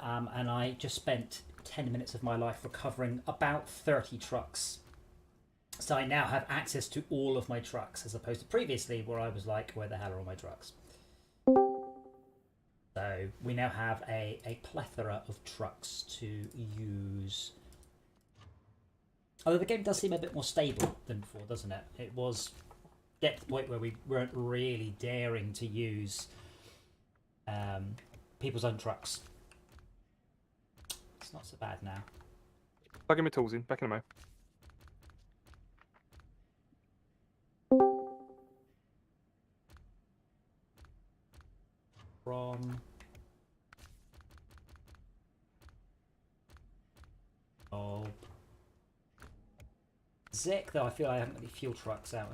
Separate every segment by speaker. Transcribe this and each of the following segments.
Speaker 1: and I just spent 10 minutes of my life recovering about 30 trucks. So I now have access to all of my trucks, as opposed to previously where I was like, where the hell are all my trucks? So we now have a plethora of trucks to use. Although the game does seem a bit more stable than before, doesn't it? It was get to the point where we weren't really daring to use people's own trucks. It's not so bad now.
Speaker 2: Plugging my tools in, back in a moment.
Speaker 1: From Zick, though I feel I haven't got any fuel trucks out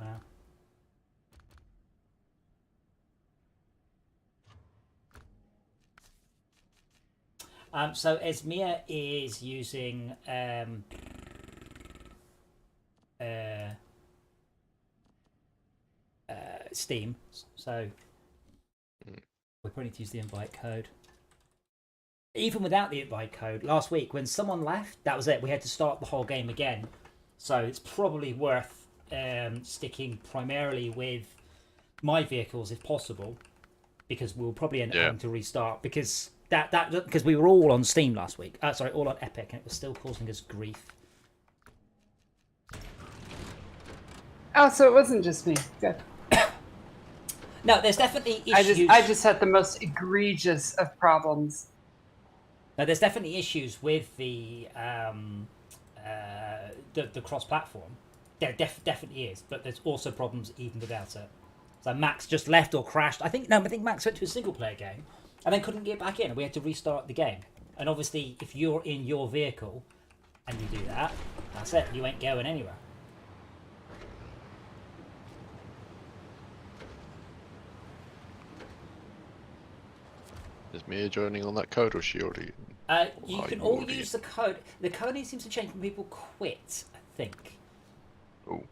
Speaker 1: now. So Esmir is using Steam, so we probably need to use the invite code. Even without the invite code, last week when someone left, that was it. We had to start the whole game again. So it's probably worth sticking primarily with my vehicles if possible, because we'll probably end up having to restart because because we were all on Steam last week. Sorry, all on Epic, and it was still causing us grief.
Speaker 3: Oh, so it wasn't just me. Good.
Speaker 1: No, there's definitely issues.
Speaker 3: I just had the most egregious of problems.
Speaker 1: No, there's definitely issues with the cross-platform. There definitely is, but there's also problems even without it. So Max just left or crashed. I think Max went to a single-player game and then couldn't get back in, and we had to restart the game. And obviously, if you're in your vehicle and you do that, that's it. You ain't going anywhere.
Speaker 4: Is Mia joining on that code, or is she already?
Speaker 1: You can all use the code. The code seems to change when people quit, I think.
Speaker 4: Oh.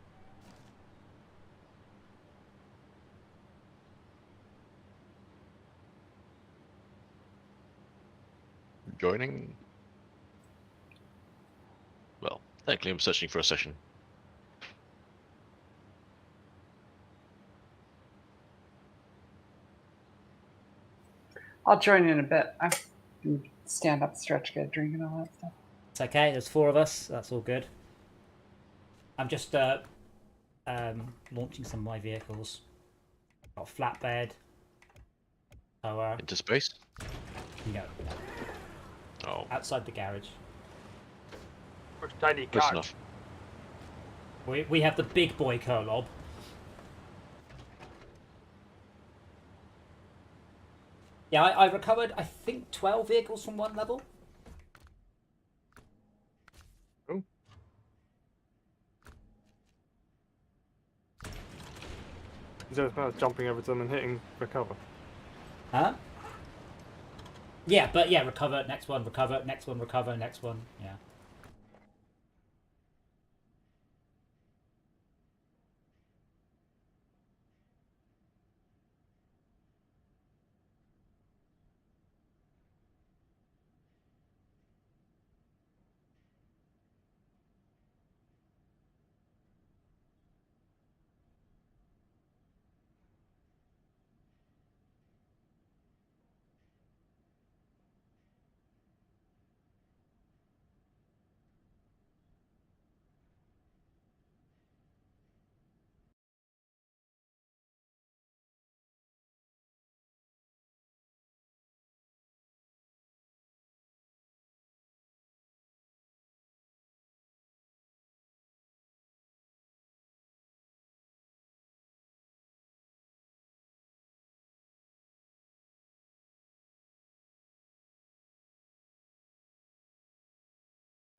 Speaker 4: Joining? Well, technically I'm searching for a session.
Speaker 3: I'll join in a bit. I can stand up, stretch, get a drink, and all that stuff.
Speaker 1: It's okay. There's 4 of us. That's all good. I'm just launching some of my vehicles. Got a flatbed. Tower.
Speaker 4: Into space?
Speaker 1: No.
Speaker 4: Oh.
Speaker 1: Outside the garage.
Speaker 2: Which tiny
Speaker 4: Close
Speaker 2: car?
Speaker 4: enough.
Speaker 1: We have the big boy Kolob. Yeah, I recovered, I think, 12 vehicles from one level.
Speaker 2: Oh. Is that about jumping over them and hitting recover?
Speaker 1: Huh? Yeah, but yeah, recover, next one, recover, next one, recover, next one, yeah.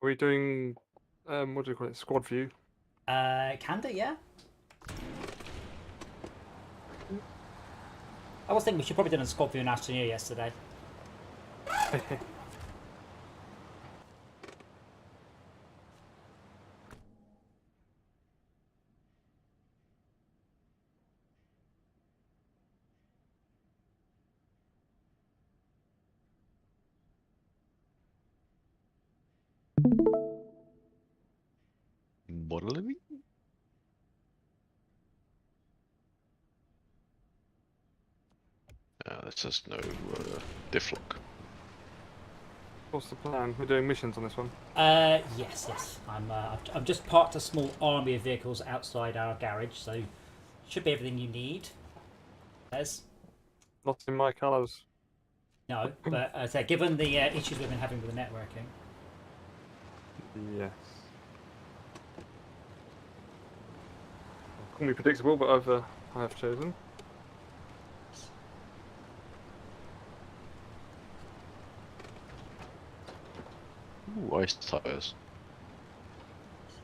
Speaker 2: Are we doing, what do you call it, squad view?
Speaker 1: Can do, yeah. I was thinking we should probably do a squad view in afternoon yesterday.
Speaker 4: modeling. That says no diff lock.
Speaker 2: What's the plan? We're doing missions on this one.
Speaker 1: Yes. I've just parked a small army of vehicles outside our garage, so should be everything you need. There's
Speaker 2: Not in my colours.
Speaker 1: no, but as I say, given the issues we've been having with the networking,
Speaker 2: Yes. Can be predictable, but I have chosen.
Speaker 4: Ooh, ice tires.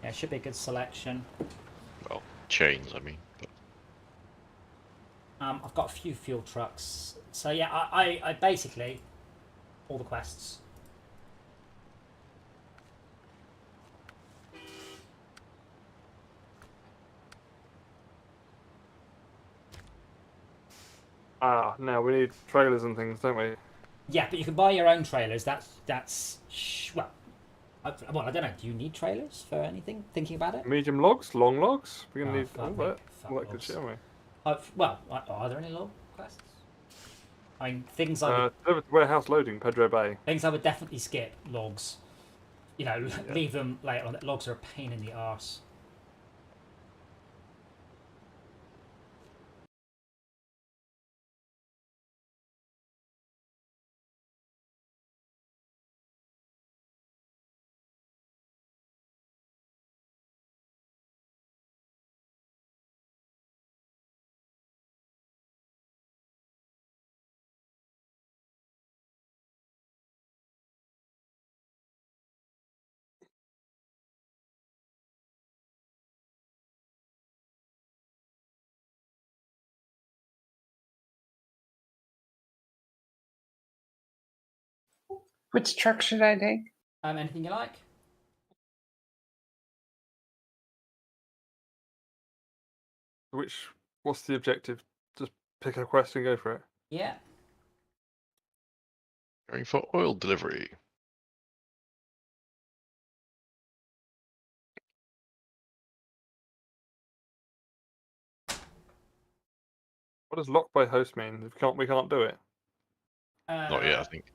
Speaker 1: yeah, should be a good selection.
Speaker 4: Well, chains, I mean. But...
Speaker 1: I've got a few fuel trucks, so yeah, I basically all the quests.
Speaker 2: Now we need trailers and things, don't we?
Speaker 1: Yeah, but you can buy your own trailers. Well, I don't know. Do you need trailers for anything? Thinking about it.
Speaker 2: Medium logs, long logs. We're gonna
Speaker 1: Oh,
Speaker 2: need
Speaker 1: fuck
Speaker 2: all
Speaker 1: me.
Speaker 2: that.
Speaker 1: Fuck
Speaker 2: All that good
Speaker 1: logs.
Speaker 2: shit, aren't we?
Speaker 1: Well, are there any log quests? I mean, things I
Speaker 2: Deliver to warehouse loading, Pedro Bay.
Speaker 1: would definitely skip logs. You know, leave them later on. Logs are a pain in the arse.
Speaker 3: Which truck should I take?
Speaker 1: Anything you like?
Speaker 2: What's the objective? Just pick a quest and go for it.
Speaker 1: Yeah.
Speaker 4: Going for oil delivery.
Speaker 2: What does lock by host mean? If we can't do it.
Speaker 4: Not yet, I think.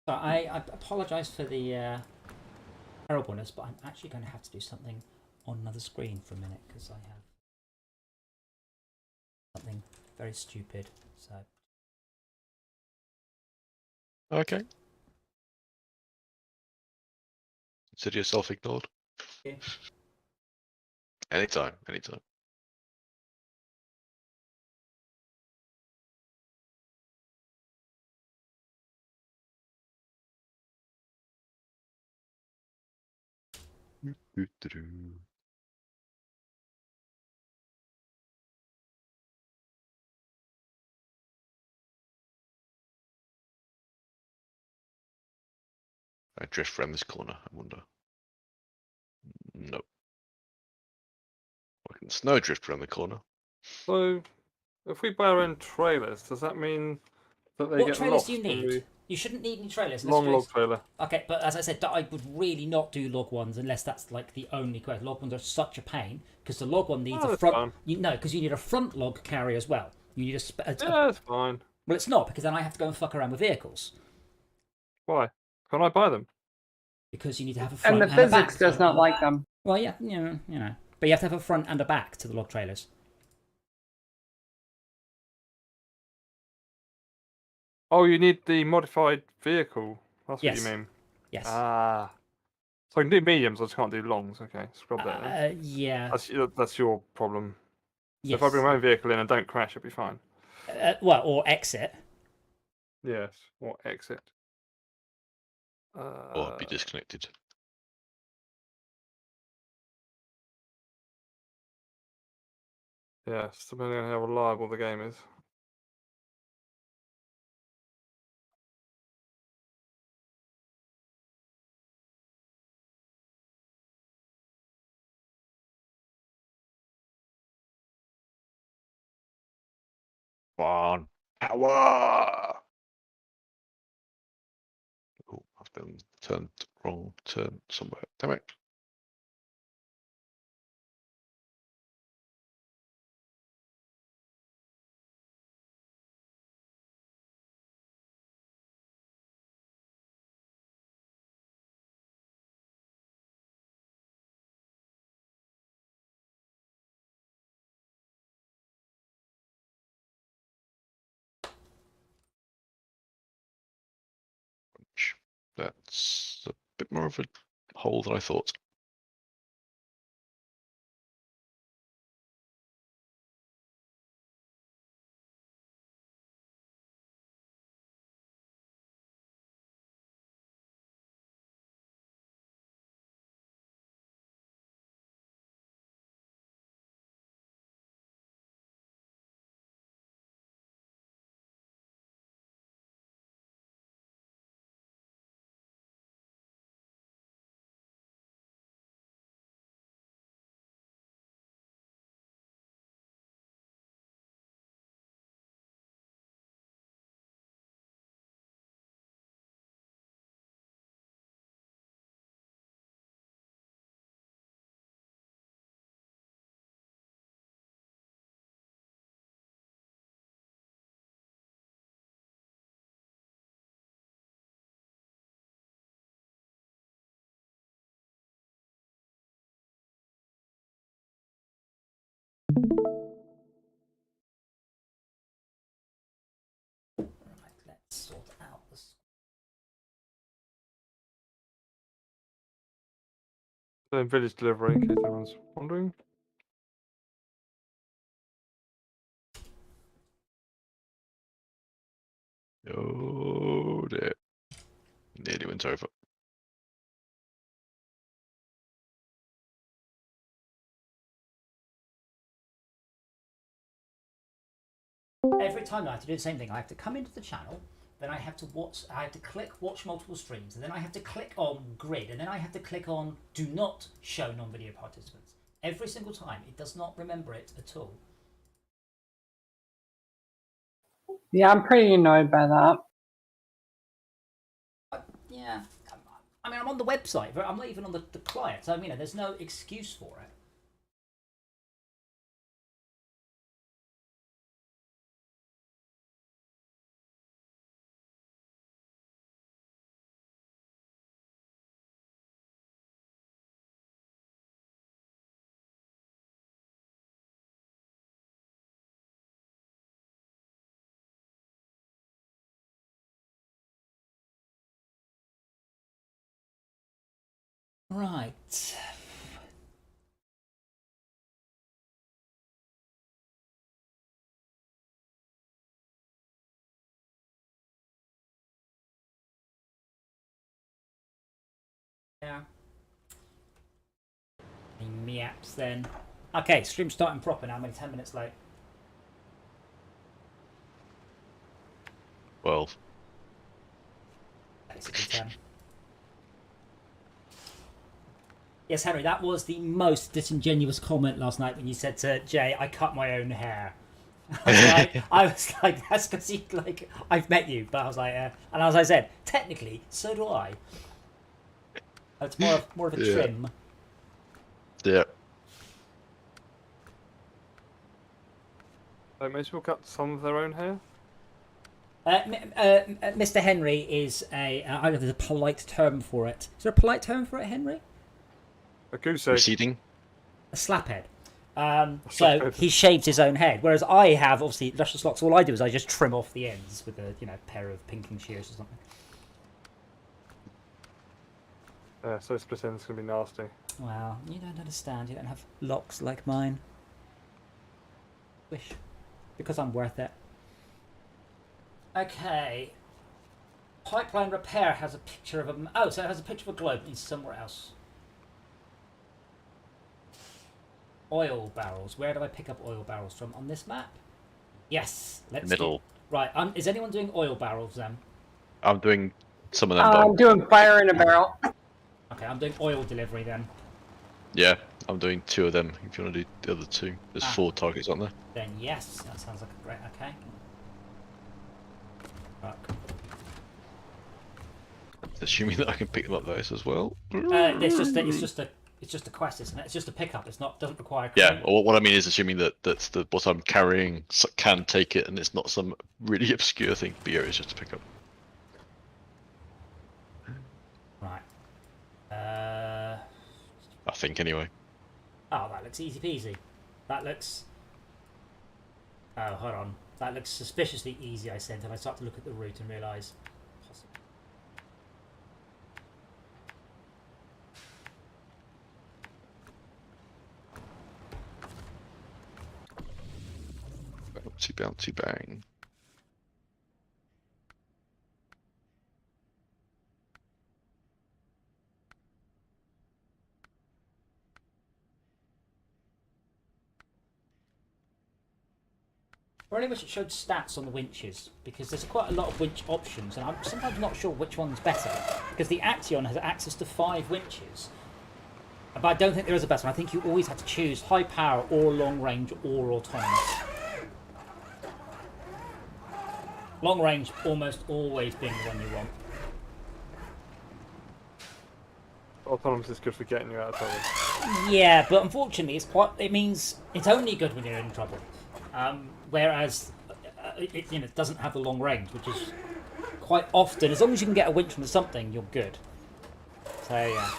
Speaker 1: So I apologise for the terribleness, but I'm actually going to have to do something on another screen for a minute because I have something very stupid. So
Speaker 4: Okay. Consider yourself ignored.
Speaker 1: yeah.
Speaker 4: Anytime, anytime. I drift around this corner, I wonder. No. I can snow drift around the corner.
Speaker 2: So, if we buy our own trailers, does that mean that they
Speaker 1: What
Speaker 2: get
Speaker 1: trailers
Speaker 2: lost
Speaker 1: do you
Speaker 2: when
Speaker 1: need?
Speaker 2: we...
Speaker 1: You shouldn't need any trailers.
Speaker 2: Long log trailer.
Speaker 1: Okay, but as I said, I would really not do log ones unless that's like the only quest. Log ones are such a pain because the log one needs a
Speaker 2: that's
Speaker 1: front.
Speaker 2: fine.
Speaker 1: Because you need a front log carry as well. You need
Speaker 2: Yeah, that's fine.
Speaker 1: Well, it's not because then I have to go and fuck around with vehicles
Speaker 2: Why? Can't I buy them?
Speaker 1: because you need to have a front
Speaker 3: And the
Speaker 1: and a back.
Speaker 3: physics does not like them.
Speaker 1: Well, yeah, you know, but you have to have a front and a back to the log trailers.
Speaker 2: Oh, you need the modified vehicle. That's
Speaker 1: Yes.
Speaker 2: what you mean.
Speaker 1: Yes.
Speaker 2: So I can do mediums, I just can't do longs. Okay, scrub that then.
Speaker 1: Yeah.
Speaker 2: That's your problem. So
Speaker 1: Yes.
Speaker 2: if I bring my own vehicle in and don't crash, it'll be fine.
Speaker 1: Well, or exit.
Speaker 2: Yes, or exit.
Speaker 4: Or be disconnected.
Speaker 2: Yes, depending on how reliable the game is.
Speaker 4: Come on. Power! Oh, I've been turned wrong turn somewhere. Damn it. That's a bit more of a hole than I thought.
Speaker 1: Right, let's sort out this.
Speaker 2: Doing village delivery, in case anyone's wondering.
Speaker 4: Oh dear. Nearly went over.
Speaker 1: Every time I have to do the same thing. I have to come into the channel, then I have to watch. I have to click watch multiple streams, and then I have to click on grid, and then I have to click on do not show non-video participants. Every single time, it does not remember it at all.
Speaker 3: Yeah, I'm pretty annoyed by that.
Speaker 1: Yeah, I mean, I'm on the website, but I'm not even on the client, so there's no excuse for it. Right. Yeah. Any meows then. Okay, stream starting proper now. I'm only 10 minutes late.
Speaker 4: Well,
Speaker 1: Basically 10. Yes, Henry, that was the most disingenuous comment last night when you said to Jay, I cut my own hair. I was like, that's because I've met you, but I was like, and as I said, technically, so do I. It's more of a trim.
Speaker 4: yeah.
Speaker 2: Most people cut some of their own hair.
Speaker 1: Mr. Henry is I don't know if there's a polite term for it. Is there a polite term for it, Henry?
Speaker 2: A goose egg.
Speaker 4: Receding.
Speaker 1: A slaphead. So he shaves his own head, whereas I have obviously luscious locks. All I do is I just trim off the ends with a pair of pinking shears or something.
Speaker 2: Yeah, so split ends can be nasty.
Speaker 1: Wow, you don't understand. You don't have locks like mine. Wish, because I'm worth it. Okay. Pipeline repair has a picture of a. Oh, so it has a picture of a globe. It's somewhere else. Oil barrels. Where do I pick up oil barrels from on this map? Yes. Let's
Speaker 4: Middle.
Speaker 1: Right. Is anyone doing oil barrels then?
Speaker 4: I'm doing some of them.
Speaker 3: I'm doing fire in a barrel.
Speaker 1: Okay, I'm doing oil delivery then.
Speaker 4: Yeah, I'm doing 2 of them. If you want to do the other 2, there's 4 targets on there.
Speaker 1: Then yes, that sounds like a great. Okay. Fuck.
Speaker 4: Assuming that I can pick them up those as well.
Speaker 1: It's just a quest, isn't it? It's just a pickup. It's not doesn't require.
Speaker 4: Yeah, or what I mean is assuming that what I'm carrying can take it, and it's not some really obscure thing. But yeah, it's just a pickup.
Speaker 1: Right.
Speaker 4: I think anyway.
Speaker 1: Oh, that looks easy peasy. That looks. Oh, hold on. That looks suspiciously easy. I said, and I start to look at the route and realise.
Speaker 4: Bouncy, bouncy, bang.
Speaker 1: I really wish it showed stats on the winches, because there's quite a lot of winch options, and I'm sometimes not sure which one's better. Because the Axion has access to 5 winches, but I don't think there is a better one. I think you always have to choose high power or long range or autonomous. Long range almost always being the one you want.
Speaker 2: Autonomous is good for getting you out of trouble.
Speaker 1: Yeah, but unfortunately, it means it's only good when you're in trouble. Whereas it doesn't have the long range, which is quite often, as long as you can get a winch from something, you're good. So yeah,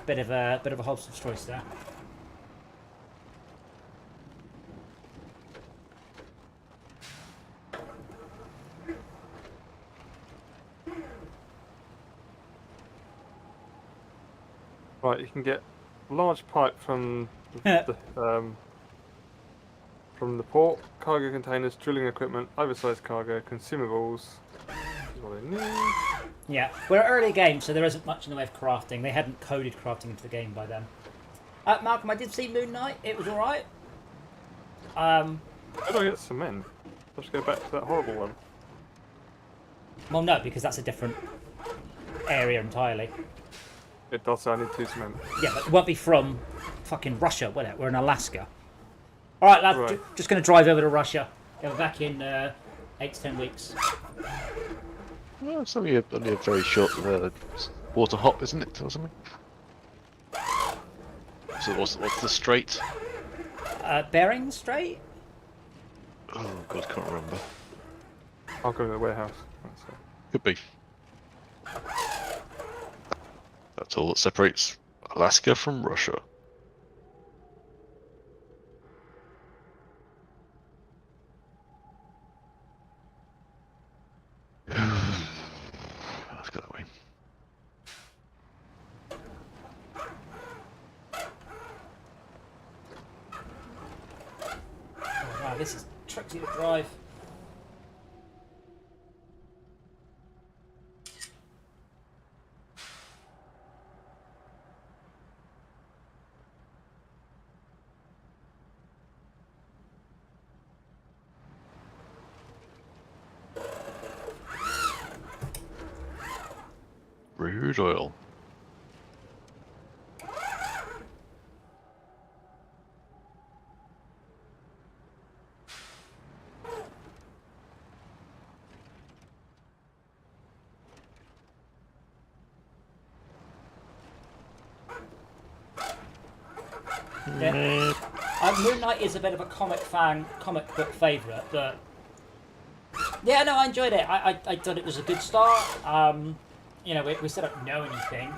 Speaker 1: bit of a Hobson's choice there.
Speaker 2: Right, you can get large pipe from the port, cargo containers, drilling equipment, oversized cargo, consumables. Is what I need.
Speaker 1: Yeah, we're at early game, so there isn't much in the way of crafting. They hadn't coded crafting into the game by then. Malcolm, I did see Moon Knight. It was alright.
Speaker 2: How do I get cement? I'll just go back to that horrible one.
Speaker 1: Well, no, because that's a different area entirely.
Speaker 2: It does say I need 2 cement.
Speaker 1: Yeah, but it won't be from fucking Russia, will it? We're in Alaska. Alright, lad,
Speaker 2: Right.
Speaker 1: just going to drive over to Russia. Yeah, we're back in 8 to 10 weeks.
Speaker 4: Well, it's only a very short water hop, isn't it, or something? So what's the strait?
Speaker 1: Bering Strait?
Speaker 4: Oh god, can't remember.
Speaker 2: I'll go to the warehouse. That's it.
Speaker 4: Could be. That's all that separates Alaska from Russia. Let's go that way.
Speaker 1: Oh, wow, this is tricky to drive.
Speaker 4: Rude oil.
Speaker 1: Yeah. Moon Knight is a bit of a comic book favourite, but yeah, no, I enjoyed it. I thought it was a good start. You know, we still don't know anything.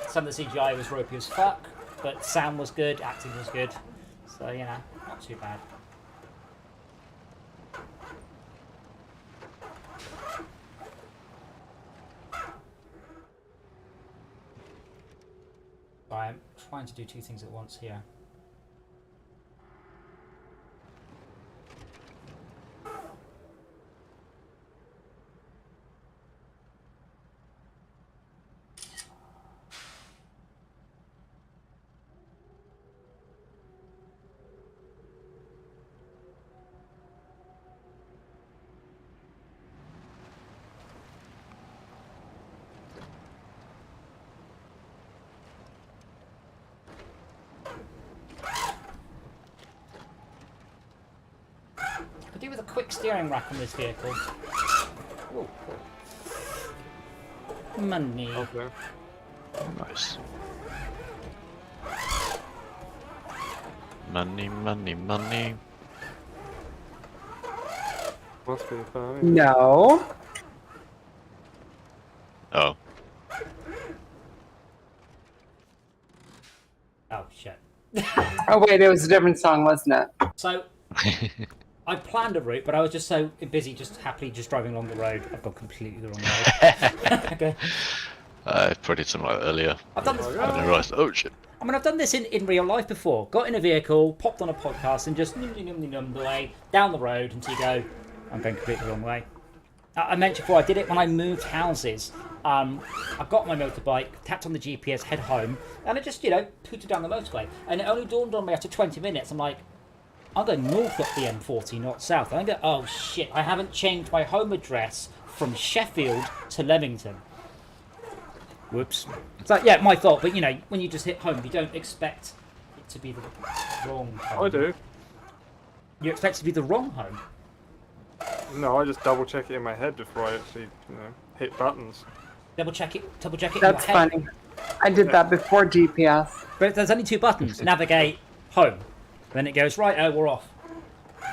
Speaker 1: Some of the CGI was ropey as fuck, but sound was good, acting was good, so you know, not too bad. I'm trying to do 2 things at once here. Could do with a quick steering rack on this vehicle. Oh, cool. Money.
Speaker 2: Okay.
Speaker 4: Nice. Money, money, money.
Speaker 2: Must be fine.
Speaker 3: No.
Speaker 4: Oh.
Speaker 1: Oh, shit.
Speaker 3: Oh wait, it was a different song, wasn't it?
Speaker 1: So, I planned a route, but I was just so busy just happily just driving along the road. I've gone completely the wrong road. Okay.
Speaker 4: I probably did something like that earlier.
Speaker 1: I've done this.
Speaker 4: And I realised, oh shit.
Speaker 1: I mean, I've done this in real life before. Got in a vehicle, popped on a podcast, and just num the way down the road until you go, I'm going completely the wrong way. I mentioned before, I did it when I moved houses. I got my motorbike, tapped on the GPS, head home, and I just, pooted down the motorway. And it only dawned on me after 20 minutes, I'm like, I'm going north up the M40, not south. I go, oh shit, I haven't changed my home address from Sheffield to Leamington. Whoops. So, yeah, my fault, but when you just hit home, you don't expect it to be the wrong home.
Speaker 2: I do.
Speaker 1: You expect it to be the wrong home?
Speaker 2: No, I just double check it in my head before I actually, hit buttons.
Speaker 1: Double check it in
Speaker 3: That's
Speaker 1: your head.
Speaker 3: funny. I did that before GPS.
Speaker 1: But there's only two buttons. Navigate, home. Then it goes, right, oh, we're off.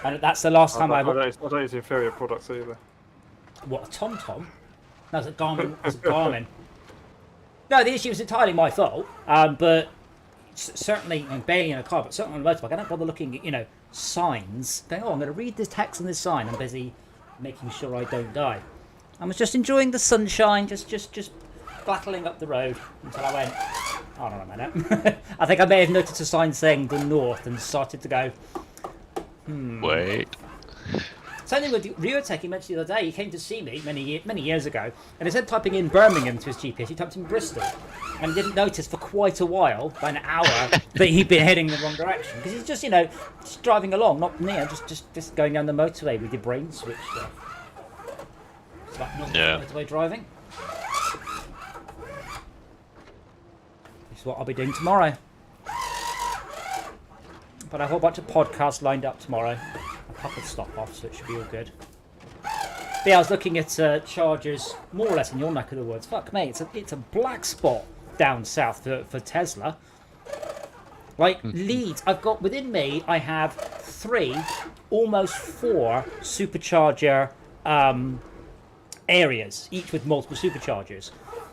Speaker 1: And that's the last time
Speaker 2: I don't use inferior products either.
Speaker 1: What, a TomTom? No, it's a Garmin. It's a Garmin. No, the issue is entirely my fault. But certainly, I'm barely in a car, but certainly on a motorbike, I don't bother looking at, signs. Going, I'm going to read this text on this sign. I'm busy making sure I don't die. I was just enjoying the sunshine, just battling up the road until I went, hold on a minute. I think I may have noticed a sign saying the north and started to go,
Speaker 4: Wait.
Speaker 1: Same thing with Riotech, he mentioned the other day. He came to see me many years ago, and instead of typing in Birmingham to his GPS, he typed in Bristol, and he didn't notice for quite a while, by an hour, that he'd been heading in the wrong direction. Because he's just driving along, not just going down the motorway with your brain switched off. It's like not motorway driving. This is what I'll be doing tomorrow. But I have a whole bunch of podcasts lined up tomorrow. A couple of stop-offs, so it should be all good. But yeah, I was looking at chargers more or less in your neck of the woods. Fuck me, it's a black spot down south for Tesla. Like Leeds, I've got within me, I have 3, almost 4 supercharger areas, each with multiple superchargers.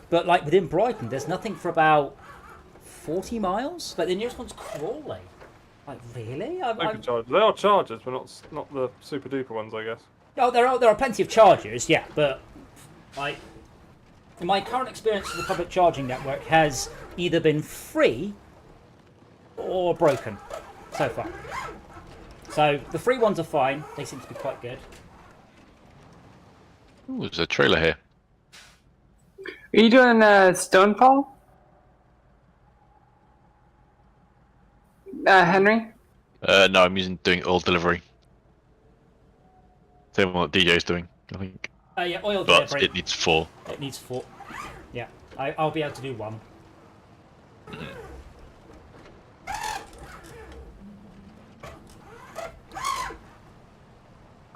Speaker 1: But like within Brighton, there's nothing for about 40 miles. But the nearest one's Crawley. Like really?
Speaker 2: They are chargers, but not the super duper ones, I guess.
Speaker 1: Oh, there are plenty of chargers, yeah, but like my current experience with the public charging network has either been free or broken so far. So the free ones are fine; they seem to be quite good.
Speaker 4: Ooh, there's a trailer here.
Speaker 3: Are you doing Stonefall? Henry?
Speaker 4: No, I'm doing oil delivery. Same one that DJ's doing, I think.
Speaker 1: Yeah, oil
Speaker 4: But
Speaker 1: delivery.
Speaker 4: it needs 4.
Speaker 1: It needs 4. Yeah, I'll be able to do 1.
Speaker 4: I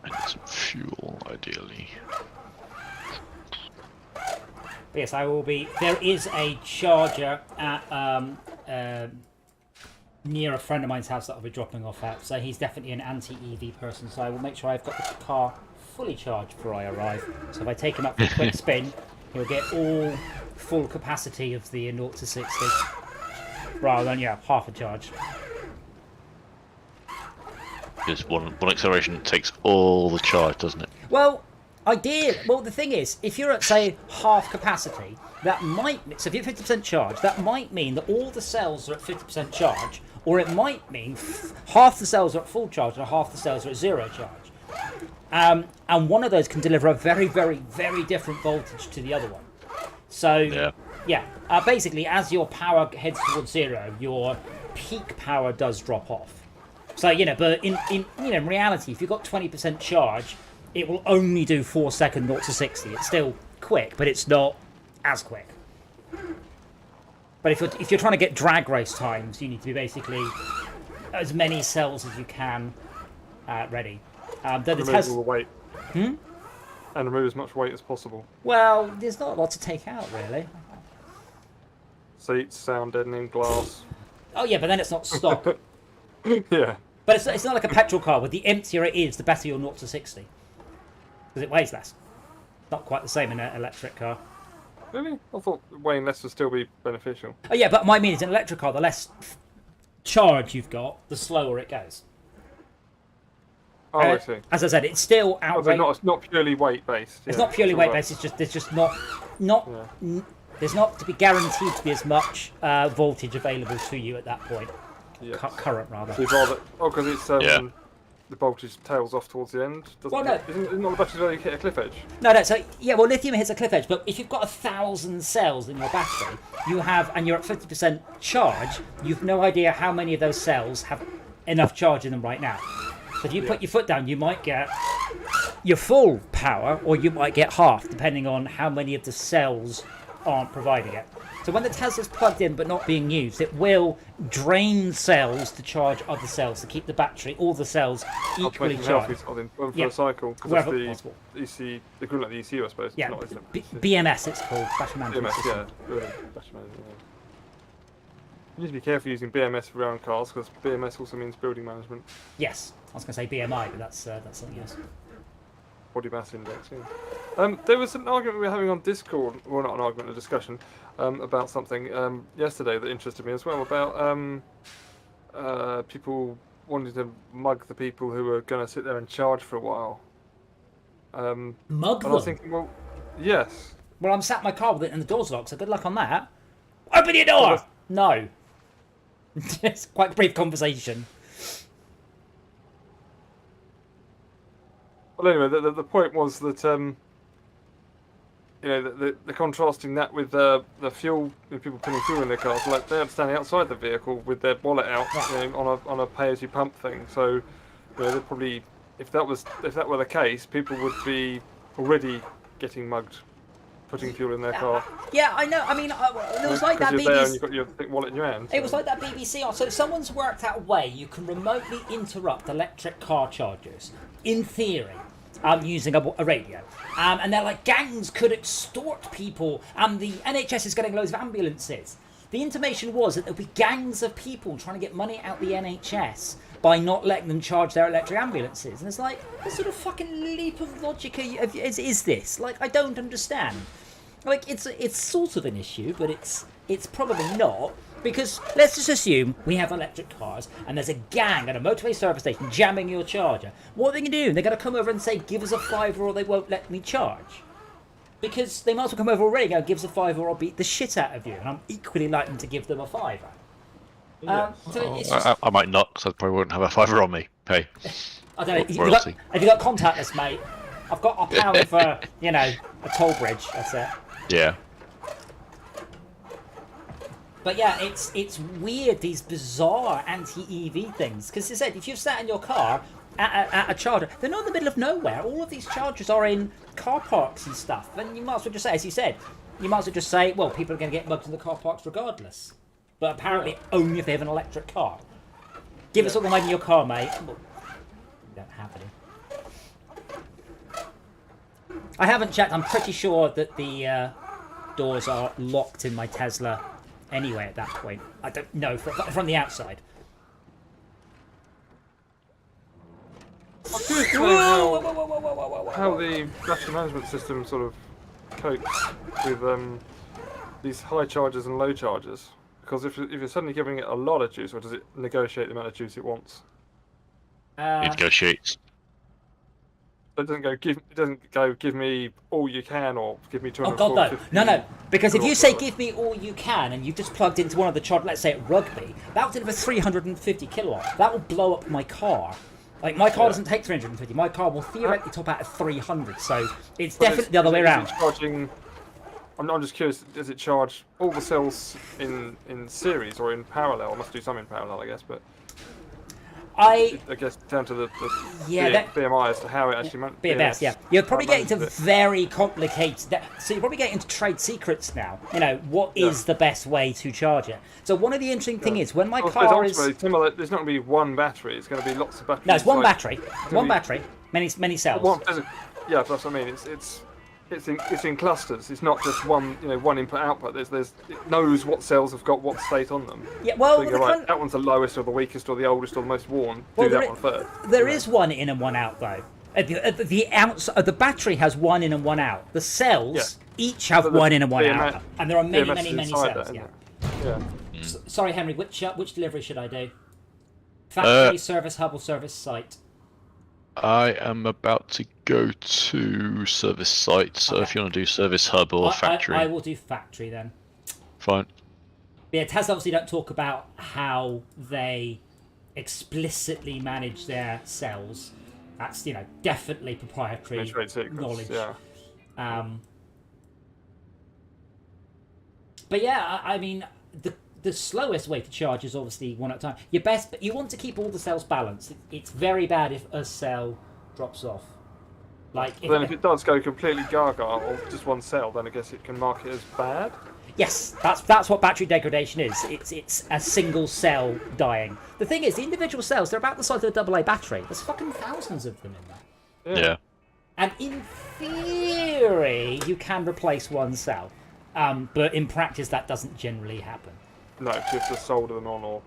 Speaker 4: need some fuel, ideally.
Speaker 1: But yes, I will be. There is a charger at near a friend of mine's house that I'll be dropping off at. So he's definitely an anti-EV person. So I will make sure I've got the car fully charged before I arrive. So if I take him up for a quick spin, he'll get all full capacity of the 0 to 60, rather than half a charge.
Speaker 4: Just one acceleration takes all the charge, doesn't it?
Speaker 1: Well, the thing is, if you're at, say, half capacity, that might... So if you're 50% charge, that might mean that all the cells are at 50% charge, or it might mean half the cells are at full charge and half the cells are at 0 charge. And one of those can deliver a very, very, very different voltage to the other one. So, basically, as your power heads towards 0, your peak power does drop off. So, but in reality, if you've got 20% charge, it will only do 4 second 0 to 60. It's still quick, but it's not as quick. But if you're trying to get drag race times, you need to be basically as many cells as you can ready. The Tesla.
Speaker 2: Weight. and remove as much weight as possible.
Speaker 1: Well, there's not a lot to take out, really.
Speaker 2: Seats, sound deadening, glass.
Speaker 1: Oh yeah, but then it's not stock.
Speaker 2: Yeah.
Speaker 1: But it's not like a petrol car. Where the emptier it is, the better your 0 to 60. Because it weighs less. Not quite the same in an electric car.
Speaker 2: Really? I thought weighing less would still be beneficial.
Speaker 1: Oh yeah, but my mean is an electric car, the less charge you've got, the slower it goes.
Speaker 2: Oh, I see.
Speaker 1: As I said, it's still
Speaker 2: Oh, so
Speaker 1: outrageous.
Speaker 2: it's not purely weight based.
Speaker 1: It's not purely weight based. It's just there's just not there's not to be guaranteed to be as much voltage available to you at that point.
Speaker 2: Yes.
Speaker 1: Current rather.
Speaker 2: So you'd rather, because it's
Speaker 4: Yeah.
Speaker 2: the voltage tails off towards the end.
Speaker 1: Well, no.
Speaker 2: Isn't all the batteries where you hit a cliff edge?
Speaker 1: No. So yeah, well, lithium hits a cliff edge, but if you've got 1,000 cells in your battery, you have, and you're at 50% charge, you've no idea how many of those cells have enough charge in them right now. So if you put your foot down, you might get your full power, or you might get half, depending on how many of the cells aren't providing it. So when the Tesla's plugged in but not being used, it will drain cells to charge other cells to keep the battery, all the cells equally
Speaker 2: Making healthy
Speaker 1: charged.
Speaker 2: sort of run for
Speaker 1: Yeah.
Speaker 2: a cycle, because
Speaker 1: Wherever
Speaker 2: it's
Speaker 1: possible.
Speaker 2: the EC, the equivalent of the ECU, I suppose.
Speaker 1: Yeah,
Speaker 2: It's not, isn't it?
Speaker 1: BMS it's called, battery management
Speaker 2: BMS,
Speaker 1: system.
Speaker 2: yeah. Battery management, yeah. You need to be careful using BMS for round cars, because BMS also means building management,
Speaker 1: Yes, I was going to say BMI, but that's something else.
Speaker 2: body mass index. Yeah. There was an argument we were having on Discord, well, not an argument, a discussion about something yesterday that interested me as well, about people wanting to mug the people who were going to sit there and charge for a while.
Speaker 1: Mug
Speaker 2: And I was
Speaker 1: them?
Speaker 2: thinking, well, yes.
Speaker 1: Well, I'm sat in my car with it and the door's locked, so good luck on that. Open your door! No. It's quite a brief conversation.
Speaker 2: Well, anyway, the point was that you know, the contrasting that with the fuel, with people putting fuel in their cars, like they're standing outside the vehicle with their wallet out, you know, on a pay-as-you-pump thing. So, you know, they're probably, if that were the case, people would be already getting mugged, putting fuel in their car.
Speaker 1: Yeah, I know. I mean, it was like that
Speaker 2: Because you're there and
Speaker 1: BBC.
Speaker 2: you've got your wallet in your hand.
Speaker 1: It was like that BBC. So someone's worked out a way you can remotely interrupt electric car chargers, in theory, using a radio. And they're like, gangs could extort people, and the NHS is getting loads of ambulances. The intimation was that there'll be gangs of people trying to get money out the NHS by not letting them charge their electric ambulances. And it's like, what sort of fucking leap of logic is this? Like, I don't understand. Like, it's sort of an issue, but it's probably not. Because let's just assume we have electric cars and there's a gang at a motorway service station jamming your charger. What are they going to do? They're going to come over and say, give us a £5 or they won't let me charge. Because they might as well come over already and go, give us a £5 or I'll beat the shit out of you. And I'm equally likely to give them a £5. So it's just,
Speaker 4: I might not, because I probably wouldn't have a fiver on me. Hey,
Speaker 1: I don't know,
Speaker 4: royalty.
Speaker 1: have you got contactless, mate? I've got £1 for, you know, a toll bridge, that's it.
Speaker 4: Yeah.
Speaker 1: But yeah, it's weird, these bizarre anti-EV things. Because as I said, if you've sat in your car at a charger, they're not in the middle of nowhere. All of these chargers are in car parks and stuff. And you might as well just say, as you said, you might as well just say, well, people are going to get mugged in the car parks regardless. But apparently only if they have an electric car. Give us all the money in your car, mate. Well, you don't have any. I haven't checked. I'm pretty sure that the doors are locked in my Tesla anyway at that point. I don't know from the outside.
Speaker 2: I'm curious to know how the battery management system sort of copes with these high charges and low charges. Because if you're suddenly giving it a lot of juice, or does it negotiate the amount of juice it wants?
Speaker 4: It negotiates.
Speaker 2: It doesn't go give me all you can, or give me 200.
Speaker 1: Oh god, no. Because if you say give me all you can, and you've just plugged into one of the chargers, let's say at rugby, that will deliver 350 kilowatts. That will blow up my car. Like my car doesn't take 350. My car will theoretically top out at 300. So it's definitely the other way around.
Speaker 2: I'm just curious. Does it charge all the cells in series or in parallel? I must do some in parallel, I guess. But I guess down to the BMI as to how it actually
Speaker 1: BMS, yeah. You're probably getting to very complicated. So you're probably getting into trade secrets now. You know, what is the best way to charge it? So one of the interesting thing is when my car is.
Speaker 2: There's not going to be one battery. It's going to be lots of batteries.
Speaker 1: No, it's one battery. One battery. Many cells.
Speaker 2: Yeah, that's what I mean. It's in clusters. It's not just one one input output. There's it knows what cells have got what state on them.
Speaker 1: Yeah, well,
Speaker 2: So you're right. That one's the lowest or the weakest or the oldest or the most worn.
Speaker 1: Well,
Speaker 2: Do that one first.
Speaker 1: There is one in and one out though. The battery has one in and one out. The cells each have one in and one out, and there are many cells.
Speaker 2: Yeah.
Speaker 1: Sorry, Henry. Which delivery should I do? Factory, service hub, or service site?
Speaker 4: I am about to go to service site, so if you want to do service hub or factory...
Speaker 1: I will do factory then.
Speaker 4: Fine.
Speaker 1: Yeah, Tesla obviously don't talk about how they explicitly manage their cells. That's, definitely proprietary knowledge.
Speaker 2: Yeah.
Speaker 1: But yeah, I mean, the slowest way to charge is obviously one at a time. But you want to keep all the cells balanced. It's very bad if a cell drops off. If
Speaker 2: it does go completely gaga or just one cell, then I guess it can mark it as bad.
Speaker 1: Yes, that's what battery degradation is. It's a single cell dying. The thing is, the individual cells, they're about the size of a AA battery. There's fucking thousands of them in there.
Speaker 4: Yeah.
Speaker 1: And in theory, you can replace one cell. But in practice, that doesn't generally happen.
Speaker 2: No, you have to solder them on, or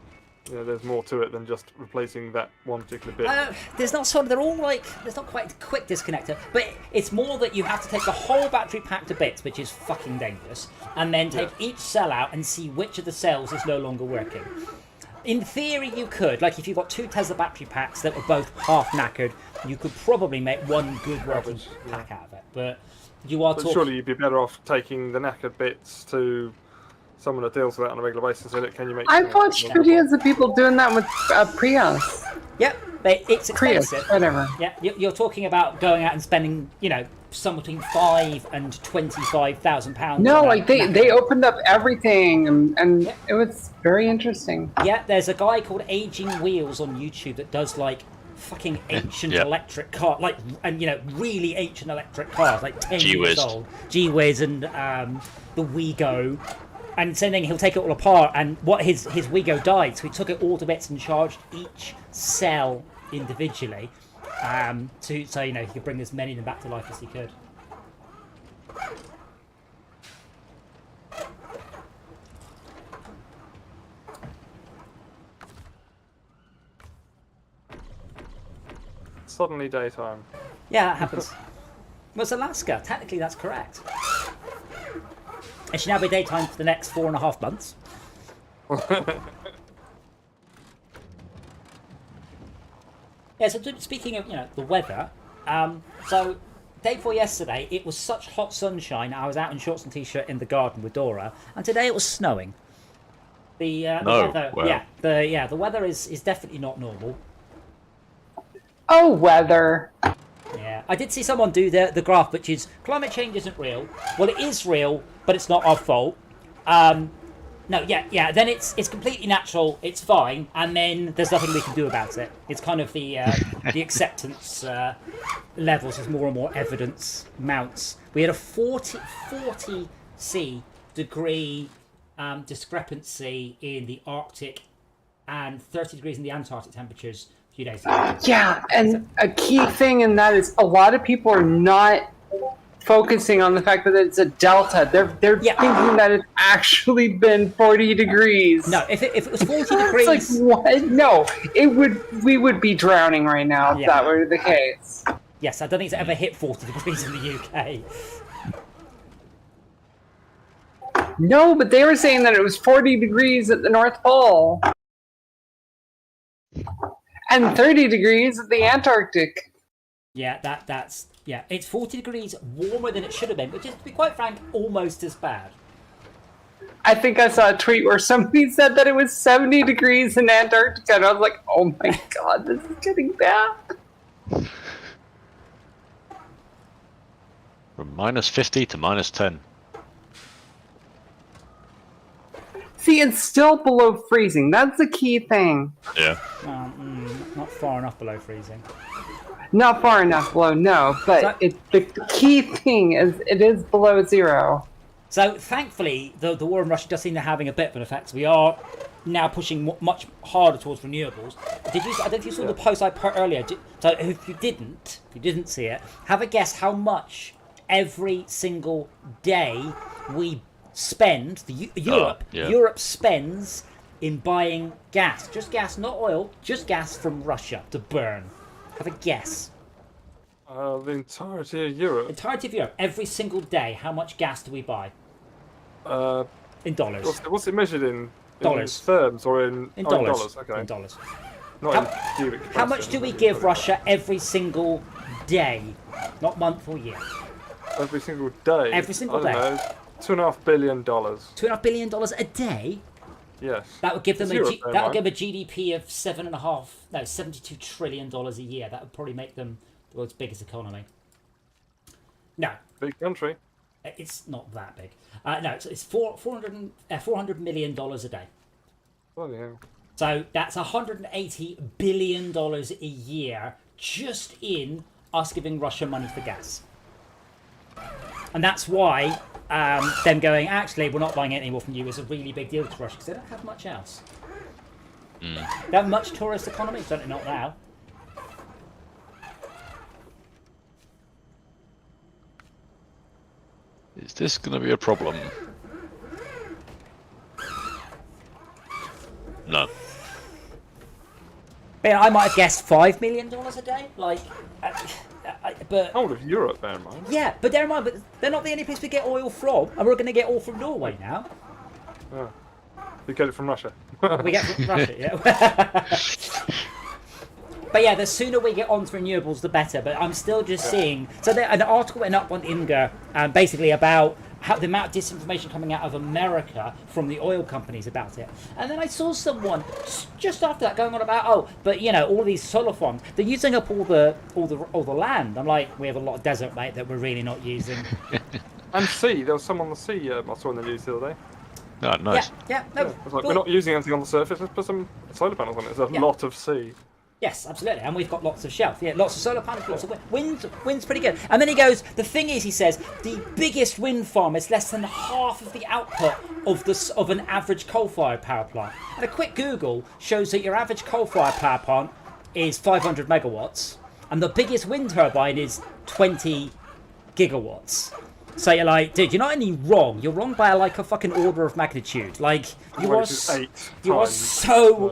Speaker 2: there's more to it than just replacing that one particular bit.
Speaker 1: There's not solder. They're all there's not quite a quick disconnector, but it's more that you have to take the whole battery pack to bits, which is fucking dangerous, and then take each cell out and see which of the cells is no longer working. In theory, you could, if you've got 2 Tesla battery packs that were both half knackered, you could probably make one good working pack out of it. But
Speaker 2: surely you'd be better off taking the knackered bits to someone that deals with that on a regular basis and say, look, can you make...
Speaker 3: I've watched videos of people doing that with Prius.
Speaker 1: Yep, it's expensive.
Speaker 3: Prius, whatever.
Speaker 1: Yeah, you're talking about going out and spending, somewhere between £5,000 and £25,000.
Speaker 3: No, they opened up everything, and it was very interesting.
Speaker 1: Yeah, there's a guy called Aging Wheels on YouTube that does fucking ancient electric car, really ancient electric cars, 10 years old. G-Wiz and the WeGo. And same thing, he'll take it all apart, and his WeGo died, so he took it all to bits and charged each cell individually, so he could bring as many of them back to life as he could.
Speaker 2: Suddenly daytime.
Speaker 1: Yeah, that happens. Well, it's Alaska. Technically, that's correct. It should now be daytime for the next 4.5 months. Yeah, so speaking of, the weather, so day before yesterday, it was such hot sunshine, I was out in shorts and t-shirt in the garden with Dora, and today it was snowing. The weather,
Speaker 4: wow.
Speaker 1: the weather is definitely not normal.
Speaker 3: Oh, weather.
Speaker 1: Yeah, I did see someone do the graph, which is climate change isn't real. Well, it is real, but it's not our fault. No, yeah. Then it's completely natural. It's fine, and then there's nothing we can do about it. It's kind of the acceptance levels as more and more evidence mounts. We had a 40 degree discrepancy in the Arctic and 30 degrees in the Antarctic temperatures a few days ago.
Speaker 3: Yeah, and a key thing in that is a lot of people are not focusing on the fact that it's a delta. They're thinking that it's actually been 40 degrees.
Speaker 1: No, if it was 40 degrees...
Speaker 3: It's like, what? No, we would be drowning right now if that were the case.
Speaker 1: Yes, I don't think it's ever hit 40 degrees in the UK.
Speaker 3: No, but they were saying that it was 40 degrees at the North Pole. And 30 degrees at the Antarctic.
Speaker 1: Yeah, that's it's 40 degrees warmer than it should have been, which is, to be quite frank, almost as bad.
Speaker 3: I think I saw a tweet where somebody said that it was 70 degrees in Antarctica, and I was like, oh my god, this is getting bad.
Speaker 4: From -50 to -10.
Speaker 3: See, it's still below freezing. That's the key thing.
Speaker 4: Yeah.
Speaker 1: Not far enough below freezing.
Speaker 3: Not far enough below, no. But the key thing is it is below zero.
Speaker 1: So thankfully, the war in Russia does seem to be having a bit of an effect. We are now pushing much harder towards renewables. Did you? I don't know if you saw the post I put earlier. So if you didn't see it, have a guess how much every single day we spend. Europe spends in buying gas. Just gas, not oil. Just gas from Russia to burn. Have a guess.
Speaker 2: The entirety of Europe.
Speaker 1: Entirety of Europe. Every single day, how much gas do we buy? In dollars.
Speaker 2: What's it measured in?
Speaker 1: Dollars.
Speaker 2: In therms or in
Speaker 1: dollars.
Speaker 2: Okay.
Speaker 1: In dollars.
Speaker 2: Not in cubic
Speaker 1: How much do we give Russia every single day? Not month or year.
Speaker 2: Every single day?
Speaker 1: Every single day.
Speaker 2: Know, $2.5 billion.
Speaker 1: $2.5 billion a day?
Speaker 2: Yes.
Speaker 1: That would give them
Speaker 2: Europe,
Speaker 1: that would give a GDP of $72 trillion a year. That would probably make them the world's biggest economy. No.
Speaker 2: Big country.
Speaker 1: It's not that big. No, it's $400 million a day.
Speaker 2: Bloody hell.
Speaker 1: So that's $180 billion a year just in us giving Russia money for gas. And that's why them going, actually, we're not buying it anymore from you is a really big deal to Russia because they don't have much else. They have much tourist economy, certainly not now.
Speaker 4: Is this going to be a problem? No.
Speaker 1: Yeah, I might have guessed $5 million a day. Like, but
Speaker 2: Whole of Europe, bear in mind.
Speaker 1: yeah, but bear in mind, but they're not the only place we get oil from, and we're going to get oil from Norway now.
Speaker 2: Oh. We get it from Russia.
Speaker 1: We get from Russia, yeah. But yeah, the sooner we get onto renewables, the better. But I'm still just seeing. So an article went up on Inga, basically about how the amount of disinformation coming out of America from the oil companies about it. And then I saw someone just after that going on about, but all these solar farms, they're using up all the land. I'm like, we have a lot of desert, mate, that we're really not using.
Speaker 2: And sea. There was some on the sea I saw in the news the other day.
Speaker 4: No, nice.
Speaker 1: Yeah. No,
Speaker 2: It's like, we're not using anything on the surface. Let's put some solar panels on it. There's a lot of sea.
Speaker 1: Yes, absolutely, and we've got lots of shelf. Yeah, lots of solar panels, lots of wind. Wind's pretty good. And then he goes, the thing is, he says, the biggest wind farm is less than half of the output of an average coal-fired power plant. And a quick Google shows that your average coal-fired power plant is 500 megawatts, and the biggest wind turbine is 20 gigawatts. So you're like, dude, you're not only wrong, you're wrong by like a fucking order of magnitude. Like, you are so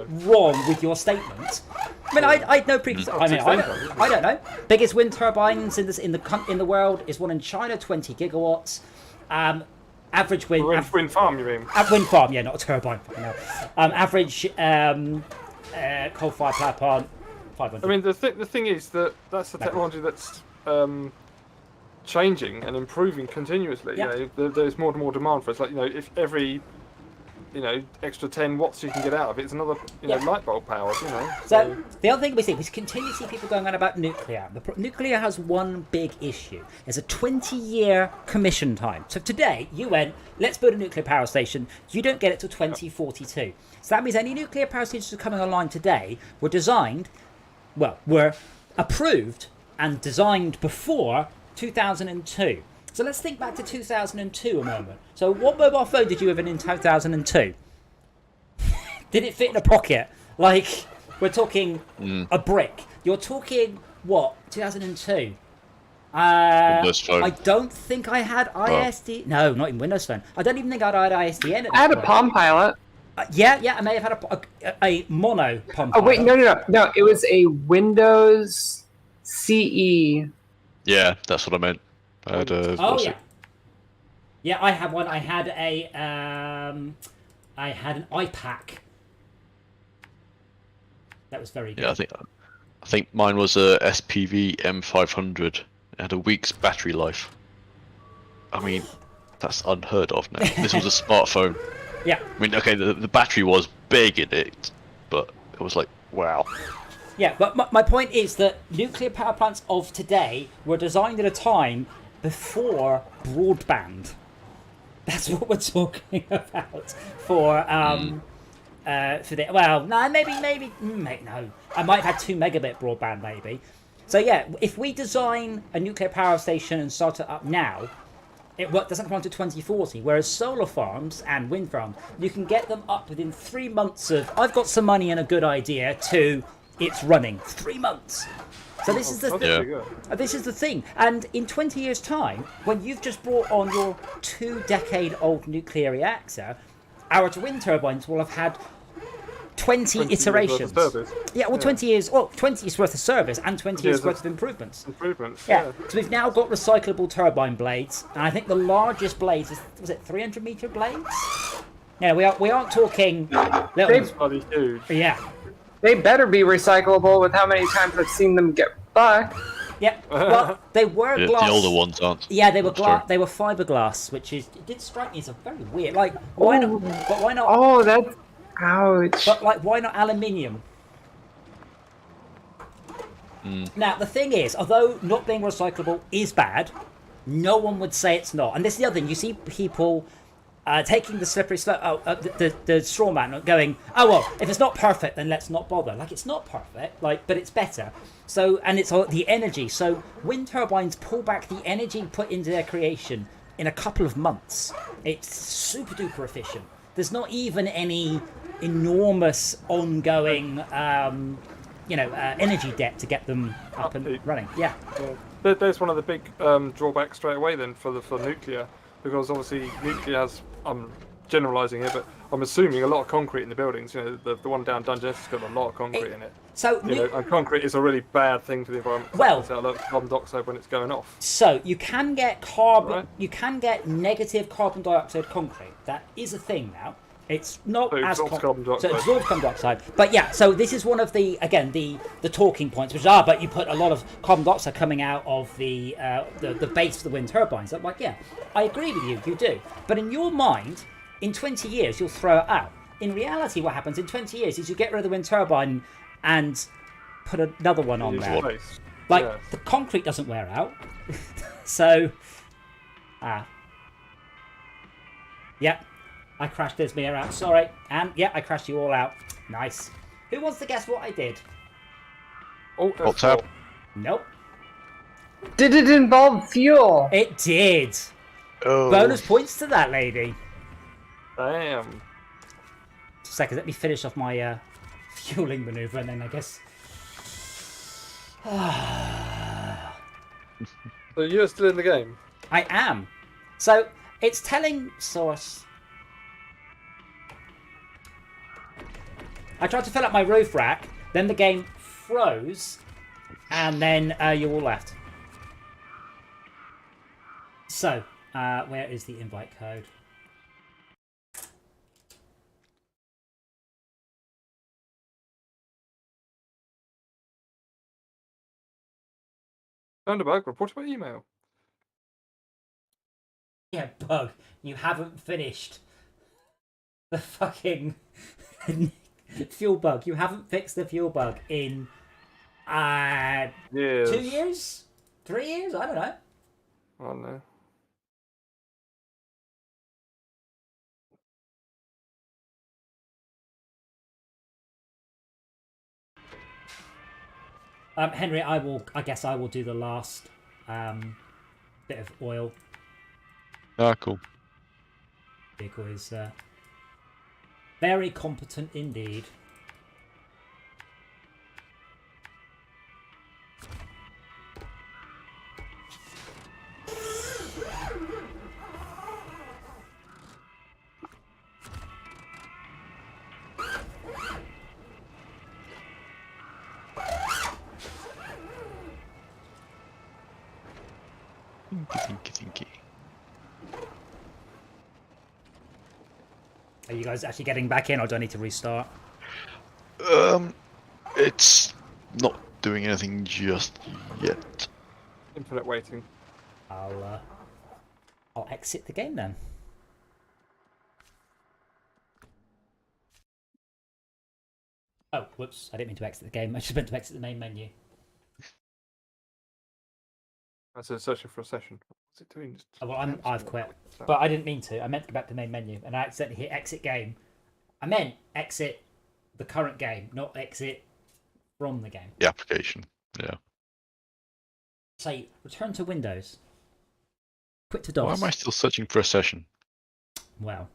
Speaker 1: wrong with your statement. I mean, I know previous. I don't know. Biggest wind turbines in the world is one in China, 20 gigawatts. Average wind.
Speaker 2: Wind farm, you mean?
Speaker 1: Wind farm, yeah, not a turbine. No. Average coal-fired power plant, 500.
Speaker 2: I mean, the thing is that's the technology that's changing and improving continuously.
Speaker 1: Yeah.
Speaker 2: There's more and more demand for it. It's like, if every extra 10 watts you can get out of it, it's another light bulb power.
Speaker 1: So the other thing we continue to see people going on about nuclear. Nuclear has one big issue. There's a 20-year commission time. So today you went, let's build a nuclear power station. You don't get it till 2042. So that means any nuclear power stations that are coming online today were approved and designed before 2002. So let's think back to 2002 a moment. So what mobile phone did you have in 2002? Did it fit in a pocket? Like, we're talking a brick. You're talking, what, 2002?
Speaker 4: Windows Phone.
Speaker 1: I don't think I had ISD. No, not in Windows Phone. I don't even think I had ISDN at
Speaker 3: I had a Palm Pilot.
Speaker 1: Yeah, I may have had a mono Palm Pilot.
Speaker 3: Oh, wait, no. It was a Windows CE.
Speaker 4: Yeah, that's what I meant. I had
Speaker 1: Yeah, I had one. I had an iPack. That was very good.
Speaker 4: Yeah, I think mine was a SPV M500. It had a week's battery life. I mean, that's unheard of now. This was a smartphone.
Speaker 1: Yeah.
Speaker 4: I mean, okay, the battery was big in it, but it was like, wow.
Speaker 1: Yeah, but my point is that nuclear power plants of today were designed at a time before broadband. That's what we're talking about for the. Well, no, maybe no. I might have had 2 megabit broadband, maybe. So yeah, if we design a nuclear power station and start it up now, doesn't come on to 2040. Whereas solar farms and wind farms, you can get them up within 3 months of I've got some money and a good idea to it's running. 3 months. So this is the thing. And in 20 years' time, when you've just brought on your 2-decade-old nuclear reactor, our wind turbines will have had 20 iterations. Yeah, well, 20 years. Well, 20 years worth of service and 20 years worth of improvements. Yeah. So we've now got recyclable turbine blades, and I think the largest blades was it 300-meter blades? No, we aren't talking.
Speaker 2: It's bloody huge.
Speaker 1: Yeah.
Speaker 3: They better be recyclable with how many times I've seen them get bucked.
Speaker 1: Yeah. Well, they were glass.
Speaker 4: The older ones aren't.
Speaker 1: Yeah, they were glass. They were fiberglass, which it did strike me as a very weird. Like, why not? But why not?
Speaker 3: Oh, that's ouch.
Speaker 1: But like, why not aluminium? Now the thing is, although not being recyclable is bad, no one would say it's not. And this is the other thing: you see people taking the slippery slope, the straw man, going, "Oh well, if it's not perfect, then let's not bother." Like it's not perfect, but it's better. So, and it's the energy. So, wind turbines pull back the energy put into their creation in a couple of months. It's super duper efficient. There's not even any enormous ongoing, energy debt to get them up and running. Yeah.
Speaker 2: There's one of the big drawbacks straight away then for nuclear, because obviously nuclear has, I'm generalising here, but I'm assuming a lot of concrete in the buildings. You know, the one down Dungeness has got a lot of concrete in it.
Speaker 1: So
Speaker 2: and concrete is a really bad thing for the environment.
Speaker 1: Well,
Speaker 2: it's out carbon dioxide when it's going off.
Speaker 1: So you can get you can get negative carbon dioxide concrete. That is a thing now. It's not as
Speaker 2: carbon dioxide.
Speaker 1: So it absorbs carbon dioxide. But yeah, so this is one of the talking points, which are, but you put a lot of carbon dioxide coming out of the base of the wind turbines. I'm like, yeah, I agree with you, you do. But in your mind, in 20 years, you'll throw it out. In reality, what happens in 20 years is you get rid of the wind turbine and put another one on there. Like, the concrete doesn't wear out. So, yeah. I crashed Ismir out, sorry. And, yeah, I crashed you all out. Nice. Who wants to guess what I did?
Speaker 2: Oh,
Speaker 4: tab.
Speaker 1: Nope.
Speaker 3: Did it involve fuel?
Speaker 1: It did.
Speaker 4: Oh.
Speaker 1: Bonus points to that lady.
Speaker 2: Damn.
Speaker 1: Just a second, let me finish off my fueling maneuver and then I guess...
Speaker 2: So you're still in the game?
Speaker 1: I am. So, it's telling source... I tried to fill up my roof rack, then the game froze, and then you all left. So, where is the invite code?
Speaker 2: Found a bug, report by email.
Speaker 1: Yeah, bug, you haven't finished the fucking... fuel bug. You haven't fixed the fuel bug in 2 years? 3 years? I don't know.
Speaker 2: I don't know.
Speaker 1: Henry, I guess I will do the last bit of oil.
Speaker 4: Ah, cool.
Speaker 1: Vehicle is very competent indeed.
Speaker 4: Thinky.
Speaker 1: Are you guys actually getting back in, or do I need to restart?
Speaker 4: It's not doing anything just yet.
Speaker 2: Infinite waiting.
Speaker 1: I'll exit the game then. Oh, whoops! I didn't mean to exit the game. I just meant to exit the main menu.
Speaker 2: I said searching for a session. What's it doing?
Speaker 1: Well, I've quit, but I didn't mean to. I meant to go back to the main menu, and I accidentally hit exit game. I meant exit the current game, not exit from the game.
Speaker 4: The application, yeah.
Speaker 1: Say return to Windows. Quit to
Speaker 4: Why
Speaker 1: DOS.
Speaker 4: am I still searching for a session?
Speaker 1: Well,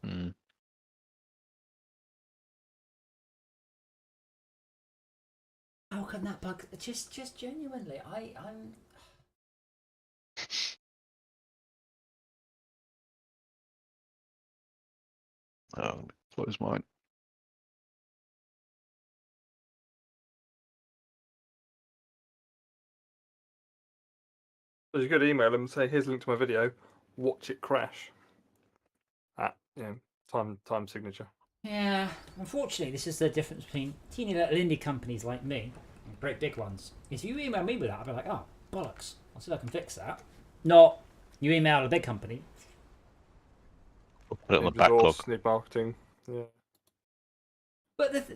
Speaker 4: Hmm.
Speaker 1: how can that bug? Just genuinely, I'm.
Speaker 4: Oh, close mine.
Speaker 2: So you could email them and say, "Here's a link to my video. Watch it crash." Time signature.
Speaker 1: Yeah, unfortunately, this is the difference between teeny little indie companies like me and great big ones. If you email me with that, I'll be like, oh, bollocks. I'll see if I can fix that. Not you email a big company.
Speaker 4: Put it on the
Speaker 2: Open door,
Speaker 4: backlog.
Speaker 2: Sneak marketing. Yeah.
Speaker 1: But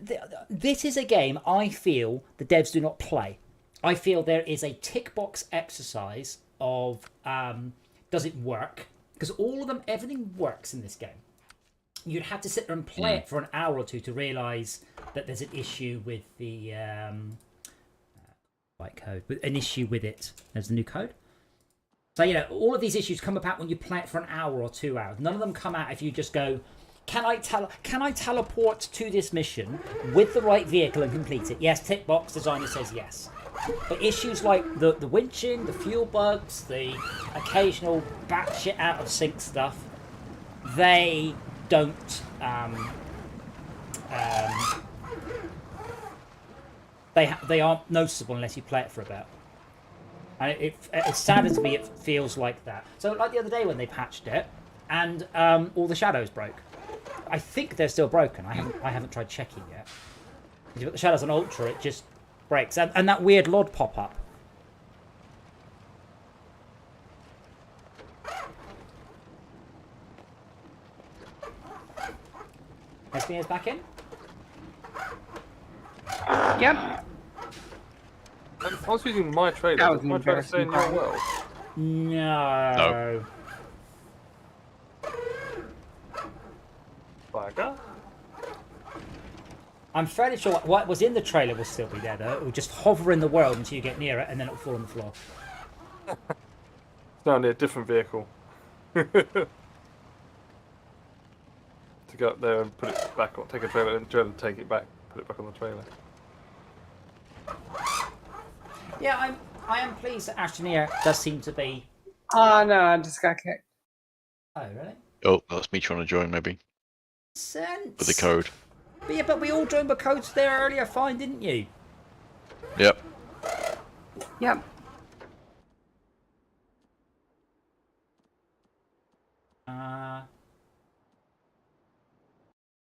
Speaker 1: this is a game I feel the devs do not play. I feel there is a tick box exercise of does it work? Because all of them, everything works in this game. You'd have to sit there and play it for an hour or two to realise that there's an issue with the bytecode. An issue with it. There's the new code. So, you know, all of these issues come about when you play it for an hour or 2 hours. None of them come out if you just go, can I teleport to this mission with the right vehicle and complete it? Yes, tick box designer says yes. But issues like the winching, the fuel bugs, the occasional batshit out of sync stuff, they don't they aren't noticeable unless you play it for a bit. And it saddens me. It feels like that. So like the other day when they patched it, and all the shadows broke. I think they're still broken. I haven't tried checking yet. If you put the shadows on ultra, it just breaks. And that weird LOD pop up. SB is back in?
Speaker 3: Yep.
Speaker 2: I was using my trailer.
Speaker 3: That was
Speaker 2: Does my trailer stay in your
Speaker 3: embarrassing.
Speaker 2: world?
Speaker 1: No.
Speaker 2: Bugger.
Speaker 1: I'm fairly sure what was in the trailer will still be there, though. It will just hover in the world until you get near it, and then it will fall on the floor.
Speaker 2: It's now near a different vehicle. To go up there and put it back on, take a trailer and take it back, put it back on the trailer.
Speaker 1: Yeah, I am pleased that Ashtonia does seem to be.
Speaker 3: Oh no, I just got kicked.
Speaker 1: Oh, really?
Speaker 4: Oh, that's me trying to join maybe
Speaker 1: Sense.
Speaker 4: with the code.
Speaker 1: But yeah, but we all joined the codes there earlier, fine, didn't you?
Speaker 4: Yep.
Speaker 3: Yep.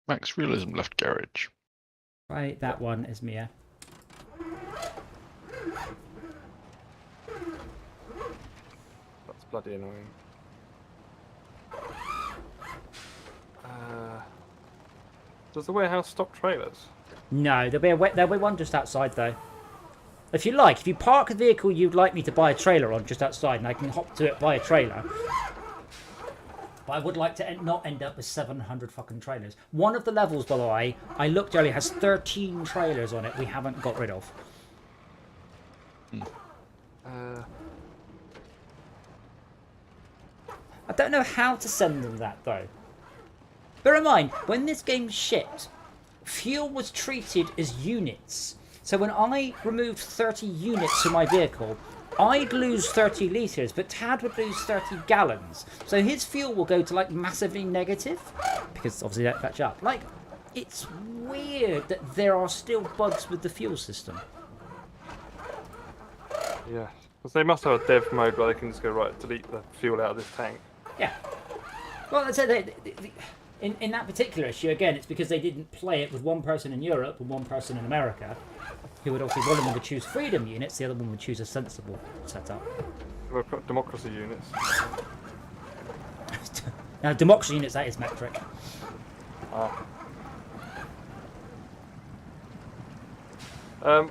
Speaker 4: Max Realism left garage.
Speaker 1: Right, that one is Mia.
Speaker 2: That's bloody annoying. Does the warehouse stock trailers?
Speaker 1: No, there'll be one just outside though. If you like, if you park a vehicle you'd like me to buy a trailer on just outside, and I can hop to it, buy a trailer. But I would like to not end up with 700 fucking trailers. One of the levels, by the way, I looked earlier, has 13 trailers on it we haven't got rid of. I don't know how to send them that, though. Bear in mind, when this game shipped, fuel was treated as units. So when I removed 30 units from my vehicle, I'd lose 30 litres, but Tad would lose 30 gallons. So his fuel will go to, like, massively negative, because obviously that catch up. Like, it's weird that there are still bugs with the fuel system.
Speaker 2: Yeah. Because they must have a dev mode where they can just go, right, delete the fuel out of this tank.
Speaker 1: Yeah. Well, that's it. In that particular issue, again, it's because they didn't play it with one person in Europe and one person in America, who would obviously, one of them would choose freedom units, the other one would choose a sensible setup.
Speaker 2: We've got democracy units.
Speaker 1: Now, democracy units, that is metric.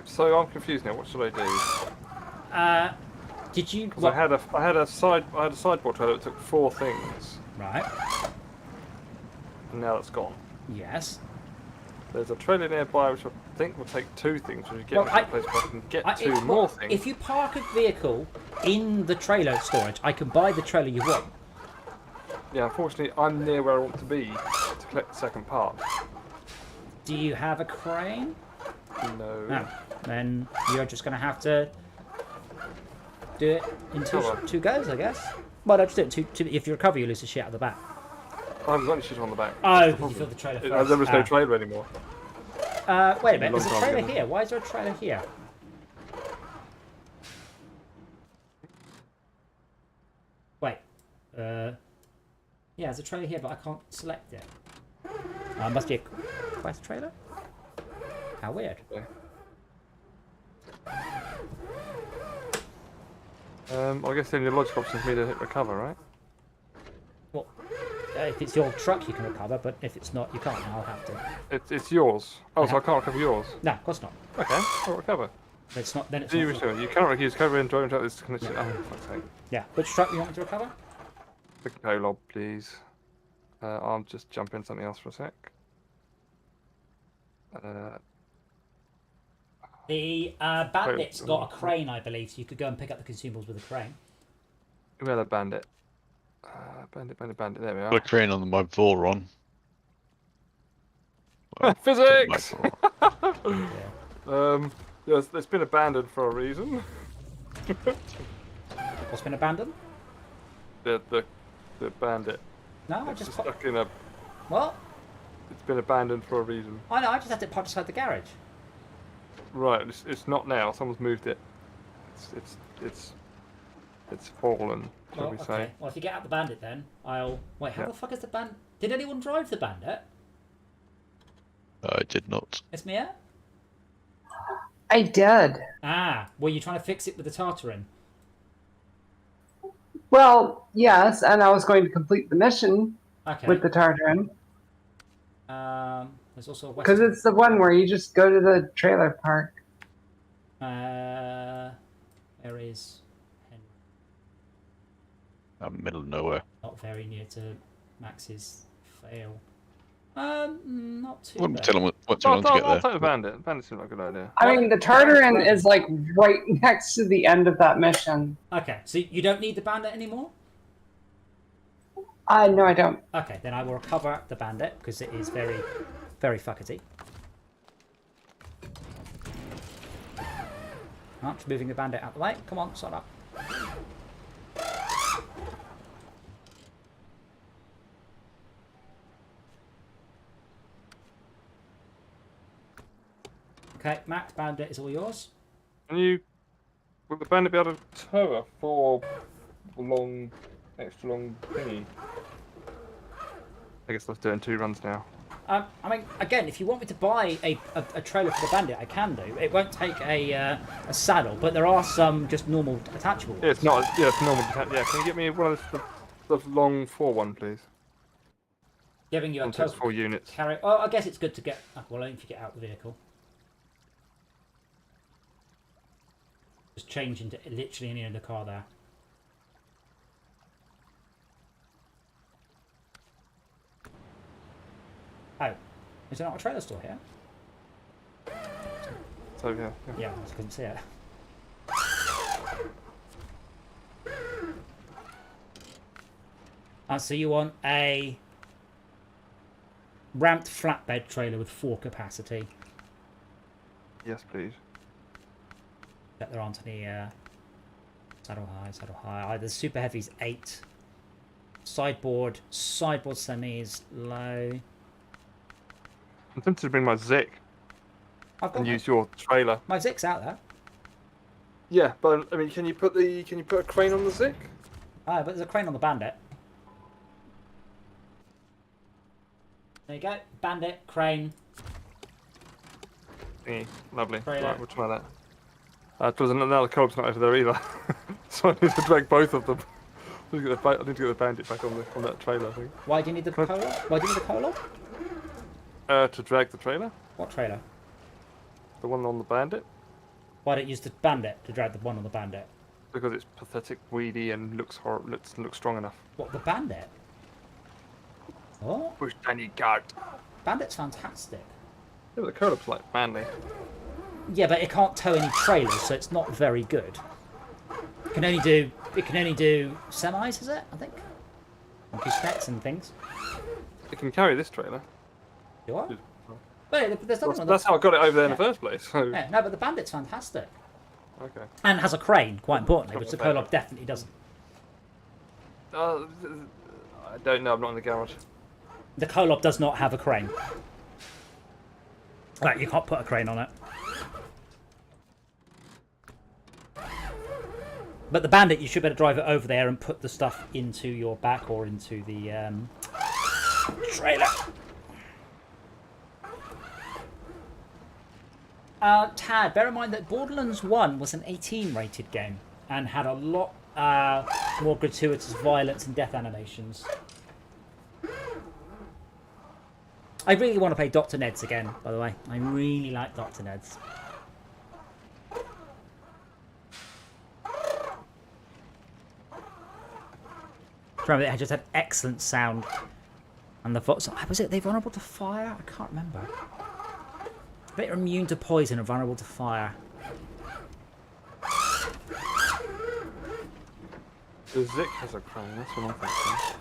Speaker 2: So I'm confused now. What should I do?
Speaker 1: Did you...
Speaker 2: Because I had a sideboard trailer that took 4 things,
Speaker 1: Right.
Speaker 2: and now it's gone.
Speaker 1: Yes.
Speaker 2: There's a trailer nearby which I think will take 2 things, which is get me to a place where I can get 2 more things.
Speaker 1: If you park a vehicle in the trailer storage, I can buy the trailer you want.
Speaker 2: Yeah, unfortunately, I'm near where I want to be to collect the second part.
Speaker 1: Do you have a crane?
Speaker 2: No.
Speaker 1: No. Then you're just going to have to do it in two goes, I guess. Well, no, just do it two, if you recover, you lose the shit out of the back.
Speaker 2: I haven't got any shit on the back.
Speaker 1: Oh, because you filled the trailer first.
Speaker 2: There was no trailer anymore.
Speaker 1: Wait a minute, there's a trailer here. Why is there a trailer here? Wait. Yeah, there's a trailer here, but I can't select it. It must be a quest trailer? How weird.
Speaker 2: Okay. I guess the only logical option is me to hit recover, right?
Speaker 1: Well, if it's your truck, you can recover, but if it's not, you can't. I'll have to.
Speaker 2: It's yours. Oh, so I can't recover yours?
Speaker 1: No, of course not.
Speaker 2: Okay, I'll recover.
Speaker 1: It's not. Then it's
Speaker 2: You
Speaker 1: not.
Speaker 2: you cannot use cover and driving truck. This connection. Oh, fuck's sake.
Speaker 1: Yeah. Which truck do you want me to recover?
Speaker 2: The Kolob, please. I'll just jump in something else for a sec.
Speaker 1: The bandit's got a crane, I believe, so you could go and pick up the consumables with a crane.
Speaker 2: Where's the bandit? Bandit. There we are.
Speaker 4: Got a crane on my Voron. Well,
Speaker 2: Physics!
Speaker 1: Yeah.
Speaker 2: Yes, it's been abandoned for a reason.
Speaker 1: What's been abandoned?
Speaker 2: The bandit.
Speaker 1: No, I
Speaker 2: It's
Speaker 1: just
Speaker 2: stuck in a.
Speaker 1: What?
Speaker 2: It's been abandoned for a reason.
Speaker 1: I know. I just had it parked outside the garage.
Speaker 2: Right, it's not now. Someone's moved it. It's fallen, shall we say?
Speaker 1: Well, if you get out the bandit, then I'll wait. How the fuck is the bandit? Did anyone drive the bandit?
Speaker 4: I did not.
Speaker 1: It's Mia.
Speaker 3: I did.
Speaker 1: Ah, were you trying to fix it with the Tartarin?
Speaker 3: Well, yes, and I was going to complete the mission
Speaker 1: Okay.
Speaker 3: with the Tartarin.
Speaker 1: There's also a
Speaker 3: Because it's the one where you just go to the trailer park.
Speaker 1: Where is Henry?
Speaker 4: Middle of nowhere.
Speaker 1: Not very near to Max's fail. Not too
Speaker 4: Wouldn't
Speaker 1: bad.
Speaker 4: tell him what too
Speaker 2: I'll
Speaker 4: long to get
Speaker 2: take
Speaker 4: there.
Speaker 2: the bandit. Bandit seems like a good idea.
Speaker 3: I mean, the Tartarin is like right next to the end of that mission.
Speaker 1: Okay, so you don't need the bandit anymore?
Speaker 3: No, I don't.
Speaker 1: Okay, then I will recover the bandit because it is very, very fuckety. I'm just moving the bandit out of the way. Come on, sort up. Okay, Max, bandit is all yours.
Speaker 2: Will the bandit be able to tow a 4 long, extra long thingy? I guess let's do it in 2 runs now.
Speaker 1: I mean, again, if you want me to buy a trailer for the bandit, I can do. It won't take a saddle, but there are some just normal attachable ones.
Speaker 2: Yeah, it's not. Yeah, it's normal. Yeah, can you get me one of the long 4 one, please?
Speaker 1: Giving you a
Speaker 2: One takes
Speaker 1: total
Speaker 2: 4 units.
Speaker 1: carry. Oh, I guess it's good to get. Well, only if you get out the vehicle. Just change into literally any of the car there. Oh, is there not a trailer store here?
Speaker 2: So yeah.
Speaker 1: Yeah, I just couldn't see it. So you want a ramped flatbed trailer with 4 capacity.
Speaker 2: Yes, please.
Speaker 1: Bet there aren't any saddle high. The super heavy's 8. Sideboard semis low.
Speaker 2: I'm tempted to bring my Zik
Speaker 1: I've got
Speaker 2: and use your trailer.
Speaker 1: my Zik's out there.
Speaker 2: Yeah, but I mean, can you put a crane on the Zik?
Speaker 1: Ah, but there's a crane on the bandit. There you go. Bandit, crane.
Speaker 2: Thingy. Lovely.
Speaker 1: Trailer.
Speaker 2: Right, we'll try that. Now the co-op's not over there either, so I need to drag both of them. I need to get the bandit back on that trailer. I think.
Speaker 1: Why do you need the cola? Why do you need the cola?
Speaker 2: To drag the trailer,
Speaker 1: What trailer?
Speaker 2: the one on the bandit,
Speaker 1: Why don't you use the bandit to drag the one on the bandit?
Speaker 2: because it's pathetic, weedy, and looks strong enough.
Speaker 1: What, the bandit? What?
Speaker 2: Push tiny cart.
Speaker 1: Bandit's fantastic.
Speaker 2: Yeah, but the co-op's like manly.
Speaker 1: Yeah, but it can't tow any trailers, so it's not very good. It can only do semis, is it? I think. And goosenecks and things.
Speaker 2: It can carry this trailer.
Speaker 1: You are? But there's nothing on
Speaker 2: That's how I got it over there in the first place. So.
Speaker 1: Yeah, no, but the Bandit's fantastic.
Speaker 2: Okay.
Speaker 1: And has a crane, quite importantly, which the Kolob definitely doesn't.
Speaker 2: I don't know. I'm not in the garage.
Speaker 1: The Kolob does not have a crane. Right, you can't put a crane on it. But the Bandit, you should better drive it over there and put the stuff into your back or into the trailer. Tad, bear in mind that Borderlands 1 was an 18 rated game and had a lot more gratuitous violence and death animations. I really want to play Dr. Ned's again, by the way. I really like Dr. Ned's. Remember, it just had excellent sound. And the was it they vulnerable to fire? I can't remember. I bet you're immune to poison and vulnerable to fire.
Speaker 2: The Zik has a crane, that's what I'm thinking.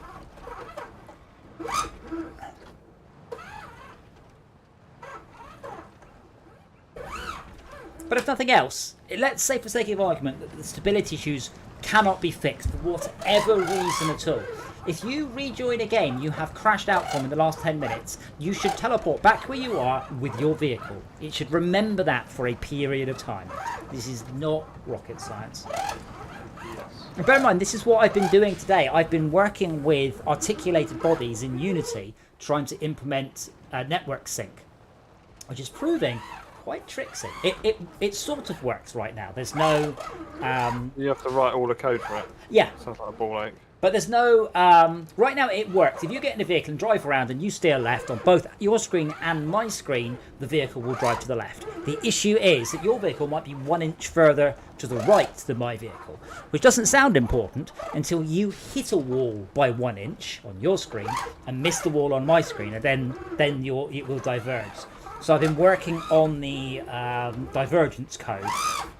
Speaker 1: But if nothing else, let's say for sake of argument that the stability issues cannot be fixed for whatever reason at all. If you rejoin a game you have crashed out from in the last 10 minutes, you should teleport back where you are with your vehicle. It should remember that for a period of time. This is not rocket science. And bear in mind, this is what I've been doing today. I've been working with articulated bodies in Unity, trying to implement network sync, which is proving quite tricksy. It sort of works right now. There's no...
Speaker 2: You have to write all the code for it.
Speaker 1: Yeah.
Speaker 2: Sounds like a ball ache.
Speaker 1: But there's no... right now it works. If you get in a vehicle and drive around and you steer left on both your screen and my screen, the vehicle will drive to the left. The issue is that your vehicle might be 1 inch further to the right than my vehicle, which doesn't sound important until you hit a wall by 1 inch on your screen and miss the wall on my screen, and then it will diverge. So I've been working on the divergence code,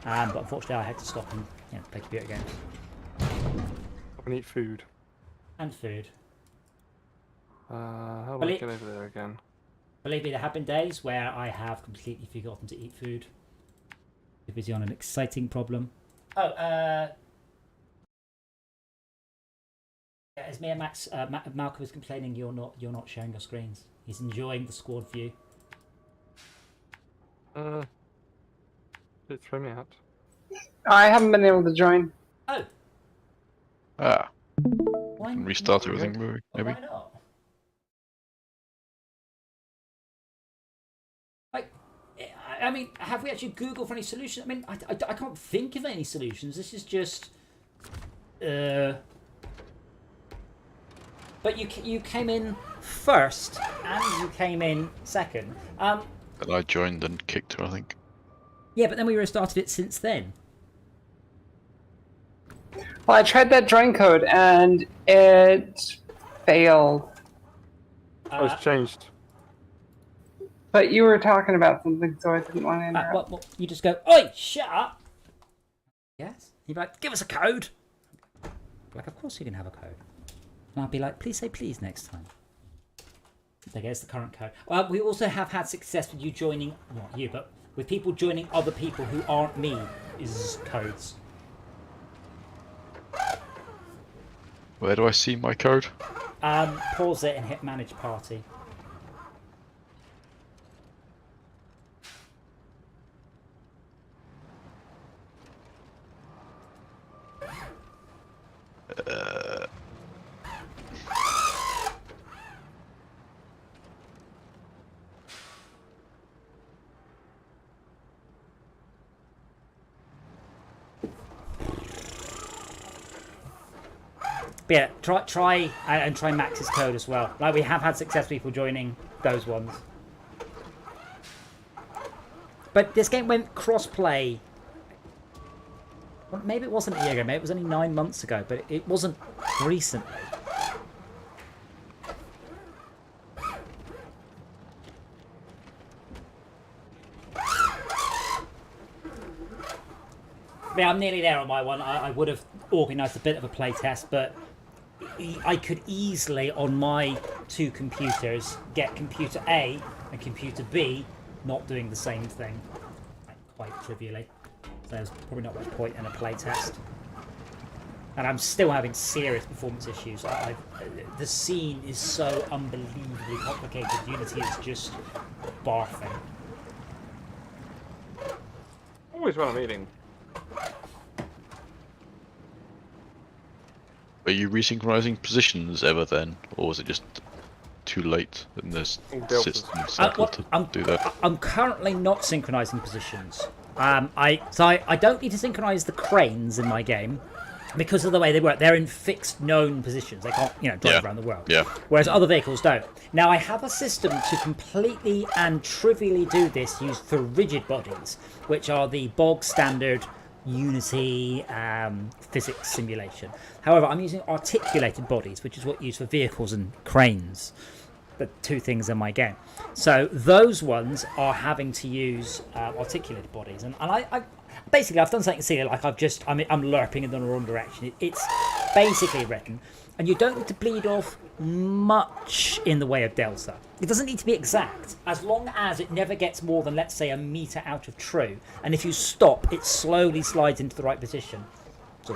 Speaker 1: but unfortunately I had to stop and play computer games.
Speaker 2: And eat food.
Speaker 1: And food.
Speaker 2: How do I get over there again?
Speaker 1: Believe me, there have been days where I have completely forgotten to eat food. You're busy on an exciting problem. Oh, yeah, as me and Max, Malcolm was complaining you're not sharing your screens. He's enjoying the squad view.
Speaker 2: Did it throw me out?
Speaker 3: I haven't been able to join.
Speaker 1: Oh.
Speaker 4: Ah.
Speaker 1: Why
Speaker 4: Can restart
Speaker 1: not?
Speaker 4: everything, maybe.
Speaker 1: Why not? Like, I mean, have we actually Googled for any solutions? I mean, I can't think of any solutions. This is just... But you came in first, and you came in second.
Speaker 4: But I joined and kicked her, I think.
Speaker 1: Yeah, but then we restarted it since then.
Speaker 3: Well, I tried that join code and it failed.
Speaker 2: Oh, it's changed.
Speaker 3: But you were talking about something, so I didn't want to interrupt.
Speaker 1: Well, you just go, "Oi, shut up!" Yes. You'd be like, "Give us a code." Like, of course you can have a code. And I'll be like, "Please say please next time." There goes the current code. We also have had success with you joining, not you, but with people joining other people who aren't me is codes.
Speaker 4: Where do I see my code?
Speaker 1: Pause it and hit manage party. But yeah, try Max's code as well. Like, we have had success people joining those ones. But this game went cross-play. Well, maybe it wasn't a year ago. Maybe it was only 9 months ago. But it wasn't recently. Yeah, I'm nearly there on my one. I would have organised a bit of a playtest, but I could easily, on my 2 computers, get computer A and computer B not doing the same thing, quite trivially. So there's probably not much point in a playtest. And I'm still having serious performance issues. The scene is so unbelievably complicated. Unity is just barfing.
Speaker 2: Always run a meeting.
Speaker 4: Were you resynchronizing positions ever then, or was it just too late in this system cycle to do that?
Speaker 1: I'm currently not synchronizing positions. I don't need to synchronize the cranes in my game because of the way they work. They're in fixed, known positions. They can't, drive around the world.
Speaker 4: Yeah.
Speaker 1: Whereas other vehicles don't. Now I have a system to completely and trivially do this used for rigid bodies, which are the bog standard Unity physics simulation. However, I'm using articulated bodies, which is what you use for vehicles and cranes. The 2 things in my game. So those ones are having to use articulated bodies, and I basically I've done something silly, like I'm lerping in the wrong direction. It's basically written, and you don't need to bleed off much in the way of delta. It doesn't need to be exact, as long as it never gets more than, let's say, a meter out of true, and if you stop, it slowly slides into the right position. So,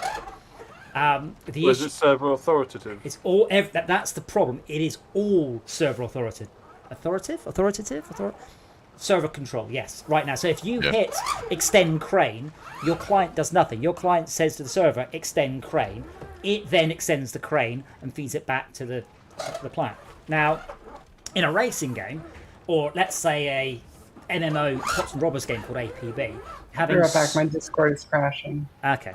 Speaker 2: is it server authoritative?
Speaker 1: It's all that's the problem. It is all server authoritative. Server control, yes, right now. So if you hit extend crane, your client does nothing. Your client says to the server, extend crane. It then extends the crane and feeds it back to the client. Now, in a racing game, or let's say a MMO cops and robbers game called APB, having...
Speaker 3: Be right back, my Discord is crashing.
Speaker 1: Okay.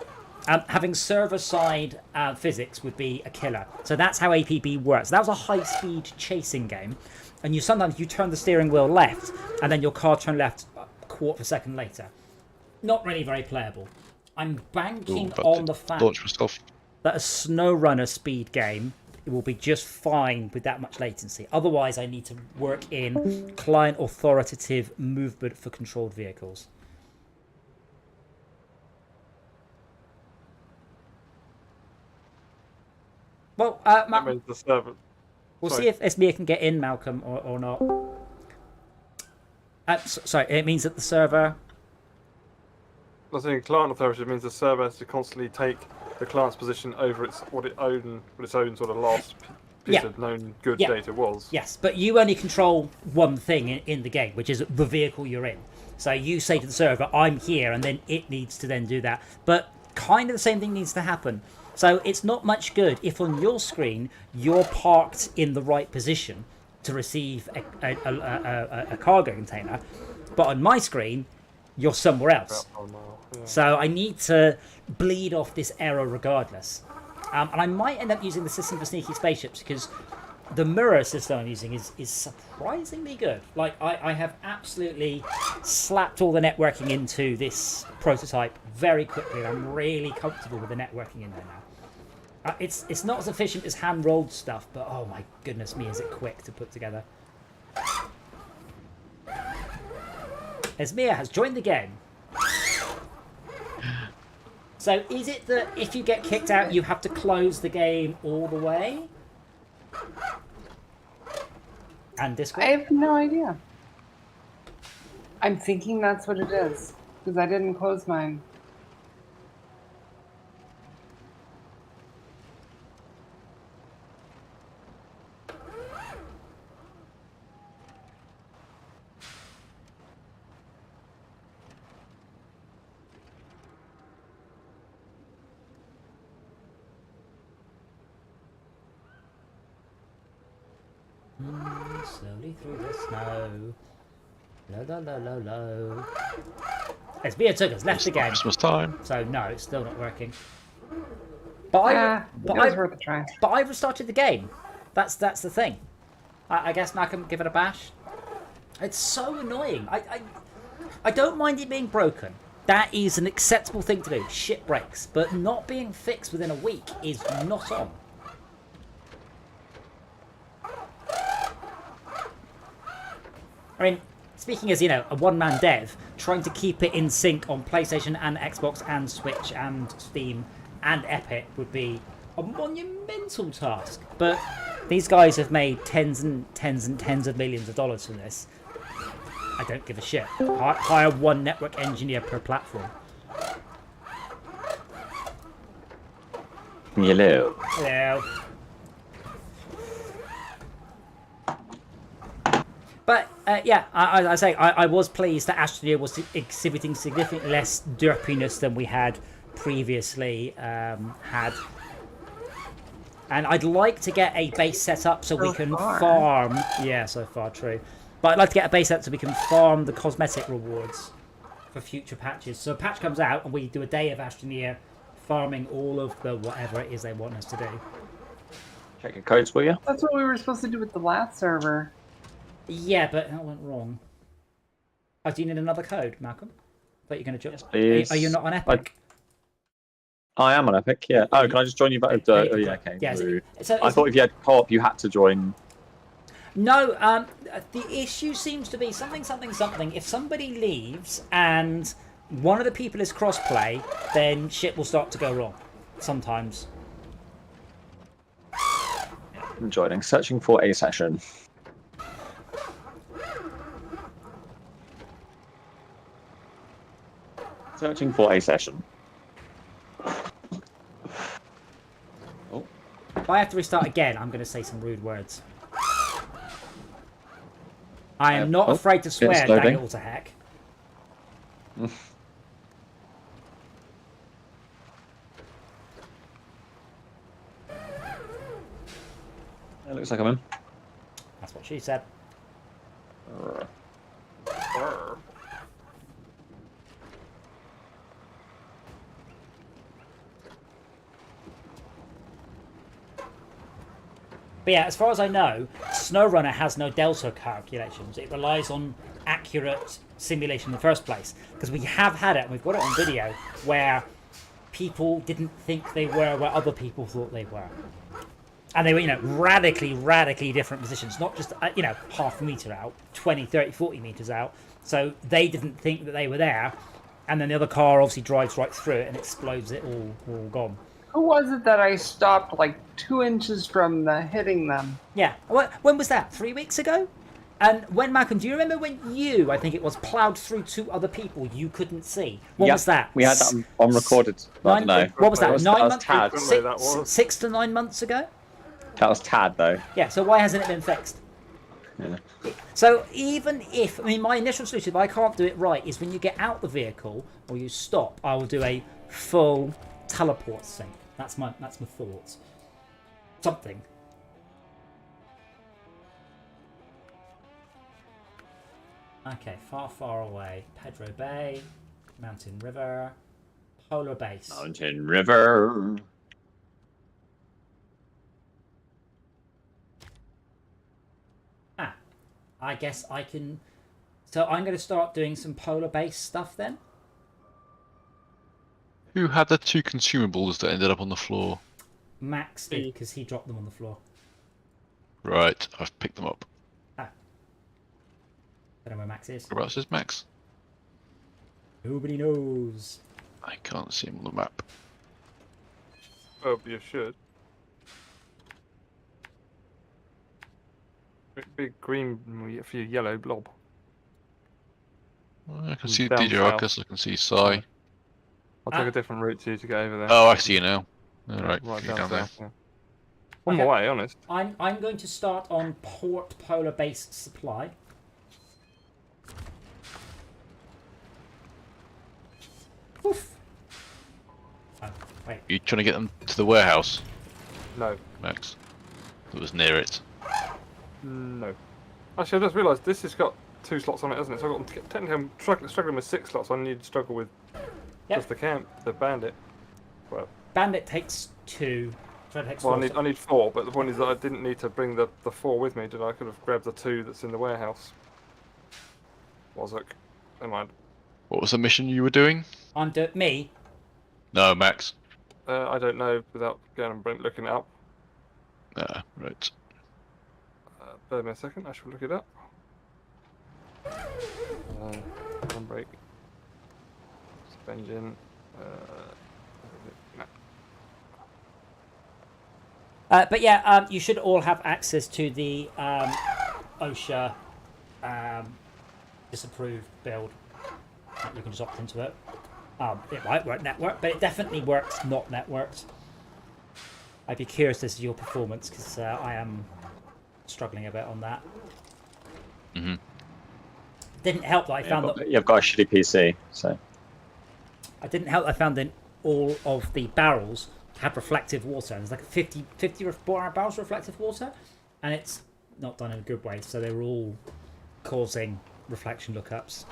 Speaker 1: Having server-side physics would be a killer. So that's how APB works. That was a high-speed chasing game, and sometimes you turn the steering wheel left, and then your car turned left a quarter of a second later. Not really very playable. I'm banking on the fact that a Snowrunner speed game will be just fine with that much latency. Otherwise, I need to work in client authoritative movement for controlled vehicles. Well,
Speaker 2: that means the server.
Speaker 1: We'll see if Esmir can get in, Malcolm, or not. Sorry, it means that the server...
Speaker 2: I think client authority means the server has to constantly take the client's position over what its own sort of last piece of known good data was.
Speaker 1: Yes, but you only control one thing in the game, which is the vehicle you're in. So you say to the server, I'm here, and then it needs to then do that. But kind of the same thing needs to happen. So it's not much good if on your screen you're parked in the right position to receive a cargo container, but on my screen you're somewhere else. So I need to bleed off this error regardless. And I might end up using the system for sneaky spaceships because the mirror system I'm using is surprisingly good. Like, I have absolutely slapped all the networking into this prototype very quickly, and I'm really comfortable with the networking in there now. It's not as efficient as hand-rolled stuff, but oh my goodness me, is it quick to put together. Esmir has joined the game. So is it that if you get kicked out, you have to close the game all the way? And Discord?
Speaker 3: I have no idea. I'm thinking that's what it is, because I didn't close mine.
Speaker 1: Slowly through the snow. Low. Esmir took us, left the game.
Speaker 4: Christmas time.
Speaker 1: So no, it's still not working. But
Speaker 3: It was worth a try.
Speaker 1: But I restarted the game. That's the thing. I guess now I can give it a bash. It's so annoying. I don't mind it being broken. That is an acceptable thing to do. Shit breaks. But not being fixed within a week is not on. I mean, speaking as, a one-man dev, trying to keep it in sync on PlayStation and Xbox and Switch and Steam and Epic would be a monumental task. But these guys have made tens and tens and tens of millions of dollars from this. I don't give a shit. Hire one network engineer per platform.
Speaker 5: Hello.
Speaker 1: Hello. But yeah, I say I was pleased that Astroneer was exhibiting significantly less derpiness than we had previously had. And I'd like to get a base set up so we can farm. Yeah, so far true. But I'd like to get a base set up so we can farm the cosmetic rewards for future patches. So a patch comes out and we do a day of Astroneer farming all of the whatever it is they want us to do.
Speaker 5: Checking codes for you.
Speaker 3: That's what we were supposed to do with the last server.
Speaker 1: Yeah, but that went wrong. Oh, do you need another code, Malcolm? I thought you were going to join.
Speaker 5: Yes, please.
Speaker 1: Are you not on Epic?
Speaker 5: I am on Epic, yeah. Oh, can I just join you back? Oh, yeah, okay.
Speaker 1: Yeah,
Speaker 5: so I thought if you had co-op, you had to join.
Speaker 1: No, the issue seems to be something. If somebody leaves and one of the people is crossplay, then shit will start to go wrong. Sometimes.
Speaker 5: I'm joining. Searching for a session. Searching for a session. Oh.
Speaker 1: If I have to restart again, I'm going to say some rude words. I am not afraid to swear, dang it all to heck.
Speaker 5: It looks like I'm in.
Speaker 1: That's what she said. But yeah, as far as I know, Snowrunner has no delta calculations. It relies on accurate simulation in the first place. Because we have had it, and we've got it on video, where people didn't think they were where other people thought they were. And they were, radically different positions. Not just, half a metre out, 20, 30, 40 metres out. So they didn't think that they were there. And then the other car obviously drives right through it and explodes it all gone.
Speaker 3: Who was it that I stopped like 2 inches from hitting them?
Speaker 1: Yeah. When was that? 3 weeks ago? And when, Malcolm, do you remember when you, I think it was, ploughed through 2 other people you couldn't see? What was that?
Speaker 5: We had that on recorded. I don't know.
Speaker 1: What was that? 9 months?
Speaker 5: Tad.
Speaker 1: 6 to 9 months ago?
Speaker 5: That was Tad, though.
Speaker 1: Yeah, so why hasn't it been fixed?
Speaker 5: Yeah.
Speaker 1: So even if, my initial solution, if I can't do it right, is when you get out the vehicle or you stop, I will do a full teleport sync. That's my thoughts. Something. Okay, far away. Pedro Bay, Mountain River, Polar Base.
Speaker 5: Mountain River.
Speaker 1: I guess I can... So I'm going to start doing some Polar Base stuff then.
Speaker 4: Who had the 2 consumables that ended up on the floor?
Speaker 1: Max did, because he dropped them on the floor.
Speaker 4: Right, I've picked them up.
Speaker 1: I don't know where Max is.
Speaker 4: Whereabouts is Max?
Speaker 1: Nobody knows.
Speaker 4: I can't see him on the map.
Speaker 2: Oh, you should. Big green for your yellow blob.
Speaker 4: I can see
Speaker 2: Down
Speaker 4: DJ
Speaker 2: south.
Speaker 4: Arcus, I can see Sai.
Speaker 2: I'll take a different route to you to get over there.
Speaker 4: Oh, I see you now. Alright,
Speaker 2: Right
Speaker 4: you're
Speaker 2: down
Speaker 4: down there.
Speaker 2: south. Yeah. On my way, honest.
Speaker 1: I'm going to start on Port Polar Base Supply. Oof. Oh, wait.
Speaker 4: You trying to get them to the warehouse,
Speaker 2: No.
Speaker 4: Max? It was near it.
Speaker 2: No. Actually, I just realised this has got 2 slots on it, hasn't it? So I've got, technically I'm struggling with 6 slots. I need to struggle with just the camp, the bandit. Well,
Speaker 1: Bandit takes 2. Fred takes
Speaker 2: well
Speaker 1: 4.
Speaker 2: I need 4, but the point is that I didn't need to bring the 4 with me, did I? I could have grabbed the 2 that's in the warehouse. Was it? Never mind.
Speaker 4: What was the mission you were doing?
Speaker 1: Me?
Speaker 4: No, Max.
Speaker 2: I don't know without going and looking it up.
Speaker 4: Ah, right.
Speaker 2: Bear me a second, I shall look it up. Handbrake. Suspension.
Speaker 1: But yeah, you should all have access to the OSHA disapproved build. You can just opt into it. It might work network, but it definitely works not networked. I'd be curious as to your performance because I am struggling a bit on that.
Speaker 4: Mm-hmm.
Speaker 1: Didn't help that I found that
Speaker 5: you've got a shitty PC, so.
Speaker 1: I didn't help. I found that all of the barrels have reflective water. And there's like 50 barrels reflective water, and it's not done in a good way. So they were all causing reflection lookups.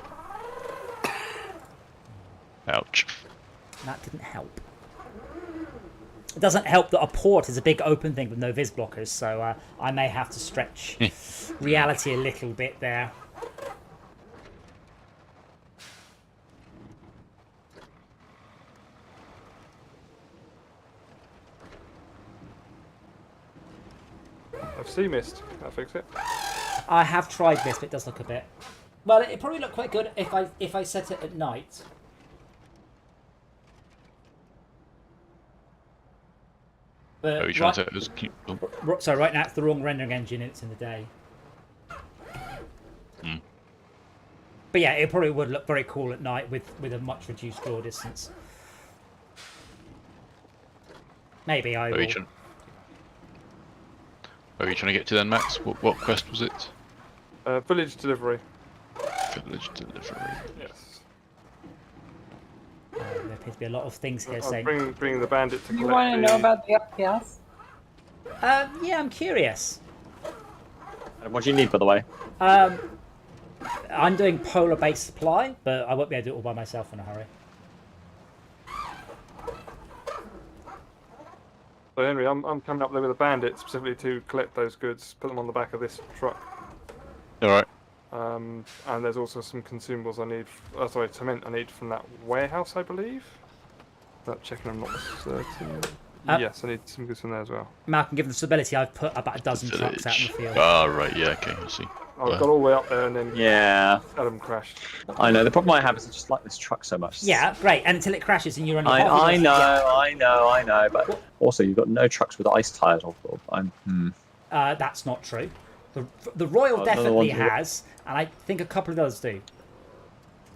Speaker 4: Ouch.
Speaker 1: That didn't help. It doesn't help that a port is a big open thing with no vis blockers, so I may have to stretch reality a little bit there.
Speaker 2: I've sea mist. That'll fix it.
Speaker 1: I have tried this, but it does look a bit. Well, it probably looked quite good if I set it at night. But
Speaker 4: Are you trying to
Speaker 1: so right now it's the wrong rendering engine. It's in the day. But yeah, it probably would look very cool at night with a much reduced draw distance. Maybe I will.
Speaker 4: Where are you trying to get to then, Max? What quest was it?
Speaker 2: Village delivery.
Speaker 4: Village delivery.
Speaker 2: Yes.
Speaker 1: There appears to be a lot of things here
Speaker 2: I'll
Speaker 1: saying.
Speaker 2: bring the bandit to
Speaker 3: You
Speaker 2: collect
Speaker 3: want to know about the FPS?
Speaker 1: Yeah, I'm curious.
Speaker 5: What do you need, by the way?
Speaker 1: I'm doing polar-based supply, but I won't be able to do it all by myself in a hurry.
Speaker 2: So Henry, I'm coming up there with a bandit specifically to collect those goods, put them on the back of this truck.
Speaker 4: All right.
Speaker 2: And there's also some consumables I need. Cement I need from that warehouse, I believe. That checking, I'm not certain. Yes, I need some goods from there as well.
Speaker 1: Malcolm, given the stability, I've put about a dozen trucks out in the field.
Speaker 4: Ah, right. Yeah. Okay. I see.
Speaker 2: I got all the way up there and then Adam crashed.
Speaker 5: I know. The problem I have is I just like this truck so much.
Speaker 1: Yeah, great. And until it crashes and you're only
Speaker 5: I know. But also, you've got no trucks with ice tires.
Speaker 1: That's not true. The Royal definitely has, and I think a couple of others do.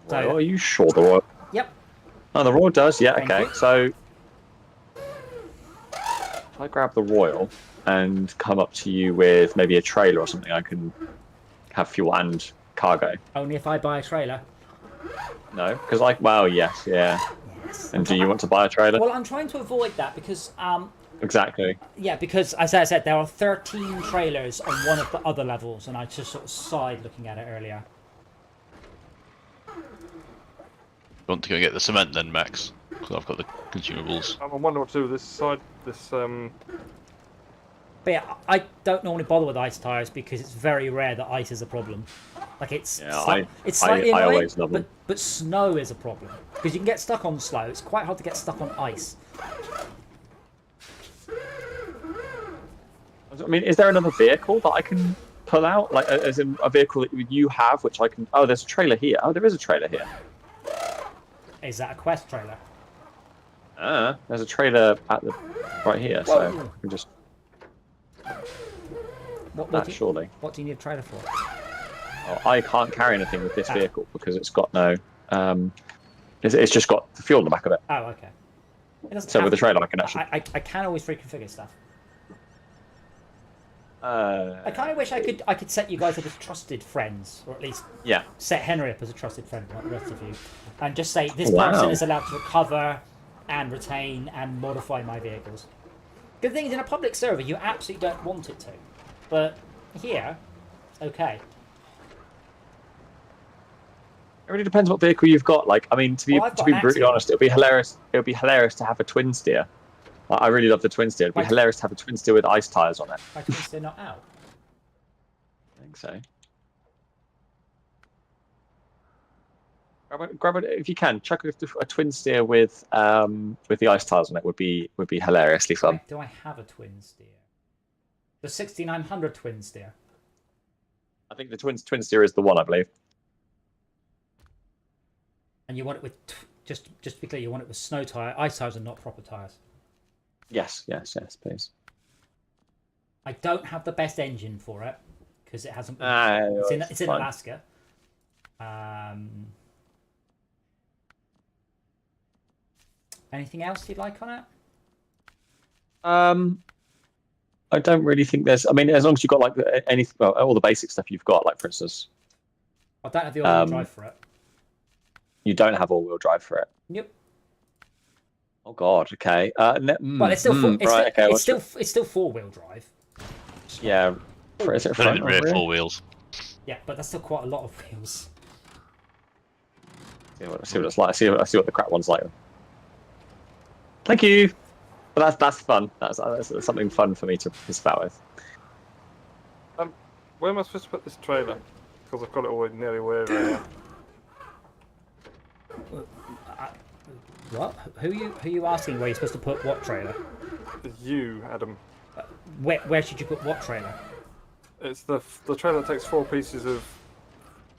Speaker 1: So,
Speaker 5: Are you sure the Royal?
Speaker 1: Yep.
Speaker 5: Oh, the Royal does. Yeah.
Speaker 1: Thank
Speaker 5: Okay.
Speaker 1: you.
Speaker 5: So, if I grab the Royal and come up to you with maybe a trailer or something, I can have fuel and cargo.
Speaker 1: Only if I buy a trailer.
Speaker 5: No, because yes.
Speaker 1: Yes.
Speaker 5: And do you want to buy a trailer?
Speaker 1: Well, I'm trying to avoid that because
Speaker 5: Exactly.
Speaker 1: yeah, because as I said, there are 13 trailers on one of the other levels, and I just sort of sighed looking at it earlier.
Speaker 4: You want to go get the cement then, Max? Because I've got the consumables.
Speaker 2: I'm wondering what to do with this side.
Speaker 1: But yeah, I don't normally bother with ice tires because it's very rare that ice is a problem. Like it's slightly
Speaker 5: I
Speaker 1: annoying,
Speaker 5: always love them.
Speaker 1: but snow is a problem because you can get stuck on snow. It's quite hard to get stuck on ice.
Speaker 5: I mean, is there another vehicle that I can pull out? Like, as in a vehicle that you have, which I can... Oh, there's a trailer here. Oh, there is a trailer here.
Speaker 1: Is that a quest trailer?
Speaker 5: There's a trailer right here, so I can just... surely.
Speaker 1: What do you need a trailer for?
Speaker 5: Oh, I can't carry anything with this vehicle because it's got no... it's just got the fuel in the back of it.
Speaker 1: Oh, okay.
Speaker 5: So with the trailer, I can actually...
Speaker 1: I can always reconfigure stuff.
Speaker 5: I
Speaker 1: kind of wish I could set you guys up as trusted friends, or at least set Henry up as a trusted friend, like the rest of you, and just say this person is allowed to recover and retain and modify my vehicles. Good thing is, in a public server, you absolutely don't want it to, but here, it's okay.
Speaker 5: It really depends what vehicle you've got. Like, I mean, to be brutally honest, it'll be hilarious. It'll be hilarious to have a twin steer. I really love the twin steer. It'd be hilarious to have a twin steer with ice tires on it.
Speaker 1: My twin steer not out?
Speaker 5: I think so. Grab it if you can. Chuck a twin steer with the ice tires on it would be hilariously fun.
Speaker 1: Do I have a twin steer? The 6900 twin steer.
Speaker 5: I think the twin steer is the one, I believe.
Speaker 1: And you want it with just to be clear, you want it with snow tire, ice tires, and not proper tires.
Speaker 5: Yes, please.
Speaker 1: I don't have the best engine for it because it hasn't. It's in Alaska. Anything else you'd like on it?
Speaker 5: I don't really think there's. I mean, as long as you've got like all the basic stuff you've got, like for instance,
Speaker 1: I don't have the all-wheel drive for it.
Speaker 5: You don't have all-wheel drive for it.
Speaker 1: Yep.
Speaker 5: Oh God. Okay.
Speaker 1: Well, it's still it's still four-wheel drive.
Speaker 5: Yeah. Is it front or
Speaker 4: rear
Speaker 5: rear?
Speaker 4: 4 wheels.
Speaker 1: Yeah, but that's still quite a lot of wheels.
Speaker 5: See what it's like. See what the crap one's like. Thank you. But that's fun. That's something fun for me to piss about with.
Speaker 2: Where am I supposed to put this trailer? Because I've got it all nearly where I am.
Speaker 1: What? Who are you asking where you're supposed to put what trailer?
Speaker 2: It's you, Adam.
Speaker 1: Where should you put what trailer?
Speaker 2: It's the trailer that takes 4 pieces of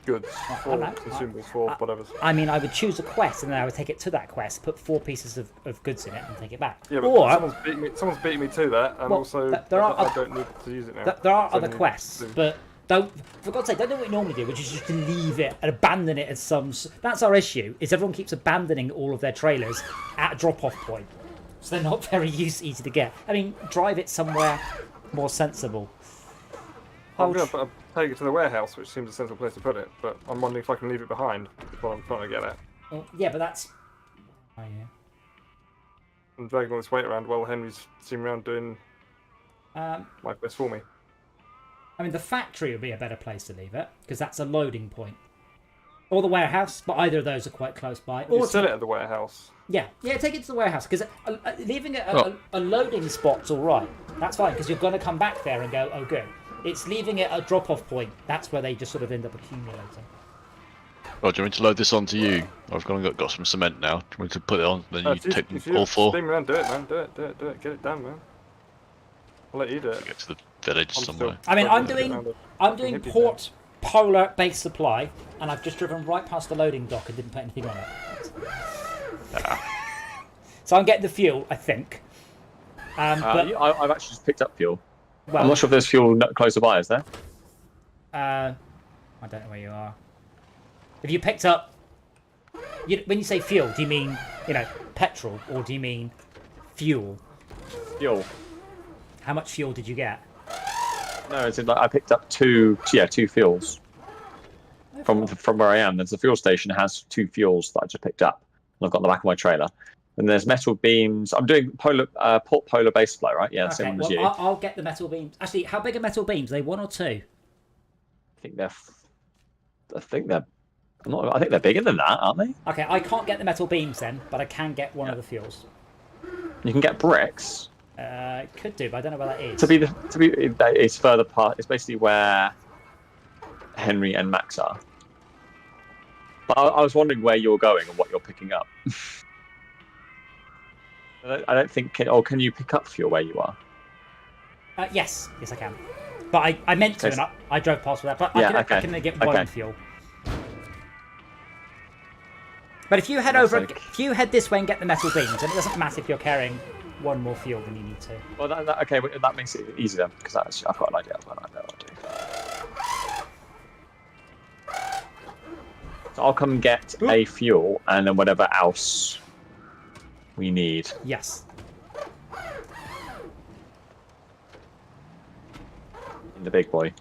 Speaker 2: goods, 4 consumables, 4 whatever.
Speaker 1: I mean, I would choose a quest and then I would take it to that quest, put 4 pieces of goods in it, and take it back.
Speaker 2: Yeah, but someone's beating me to that, and also I don't need to use it now.
Speaker 1: There are other quests, but for God's sake, don't do what we normally do, which is just to leave it and abandon it at some. That's our issue. Is everyone keeps abandoning all of their trailers at a drop-off point, so they're not very easy to get. I mean, drive it somewhere more sensible.
Speaker 2: I'm going to take it to the warehouse, which seems a sensible place to put it, but I'm wondering if I can leave it behind. Is what I'm trying to get at.
Speaker 1: Well, yeah, but that's. Oh yeah.
Speaker 2: I'm dragging all this weight around while Henry's sitting around doing my quest for me.
Speaker 1: I mean, the factory would be a better place to leave it because that's a loading point, or the warehouse. But either of those are quite close by.
Speaker 2: Or sell it at the warehouse.
Speaker 1: Yeah, take it to the warehouse because leaving it a loading spot's all right. That's fine because you're going to come back there and go, oh, good. It's leaving it at a drop-off point. That's where they just sort of end up accumulating.
Speaker 4: Oh, do you want me to load this onto you? I've got some cement now. Do you want me to put it on? Then you take all 4.
Speaker 2: Steam around, do it, man. Do it. Get it done, man. I'll let you do it.
Speaker 4: Get to the village somewhere.
Speaker 1: I mean, I'm doing Port Polar Base Supply, and I've just driven right past the loading dock and didn't put anything on it. So I'm getting the fuel, I think. But
Speaker 5: I've actually just picked up fuel.
Speaker 1: Well,
Speaker 5: I'm not sure if there's fuel closer by, is there?
Speaker 1: I don't know where you are. If you picked up... when you say fuel, do you mean, petrol, or do you mean fuel?
Speaker 5: Fuel.
Speaker 1: How much fuel did you get?
Speaker 5: No, it's I picked up two fuels. From where I am, there's a fuel station that has 2 fuels that I just picked up. And I've got on the back of my trailer. And there's metal beams. I'm doing Port Polar Base Supply, right? Yeah, the same as you.
Speaker 1: I'll get the metal beams. Actually, how big are metal beams? Are they 1 or 2?
Speaker 5: I think they're bigger than that, aren't they?
Speaker 1: Okay, I can't get the metal beams then, but I can get one of the fuels.
Speaker 5: You can get bricks.
Speaker 1: Could do, but I don't know where that is.
Speaker 5: It's further part. It's basically where Henry and Max are. But I was wondering where you're going and what you're picking up. I don't think. Can you pick up fuel where you are?
Speaker 1: Yes, I can. But I meant to, and I drove past with that. But I can get 1 fuel. But if you head if you head this way and get the metal beams, then it doesn't matter if you're carrying 1 more fuel than you need to.
Speaker 5: Well, that makes it easy then, because I've got an idea of what I know what to do. So I'll come get a fuel and then whatever else we need.
Speaker 1: Yes.
Speaker 5: In the big boy.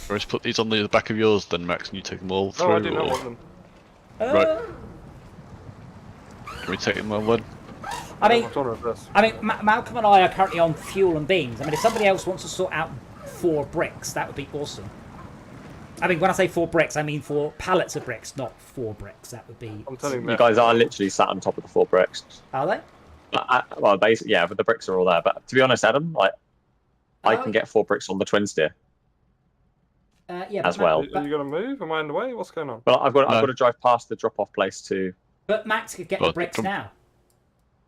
Speaker 4: Let's put these on the back of yours then, Max, and you take them all through.
Speaker 2: No, I do not want them.
Speaker 4: Right. Can we take them on one?
Speaker 1: I mean, Malcolm and I are currently on fuel and beams. I mean, if somebody else wants to sort out 4 bricks, that would be awesome. I mean, when I say 4 bricks, I mean 4 pallets of bricks, not 4 bricks. That would be...
Speaker 2: I'm telling
Speaker 5: you guys are literally sat on top of the 4 bricks.
Speaker 1: Are they?
Speaker 5: Well, basically, yeah, but the bricks are all there. But to be honest, Adam, I can get 4 bricks on the twin steer.
Speaker 1: Yeah,
Speaker 5: as well.
Speaker 2: Are you going to move? Am I in the way? What's going on?
Speaker 5: Well, I've got to drive past the drop-off place to...
Speaker 1: But Max could get the bricks now.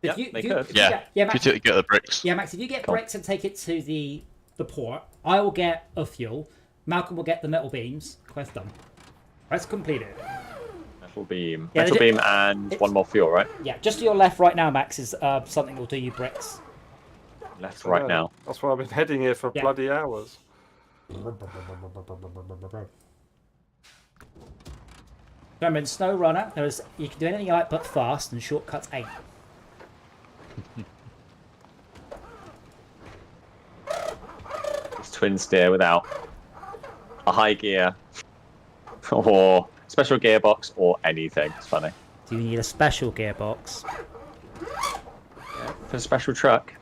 Speaker 5: Yeah, they could.
Speaker 1: Max,
Speaker 4: get the bricks.
Speaker 1: Yeah, Max, if you get bricks and take it to the port, I will get a fuel. Malcolm will get the metal beams. Quest done. Let's complete it.
Speaker 5: Metal beam.
Speaker 1: Yeah,
Speaker 5: Metal beam and one more fuel, right?
Speaker 1: Yeah, just to your left right now, Max, is something that will do you bricks.
Speaker 5: Left right now.
Speaker 2: That's why I've been heading here for bloody hours.
Speaker 1: Remember, in SnowRunner, you can do anything you like but fast, and shortcuts ain't.
Speaker 5: It's twin steer without a high gear or special gearbox or anything. It's funny.
Speaker 1: Do you need a special gearbox?
Speaker 5: For a special truck.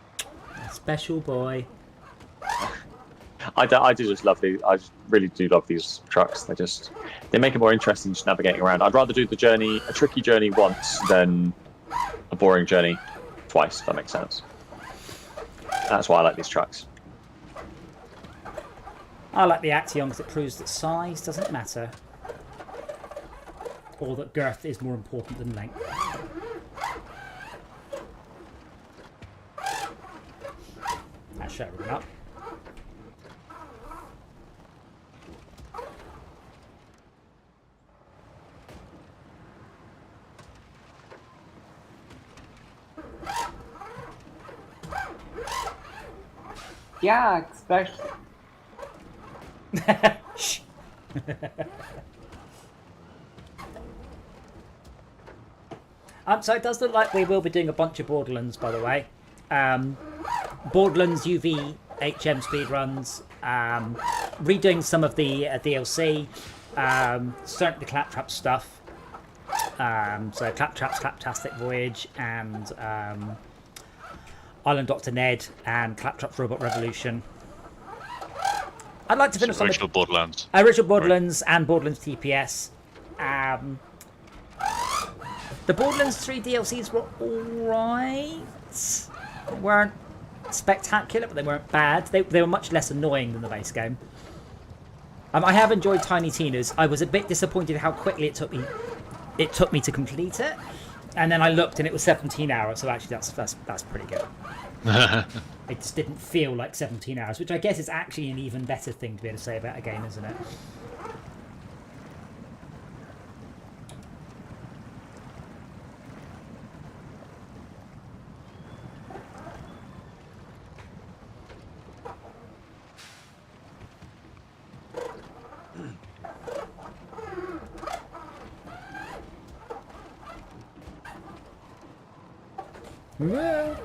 Speaker 1: A special boy.
Speaker 5: I do just love these. I just really do love these trucks. They make it more interesting just navigating around. I'd rather do a tricky journey once than a boring journey twice. If that makes sense. That's why I like these trucks.
Speaker 1: I like the Axion because it proves that size doesn't matter, or that girth is more important than length. That's showing up.
Speaker 3: Yeah, especially.
Speaker 1: Shh. So it does look like we will be doing a bunch of Borderlands, by the way. Borderlands UV HM speedruns, redoing some of the DLC, certainly the Claptrap stuff. So Claptrap's Claptastic Voyage and Island Dr. Ned and Claptrap's Robot Revolution. I'd like to finish on
Speaker 4: original Borderlands.
Speaker 1: Original Borderlands and Borderlands TPS. The Borderlands 3 DLCs were alright. They weren't spectacular, but they weren't bad. They were much less annoying than the base game. I have enjoyed Tiny Tina's. I was a bit disappointed how quickly it took me to complete it. And then I looked and it was 17 hours, so actually that's pretty good. It just didn't feel like 17 hours, which I guess is actually an even better thing to be able to say about a game, isn't it?
Speaker 5: To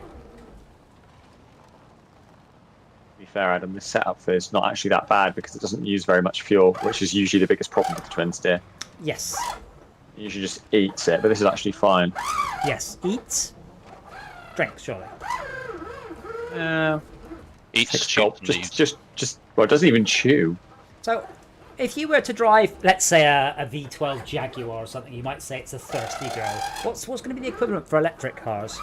Speaker 5: be fair, Adam, this setup for is not actually that bad because it doesn't use very much fuel, which is usually the biggest problem with the twin steer.
Speaker 1: Yes.
Speaker 5: It usually just eats it, but this is actually fine.
Speaker 1: Yes. Eats. Drinks, surely.
Speaker 4: Eats,
Speaker 5: Gulp. Just. Well, it doesn't even chew.
Speaker 1: So, if you were to drive, let's say, a V12 Jaguar or something, you might say it's a thirsty girl. What's going to be the equivalent for electric cars?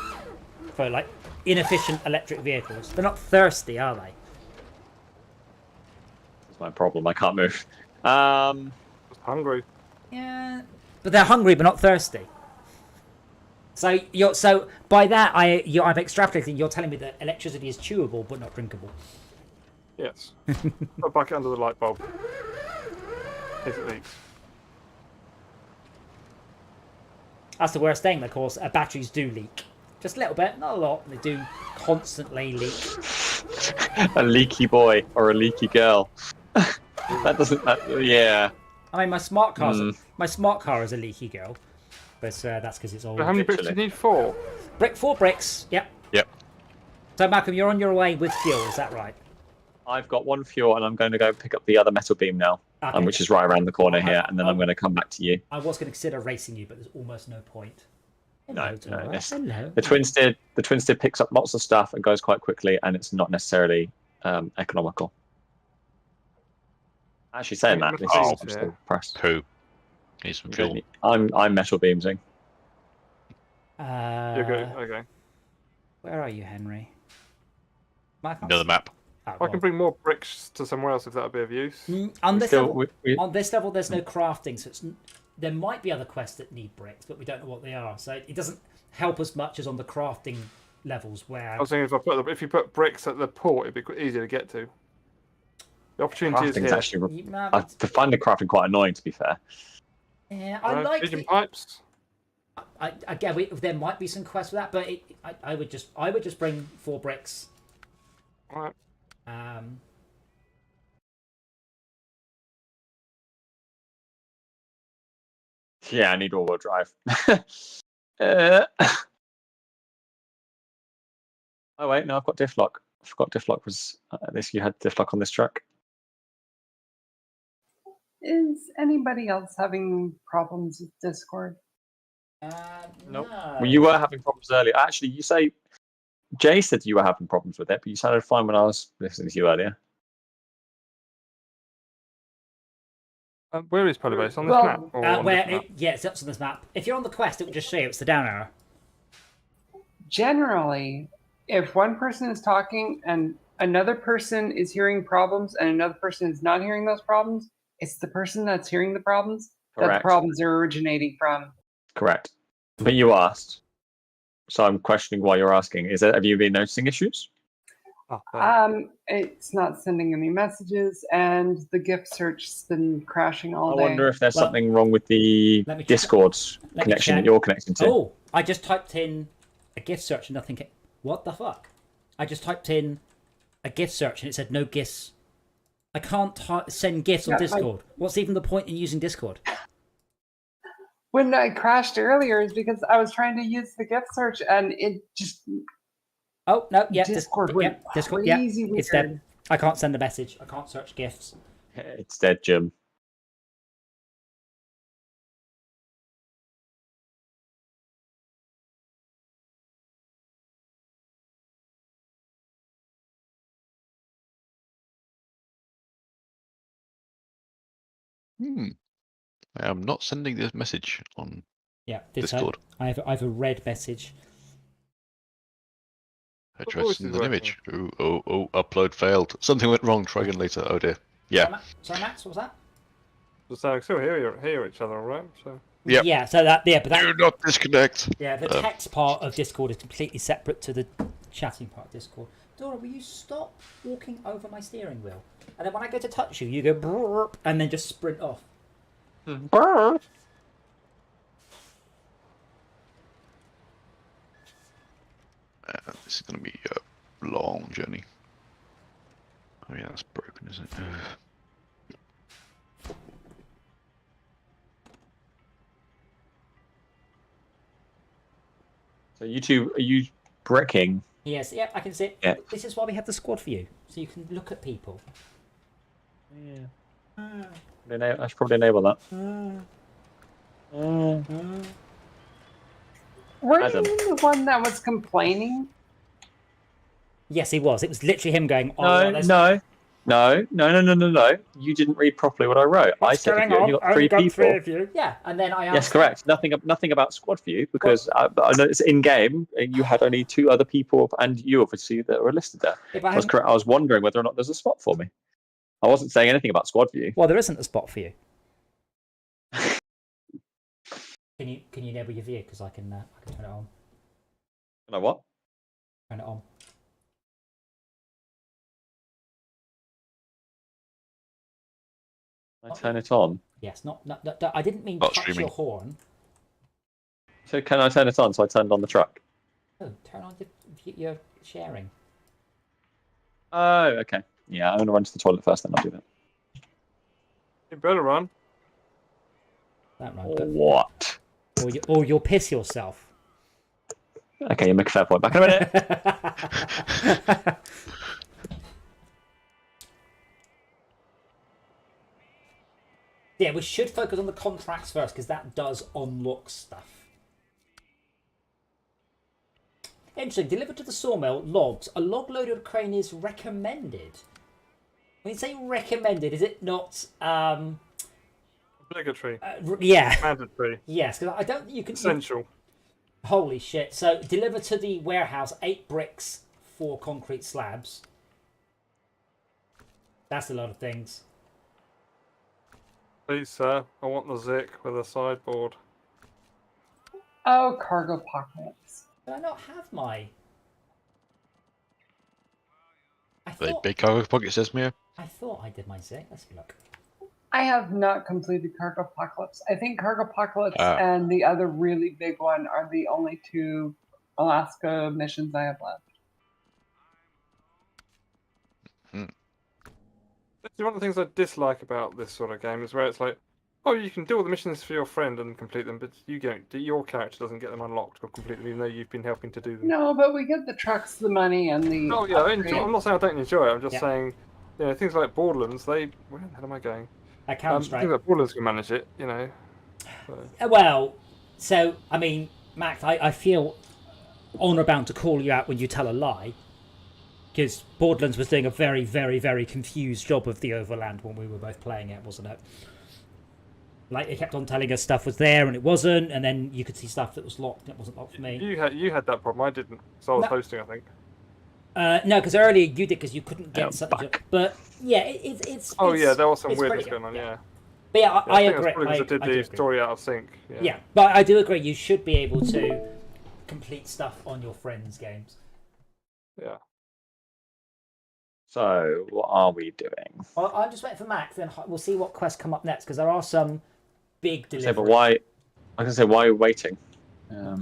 Speaker 1: For, like, inefficient electric vehicles? They're not thirsty, are they?
Speaker 5: That's my problem. I can't move.
Speaker 2: Just hungry.
Speaker 1: Yeah, but they're hungry but not thirsty. So by that I'm extrapolating. You're telling me that electricity is chewable but not drinkable.
Speaker 2: Yes. Put a bucket under the light bulb. If it leaks.
Speaker 1: That's the worst thing. Of course, batteries do leak. Just a little bit, not a lot. They do constantly leak.
Speaker 5: A leaky boy or a leaky girl. That doesn't. Yeah.
Speaker 1: I mean, my smart car is a leaky girl, but that's because it's old.
Speaker 2: But how many bricks do you need? 4?
Speaker 1: 4 bricks. Yep.
Speaker 4: Yep.
Speaker 1: So Malcolm, you're on your way with fuel. Is that right?
Speaker 5: I've got 1 fuel, and I'm going to go pick up the other metal beam now,
Speaker 1: Okay.
Speaker 5: which is right around the corner here, and then I'm going to come back to you.
Speaker 1: I was going to consider racing you, but there's almost no point.
Speaker 5: No.
Speaker 1: Hello.
Speaker 5: The twin steer picks up lots of stuff and goes quite quickly, and it's not necessarily economical. Actually, saying that, this
Speaker 2: Oh,
Speaker 5: is I'm still pressed.
Speaker 4: Poo. Need some fuel.
Speaker 5: I'm metal beamsing.
Speaker 2: You're good. Okay.
Speaker 1: Where are you, Henry?
Speaker 4: Another map.
Speaker 1: Oh,
Speaker 2: I can bring more bricks to somewhere else if that would be of use.
Speaker 1: on this
Speaker 5: Still,
Speaker 1: level,
Speaker 5: we-
Speaker 1: on this level, there's no crafting, so there might be other quests that need bricks, but we don't know what they are. So it doesn't help as much as on the crafting levels where.
Speaker 2: I was thinking if you put bricks at the port, it'd be easier to get to. The opportunity is
Speaker 5: crafting's
Speaker 2: here.
Speaker 5: actually.
Speaker 1: You- no,
Speaker 5: I find the crafting quite annoying, to be fair.
Speaker 1: Yeah, I like
Speaker 2: Pigeon
Speaker 1: the.
Speaker 2: pipes.
Speaker 1: Again, there might be some quests for that, but I would just bring 4 bricks.
Speaker 2: All right.
Speaker 5: Yeah, I need all-wheel drive. uh... Oh wait, no, I've got diff lock. I forgot diff lock was this. You had diff lock on this truck.
Speaker 3: Is anybody else having problems with Discord?
Speaker 5: Nope.
Speaker 1: No.
Speaker 5: Well, you were having problems earlier. Actually, you say Jay said you were having problems with it, but you sounded fine when I was listening to you earlier.
Speaker 2: Where is Polybase on this
Speaker 3: Well,
Speaker 2: map? Or on
Speaker 1: Where
Speaker 2: different map?
Speaker 1: it's up on this map. If you're on the quest, it will just show you it's the down arrow.
Speaker 3: Generally, if one person is talking and another person is hearing problems and another person is not hearing those problems, it's the person that's hearing the problems that the
Speaker 5: Correct.
Speaker 3: problems are originating from.
Speaker 5: Correct. But you asked, so I'm questioning why you're asking. Have you been noticing issues?
Speaker 2: Oh, there.
Speaker 3: It's not sending any messages, and the gift search's been crashing all
Speaker 5: I
Speaker 3: day.
Speaker 5: wonder if there's
Speaker 1: Well,
Speaker 5: something wrong with the
Speaker 1: let me check.
Speaker 5: Discord
Speaker 1: Let me
Speaker 5: connection that
Speaker 1: check.
Speaker 5: you're connecting to.
Speaker 1: Oh, I just typed in a gift search and nothing. What the fuck? I just typed in a gift search and it said no gifts. I can't send gifts on
Speaker 3: Yeah,
Speaker 1: Discord. What's even the point in using Discord?
Speaker 3: When I crashed earlier is because I was trying to use the gift search and it just
Speaker 1: Oh no, yeah,
Speaker 3: Discord went
Speaker 1: Discord, yeah,
Speaker 3: crazy
Speaker 1: it's dead.
Speaker 3: weird.
Speaker 1: I can't send a message. I can't search gifts.
Speaker 5: It's dead, Jim.
Speaker 4: I am not sending this message on
Speaker 1: Yeah,
Speaker 4: Discord.
Speaker 1: I have a red message.
Speaker 4: Address
Speaker 2: voice
Speaker 4: and
Speaker 2: is
Speaker 4: an image. Oh, upload failed. Something went wrong. Try again later. Oh dear. Yeah.
Speaker 1: Sorry, Max, what was that?
Speaker 2: So still hear each other, all right? So.
Speaker 4: Yep.
Speaker 1: Yeah, so that but that
Speaker 4: Do not disconnect.
Speaker 1: yeah, the text part of Discord is completely separate to the chatting part of Discord. Dora, will you stop walking over my steering wheel? And then when I go to touch you, you go brrr, and then just sprint off.
Speaker 4: This is going to be a long journey. Oh yeah, that's broken, isn't it?
Speaker 5: So you two, are you bricking?
Speaker 1: Yes, yeah, I can see it.
Speaker 5: Yeah.
Speaker 1: This is why we have the squad for you, so you can look at people.
Speaker 5: Yeah. I should probably enable that.
Speaker 3: Were
Speaker 5: Adam.
Speaker 3: you the one that was complaining?
Speaker 1: Yes, he was. It was literally him going, "Oh,
Speaker 5: No,
Speaker 1: there's
Speaker 5: no. You didn't read properly what I wrote. I
Speaker 1: what's
Speaker 5: said
Speaker 1: going
Speaker 5: if you
Speaker 1: on?
Speaker 5: only got
Speaker 1: I only
Speaker 5: three
Speaker 1: got
Speaker 5: people.
Speaker 1: 3 of you." Yeah, and then I asked.
Speaker 5: Yes, correct. Nothing about squad view because I know it's in game. You had only 2 other people and you obviously that were listed there.
Speaker 1: If
Speaker 5: I was correct. I was wondering whether or not there's a spot for me. I wasn't saying anything about squad view.
Speaker 1: Well, there isn't a spot for you. Can you enable your view? Because I can turn it on.
Speaker 5: You know what?
Speaker 1: Turn it on.
Speaker 5: I turn it on.
Speaker 1: Yes, not I didn't mean
Speaker 4: Not
Speaker 1: touch
Speaker 4: streaming.
Speaker 1: your horn.
Speaker 5: So can I turn it on? So I turned on the truck.
Speaker 1: Oh, turn on your sharing.
Speaker 5: Oh, okay. Yeah, I'm gonna run to the toilet first, then I'll do that.
Speaker 2: You better run.
Speaker 1: That right. But,
Speaker 5: What?
Speaker 1: or you'll piss yourself.
Speaker 5: Okay, you make a fair point. Back in a minute.
Speaker 1: Yeah, we should focus on the contracts first because that does unlock stuff. Interesting. Delivered to the sawmill, logs. A log-loaded crane is recommended. When you say recommended, is it not?
Speaker 2: Obligatory.
Speaker 1: Yeah.
Speaker 2: Mandatory.
Speaker 1: Yes, because I don't. You can.
Speaker 2: Essential.
Speaker 1: Holy shit! So deliver to the warehouse 8 bricks, 4 concrete slabs. That's a lot of things.
Speaker 2: Please, sir. I want the Zik with a sideboard.
Speaker 3: Oh, cargo pockets.
Speaker 1: Do I not have my? I
Speaker 4: The
Speaker 1: thought
Speaker 4: big cargo pocket says Mia.
Speaker 1: I did my Zik. Let's have a look.
Speaker 3: I have not completed Cargo Apocalypse. I think Cargo Apocalypse
Speaker 4: Ah.
Speaker 3: and the other really big one are the only two Alaska missions I have left.
Speaker 2: One of the things I dislike about this sort of game is where it's like, oh, you can do all the missions for your friend and complete them, but your character doesn't get them unlocked or complete them, even though you've been helping to do them.
Speaker 3: No, but we get the trucks, the money, and the.
Speaker 2: Oh yeah, I'm not saying I don't enjoy it. I'm just
Speaker 1: Yeah.
Speaker 2: saying, things like Borderlands. Where the hell am I going?
Speaker 1: Counter-Strike.
Speaker 2: Things like Borderlands can manage it. So.
Speaker 1: Well, so I mean, Max, I feel honour bound to call you out when you tell a lie. Because Borderlands was doing a very, very, very confused job of the Overland when we were both playing it, wasn't it? Like, it kept on telling us stuff was there and it wasn't, and then you could see stuff that was locked and it wasn't locked for me.
Speaker 2: You had that problem. I didn't. So I was hosting, I think.
Speaker 1: No, because earlier you did because you couldn't get something. But yeah, it's.
Speaker 2: Oh yeah, there was some
Speaker 1: it's
Speaker 2: weirdness
Speaker 1: pretty
Speaker 2: going on.
Speaker 1: good,
Speaker 2: Yeah.
Speaker 1: But yeah, I
Speaker 2: think
Speaker 1: agree.
Speaker 2: that's probably because I did
Speaker 1: do
Speaker 2: the
Speaker 1: agree.
Speaker 2: story out of sync.
Speaker 1: Yeah, but I do agree. You should be able to complete stuff on your friends' games.
Speaker 2: Yeah.
Speaker 5: So, what are we doing?
Speaker 1: Well, I'm just waiting for Max, then we'll see what quests come up next because there are some big deliveries.
Speaker 5: Yeah, but why? I can say why are we waiting?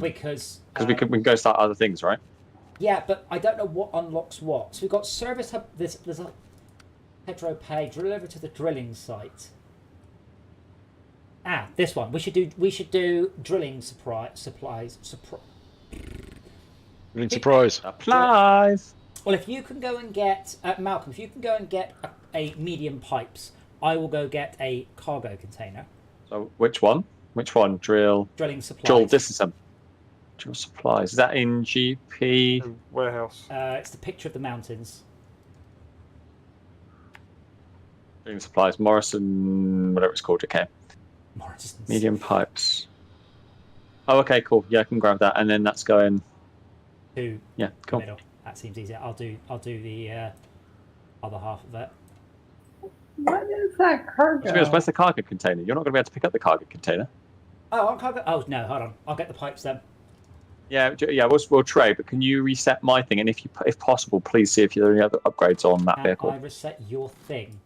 Speaker 1: Because
Speaker 5: we can go start other things, right?
Speaker 1: Yeah, but I don't know what unlocks what. So we've got service hub. There's a Pedro Pay deliver to the drilling site. This one. We should do drilling supplies.
Speaker 4: Drilling surprise.
Speaker 5: Applies.
Speaker 1: Well, if you can go and get Malcolm, if you can go and get a medium pipes, I will go get a cargo container.
Speaker 5: So which one? Which one?
Speaker 1: Drilling supplies.
Speaker 5: Drill distance. Drill supplies. Is that in GP?
Speaker 2: Warehouse.
Speaker 1: It's the picture of the mountains.
Speaker 5: Drilling supplies. Morrison, whatever it's called. Okay.
Speaker 1: Morrison's.
Speaker 5: Medium pipes. Oh, okay, cool. Yeah, I can grab that, and then that's going.
Speaker 1: To
Speaker 5: Yeah, cool.
Speaker 1: the middle. That seems easier. I'll do the other half of it.
Speaker 3: What is that cargo?
Speaker 5: To be honest, where's the cargo container? You're not going to be able to pick up the cargo container.
Speaker 1: Oh, on cargo. Oh no, hold on. I'll get the pipes then.
Speaker 5: Yeah. We'll trade, but can you reset my thing? And if possible, please see if there are any other upgrades on that vehicle.
Speaker 1: I reset your thing.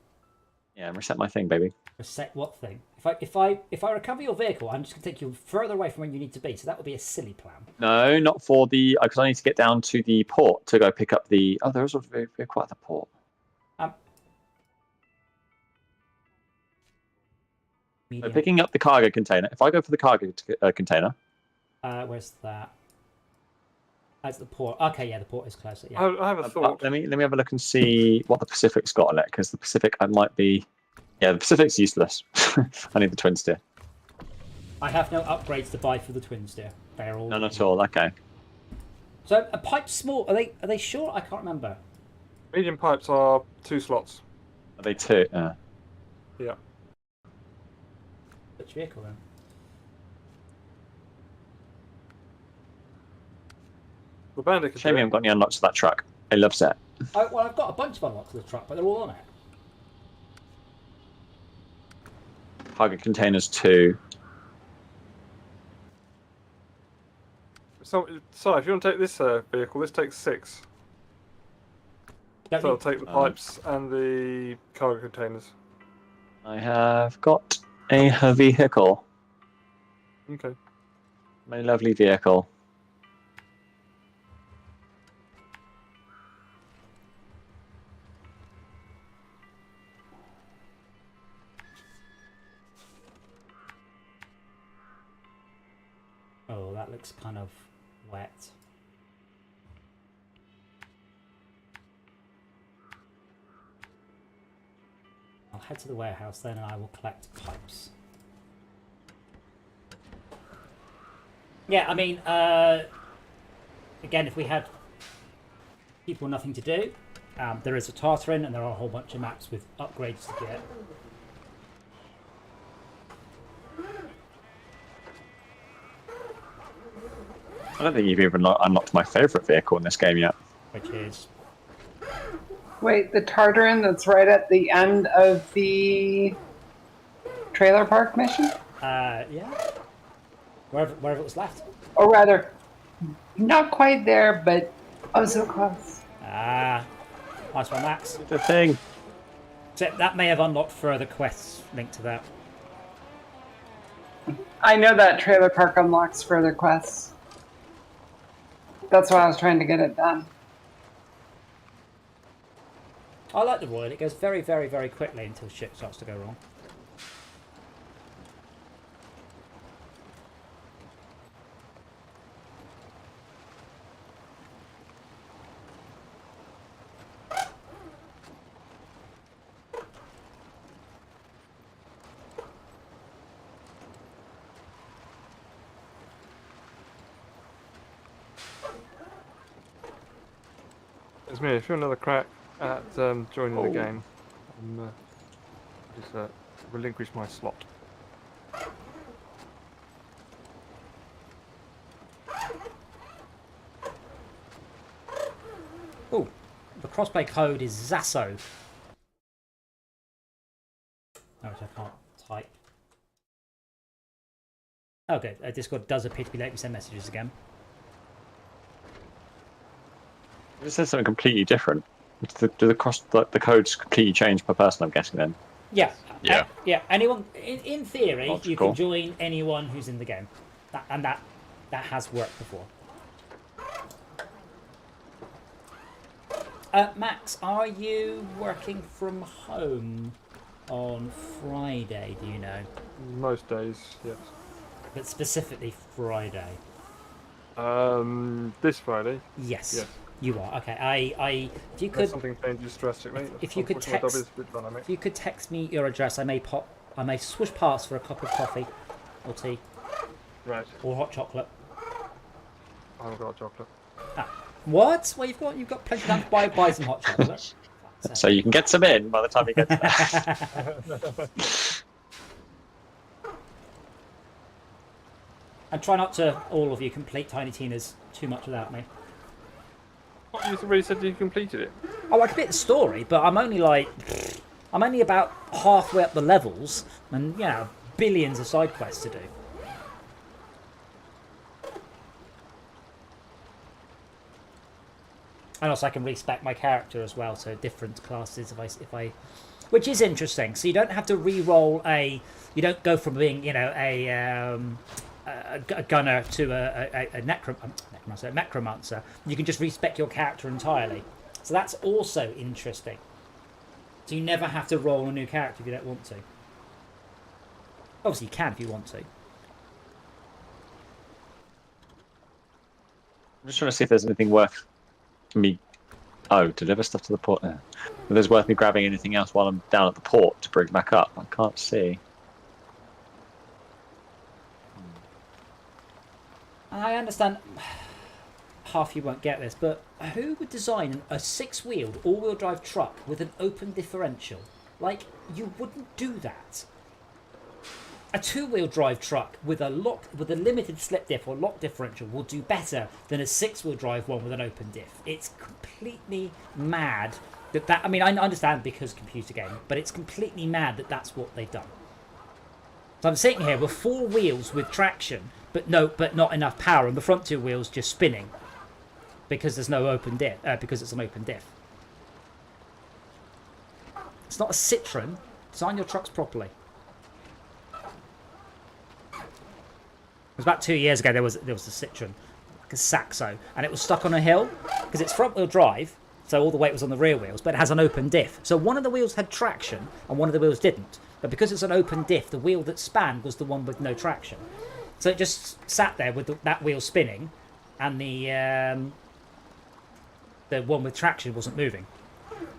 Speaker 5: Yeah, reset my thing, baby.
Speaker 1: Reset what thing? If I recover your vehicle, I'm just gonna take you further away from where you need to be. So that would be a silly plan.
Speaker 5: No, not for the because I need to get down to the port to go pick up the. Oh, there is a vehicle at the port. So picking up the cargo container. If I go for the cargo container.
Speaker 1: Where's that? That's the port. Okay, yeah, the port is closer. Yeah.
Speaker 2: I have a thought.
Speaker 5: Let me have a look and see what the Pacific's got on it, because the Pacific I might be. Yeah, the Pacific's useless. I need the twin steer.
Speaker 1: I have no upgrades to buy for the twin steer. They're all
Speaker 5: None at all. Okay.
Speaker 1: So a pipe small. Are they short? I can't remember.
Speaker 2: Medium pipes are 2 slots.
Speaker 5: Are they two?
Speaker 2: Yeah.
Speaker 1: Which vehicle then?
Speaker 2: The bandit can
Speaker 5: Shame you haven't got any unlocks to that truck. I love that.
Speaker 1: Well, I've got a bunch of unlocks to the truck, but they're all on it.
Speaker 5: Cargo containers 2.
Speaker 2: So if you want to take this vehicle, this takes 6.
Speaker 1: Don't
Speaker 2: So I'll
Speaker 1: need-
Speaker 2: take the pipes and the cargo containers.
Speaker 5: I have got a vehicle.
Speaker 2: Okay.
Speaker 5: My lovely vehicle.
Speaker 1: Oh, that looks kind of wet. I'll head to the warehouse then and I will collect pipes. Yeah, I mean, again, if we had people nothing to do, there is a Tartarin and there are a whole bunch of maps with upgrades to get.
Speaker 5: I don't think you've even unlocked my favourite vehicle in this game yet.
Speaker 1: Which is...
Speaker 3: Wait, the Tartarin that's right at the end of the trailer park mission?
Speaker 1: Yeah. Wherever it was left.
Speaker 3: Or rather, not quite there, but oh so close.
Speaker 1: Nice one, Max.
Speaker 5: The thing.
Speaker 1: So that may have unlocked further quests linked to that.
Speaker 3: I know that trailer park unlocks further quests. That's why I was trying to get it done.
Speaker 1: I like the Royal. It goes very, very, very quickly until shit starts to go wrong.
Speaker 2: It's me. If you're another crack at joining the game, just relinquish my slot.
Speaker 1: Oh, the crossplay code is Zasso. Oh, which I can't type. Oh, good. Discord does appear to be letting me send messages again.
Speaker 5: It says something completely different. Do the codes completely change per person? I'm guessing then.
Speaker 1: Yeah.
Speaker 4: Yeah.
Speaker 1: Yeah. Anyone, in theory, you
Speaker 5: Logical.
Speaker 1: can join anyone who's in the game, that has worked before. Max, are you working from home on Friday? Do you know?
Speaker 2: Most days, yes.
Speaker 1: But specifically Friday.
Speaker 2: This Friday.
Speaker 1: Yes.
Speaker 2: Yes.
Speaker 1: You are. Okay. If you
Speaker 2: Unless
Speaker 1: could,
Speaker 2: something changes drastically.
Speaker 1: if you could
Speaker 2: Unfortunately, my job
Speaker 1: text-
Speaker 2: is a bit dynamic.
Speaker 1: if you could text me your address, I may swoosh past for a cup of coffee, or tea,
Speaker 2: Right.
Speaker 1: or hot chocolate.
Speaker 2: I haven't got chocolate.
Speaker 1: What? Well, you've got plenty of time to buy some hot chocolate.
Speaker 5: So you can get some in by the time you get to that.
Speaker 1: And try not to, all of you, complete Tiny Tina's too much without me.
Speaker 2: What, you already said you completed it?
Speaker 1: Oh, I can bit the story, but I'm only about halfway up the levels, and yeah, billions of side quests to do. And also, I can respec my character as well, so different classes if I, which is interesting. So you don't have to re-roll you don't go from being a gunner to a necromancer. You can just respec your character entirely. So that's also interesting. So you never have to roll a new character if you don't want to. Obviously, you can if you want to.
Speaker 5: I'm just trying to see if there's anything worth me. Oh, deliver stuff to the port. If there's worth me grabbing anything else while I'm down at the port to bring back up. I can't see.
Speaker 1: I understand half you won't get this, but who would design a six-wheeled all-wheel drive truck with an open differential? Like, you wouldn't do that. A two-wheel drive truck with a limited slip diff or lock differential will do better than a six-wheel drive one with an open diff. It's completely mad that I mean, I understand because computer game, but it's completely mad that that's what they've done. So I'm sitting here with four wheels with traction, but not enough power, and the front two wheels just spinning because there's no open diff. Because it's an open diff. It's not a Citroen. Design your trucks properly. It was about 2 years ago. There was a Citroen, like a Saxo, and it was stuck on a hill because it's front-wheel drive, so all the weight was on the rear wheels, but it has an open diff. So one of the wheels had traction and one of the wheels didn't. But because it's an open diff, the wheel that spanned was the one with no traction. So it just sat there with that wheel spinning, and the one with traction wasn't moving.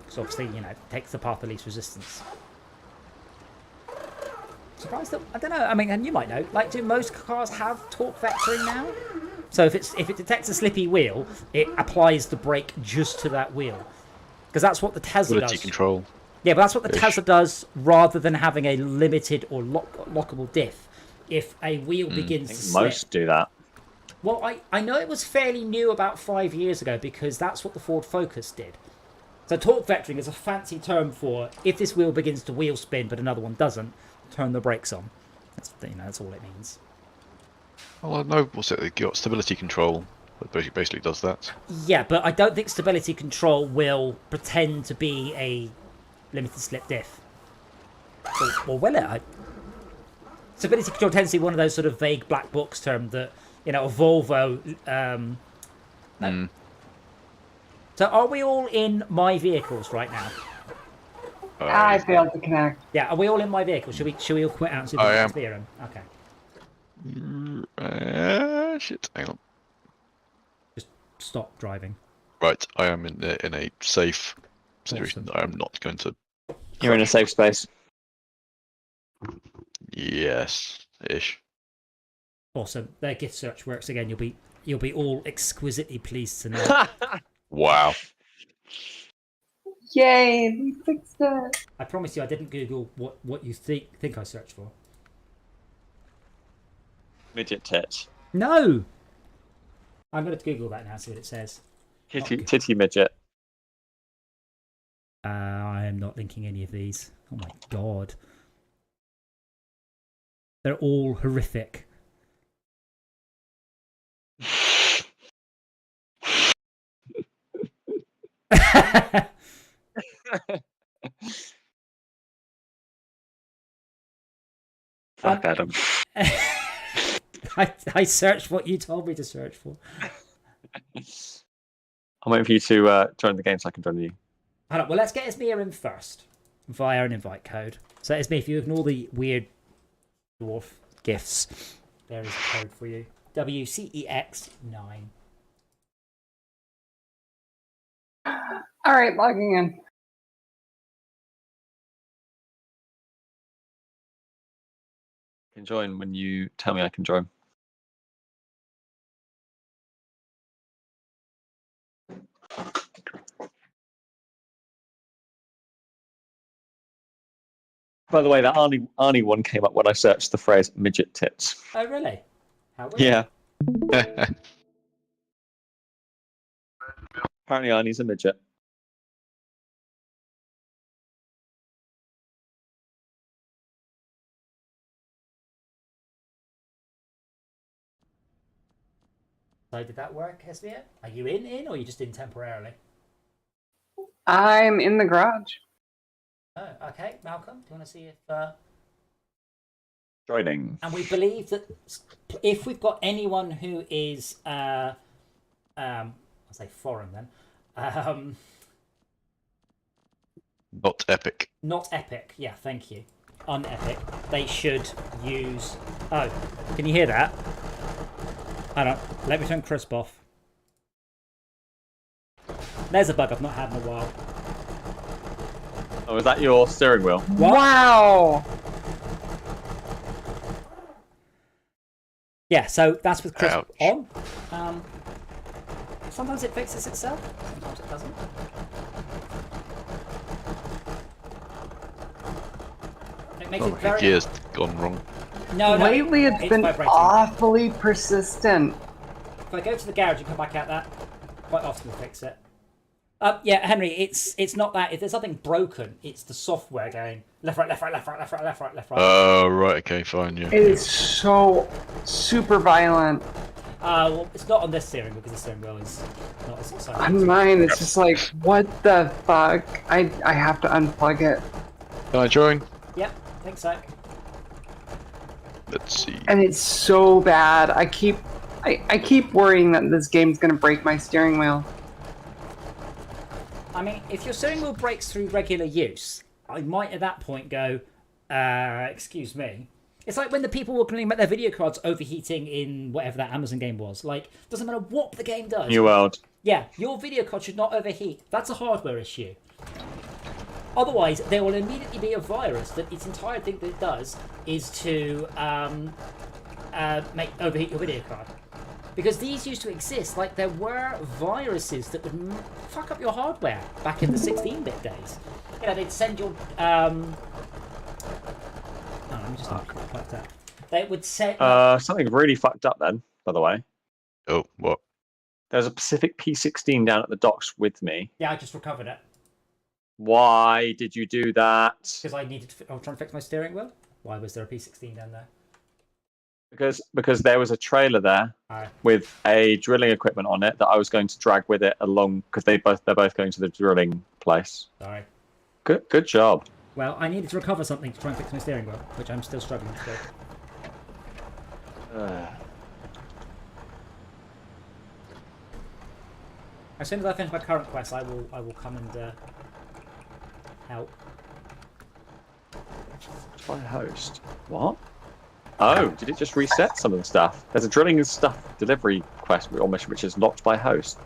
Speaker 1: So obviously, it takes the path of least resistance. Surprised that, I don't know, I mean, and you might know, like, do most cars have torque vectoring now? So if it detects a slippy wheel, it applies the brake just to that wheel. Because that's what the Tesla
Speaker 4: Stability
Speaker 1: does.
Speaker 4: control.
Speaker 1: Yeah, but that's what the Tesla does rather than having a limited or lockable diff. If a wheel begins to slip...
Speaker 5: Most do that.
Speaker 1: Well, I know it was fairly new about 5 years ago because that's what the Ford Focus did. So torque vectoring is a fancy term for if this wheel begins to wheel spin but another one doesn't, turn the brakes on. That's all it means.
Speaker 4: Well, I know what's it? They got stability control. That basically does that.
Speaker 1: Yeah, but I don't think stability control will pretend to be limited slip diff. Or will it? Stability control tends to be one of those sort of vague black box terms that, a Volvo... So are we all in my vehicles right now?
Speaker 3: I failed to connect.
Speaker 1: Yeah, are we all in my vehicle? Should we all quit out and see the Spearham? Okay.
Speaker 4: Shit, hang on.
Speaker 1: Just stop driving.
Speaker 4: Right, I am in a safe situation.
Speaker 1: Awesome.
Speaker 4: I am not going to...
Speaker 5: You're in a safe space.
Speaker 4: Yes-ish.
Speaker 1: Awesome. Their gift search works again. You'll be all exquisitely pleased to know.
Speaker 4: Wow.
Speaker 3: Yay, we fixed it.
Speaker 1: I promise you, I didn't Google what you think I searched for.
Speaker 5: Midget tits.
Speaker 1: No. I'm going to Google that now. See what it says.
Speaker 5: Titty midget.
Speaker 1: I am not linking any of these. Oh my god. They're all horrific.
Speaker 5: Fuck Adam.
Speaker 1: I searched what you told me to search for.
Speaker 5: I'm waiting for you to join the game so I can join you.
Speaker 1: Hold on, well, let's get Esmea in first via an invite code. So, Esmea, if you ignore the weird dwarf gifts, there is a code for you. WCEX9.
Speaker 3: All right, logging in.
Speaker 5: I can join when you tell me I can join. By the way, that Arnie one came up when I searched the phrase midget tits.
Speaker 1: Oh, really? How weird.
Speaker 5: Yeah. Apparently Arnie's a midget.
Speaker 1: So, did that work, Esmea? Are you in, or are you just in temporarily?
Speaker 3: I'm in the garage.
Speaker 1: Oh, okay. Malcolm, do you want to see if...
Speaker 5: Joining.
Speaker 1: And we believe that if we've got anyone who is... I'll say foreign then.
Speaker 4: Not epic.
Speaker 1: Not epic. Yeah, thank you. Unepic. They should use... Oh, can you hear that? Hold on. Let me turn crisp off. There's a bug I've not had in a while.
Speaker 5: Oh, is that your steering wheel?
Speaker 1: What?
Speaker 3: Wow.
Speaker 1: Yeah, so that's with crisp
Speaker 4: Ouch.
Speaker 1: on. Sometimes it fixes itself. Sometimes it doesn't. It makes
Speaker 4: Oh,
Speaker 1: it
Speaker 4: my
Speaker 1: very...
Speaker 4: gear's gone wrong.
Speaker 1: No,
Speaker 3: Lately, it's been
Speaker 1: vibrating.
Speaker 3: awfully persistent.
Speaker 1: If I go to the garage and come back out that, quite often we'll fix it. Yeah, Henry, it's not that. If there's something broken, it's the software going left, right, left, right, left, right, left, right, left, right, left, right.
Speaker 4: Oh, right, okay, fine, yeah.
Speaker 3: It is so super violent.
Speaker 1: Well, it's not on this steering wheel because the steering wheel is not as exciting.
Speaker 3: On mine, it's just like, what the fuck? I have to unplug it.
Speaker 4: Can I join?
Speaker 1: Yep, think so.
Speaker 4: Let's see.
Speaker 3: And it's so bad. I keep worrying that this game's gonna break my steering wheel.
Speaker 1: I mean, if your steering wheel breaks through regular use, I might at that point go, excuse me. It's like when the people were complaining about their video cards overheating in whatever that Amazon game was. Like, doesn't matter what the game does.
Speaker 5: New World.
Speaker 1: Yeah, your video card should not overheat. That's a hardware issue. Otherwise, there will immediately be a virus that its entire thing that it does is to overheat your video card. Because these used to exist, like there were viruses that would fuck up your hardware back in the 16-bit days. You know, they'd send your... let me just like that. They would send...
Speaker 5: Something really fucked up then, by the way.
Speaker 4: Oh, what?
Speaker 5: There's a Pacific P16 down at the docks with me.
Speaker 1: Yeah, I just recovered it.
Speaker 5: Why did you do that?
Speaker 1: Because I was trying to fix my steering wheel. Why was there a P16 down there?
Speaker 5: Because there was a trailer there with a drilling equipment on it that I was going to drag with it along because they're both going to the drilling place.
Speaker 1: Sorry.
Speaker 5: Good job.
Speaker 1: Well, I needed to recover something to try and fix my steering wheel, which I'm still struggling to do. As soon as I finish my current quest, I will come and help.
Speaker 5: By host. What? Oh, did it just reset some of the stuff? There's a drilling and stuff delivery quest or mission which is locked by host.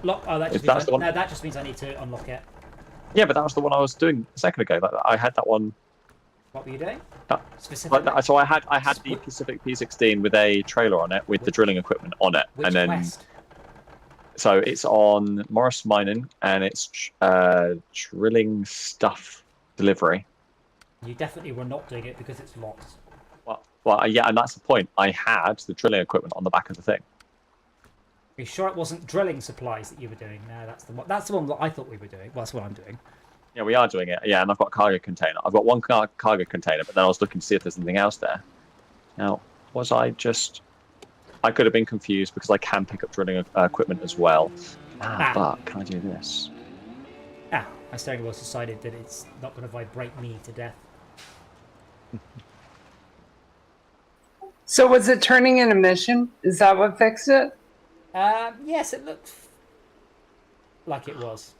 Speaker 1: Lock. Oh, that just means no, that just means I need to unlock it.
Speaker 5: Yeah, but that was the one I was doing a second ago. Like, I had that one.
Speaker 1: What were you doing?
Speaker 5: Specifically? So I had the Pacific P16 with a trailer on it with the drilling equipment on it,
Speaker 1: Which
Speaker 5: and then.
Speaker 1: quest?
Speaker 5: So it's on Morris Mining, and it's drilling stuff delivery.
Speaker 1: You definitely were not doing it because it's locked.
Speaker 5: Well, yeah, and that's the point. I had the drilling equipment on the back of the thing.
Speaker 1: Are you sure it wasn't drilling supplies that you were doing? No, that's the one. That's the one that I thought we were doing. Well, that's what I'm doing.
Speaker 5: Yeah, we are doing it. Yeah, and I've got a cargo container. I've got one cargo container, but then I was looking to see if there's anything else there. Now, was I just... I could have been confused because I can pick up drilling equipment as well. But can I do this?
Speaker 1: My steering wheel's decided that it's not going to vibrate me to death.
Speaker 3: So was it turning in a mission? Is that what fixed it?
Speaker 1: Yes, it looked like it was.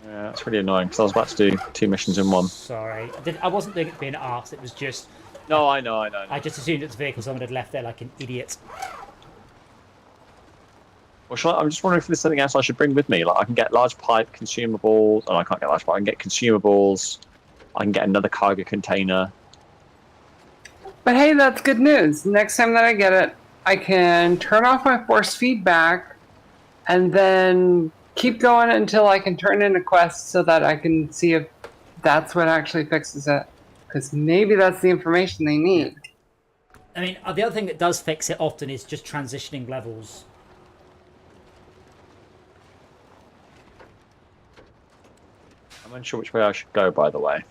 Speaker 5: Yeah, that's really annoying because I was about to do 2 missions in one.
Speaker 1: Sorry. I wasn't doing it to be an arse, it was just...
Speaker 5: No, I know.
Speaker 1: I just assumed it's a vehicle someone had left there like an idiot.
Speaker 5: Well, I'm just wondering if there's something else I should bring with me. Like, I can get large pipe consumables. Oh, I can't get large pipe. I can get consumables. I can get another cargo container.
Speaker 3: But hey, that's good news. Next time that I get it, I can turn off my force feedback and then keep going until I can turn in a quest so that I can see if that's what actually fixes it. Because maybe that's the information they need.
Speaker 1: I mean, the other thing that does fix it often is just transitioning levels.
Speaker 5: I'm unsure which way I should go, by the way.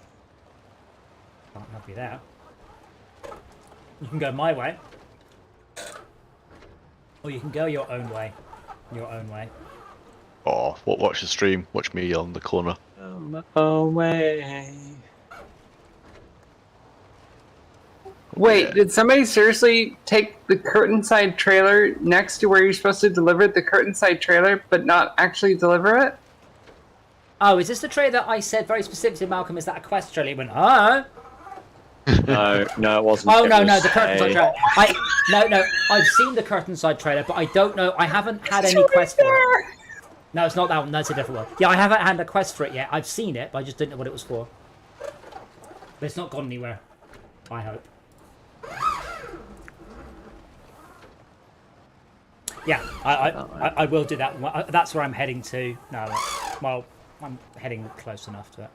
Speaker 1: Can't help you there. You can go my way. Or you can go your own way. Your own way.
Speaker 4: Oh, watch the stream. Watch me on the corner.
Speaker 5: Away.
Speaker 3: Wait, did somebody seriously take the curtain side trailer next to where you're supposed to deliver the curtain side trailer, but not actually deliver it?
Speaker 1: Oh, is this the trailer that I said very specifically, Malcolm? Is that a quest trailer? He went, oh.
Speaker 5: No, it wasn't.
Speaker 1: Oh,
Speaker 5: it
Speaker 1: no,
Speaker 5: was
Speaker 1: the curtain side trailer. No, I've seen the curtain side trailer, but I don't know. I haven't had any quest for it. No, it's not that one. That's a different one. Yeah, I haven't had a quest for it yet. I've seen it, but I just didn't know what it was for. But it's not gone anywhere. I hope. Yeah, I will do that. That's where I'm heading to. No, well, I'm heading close enough to it.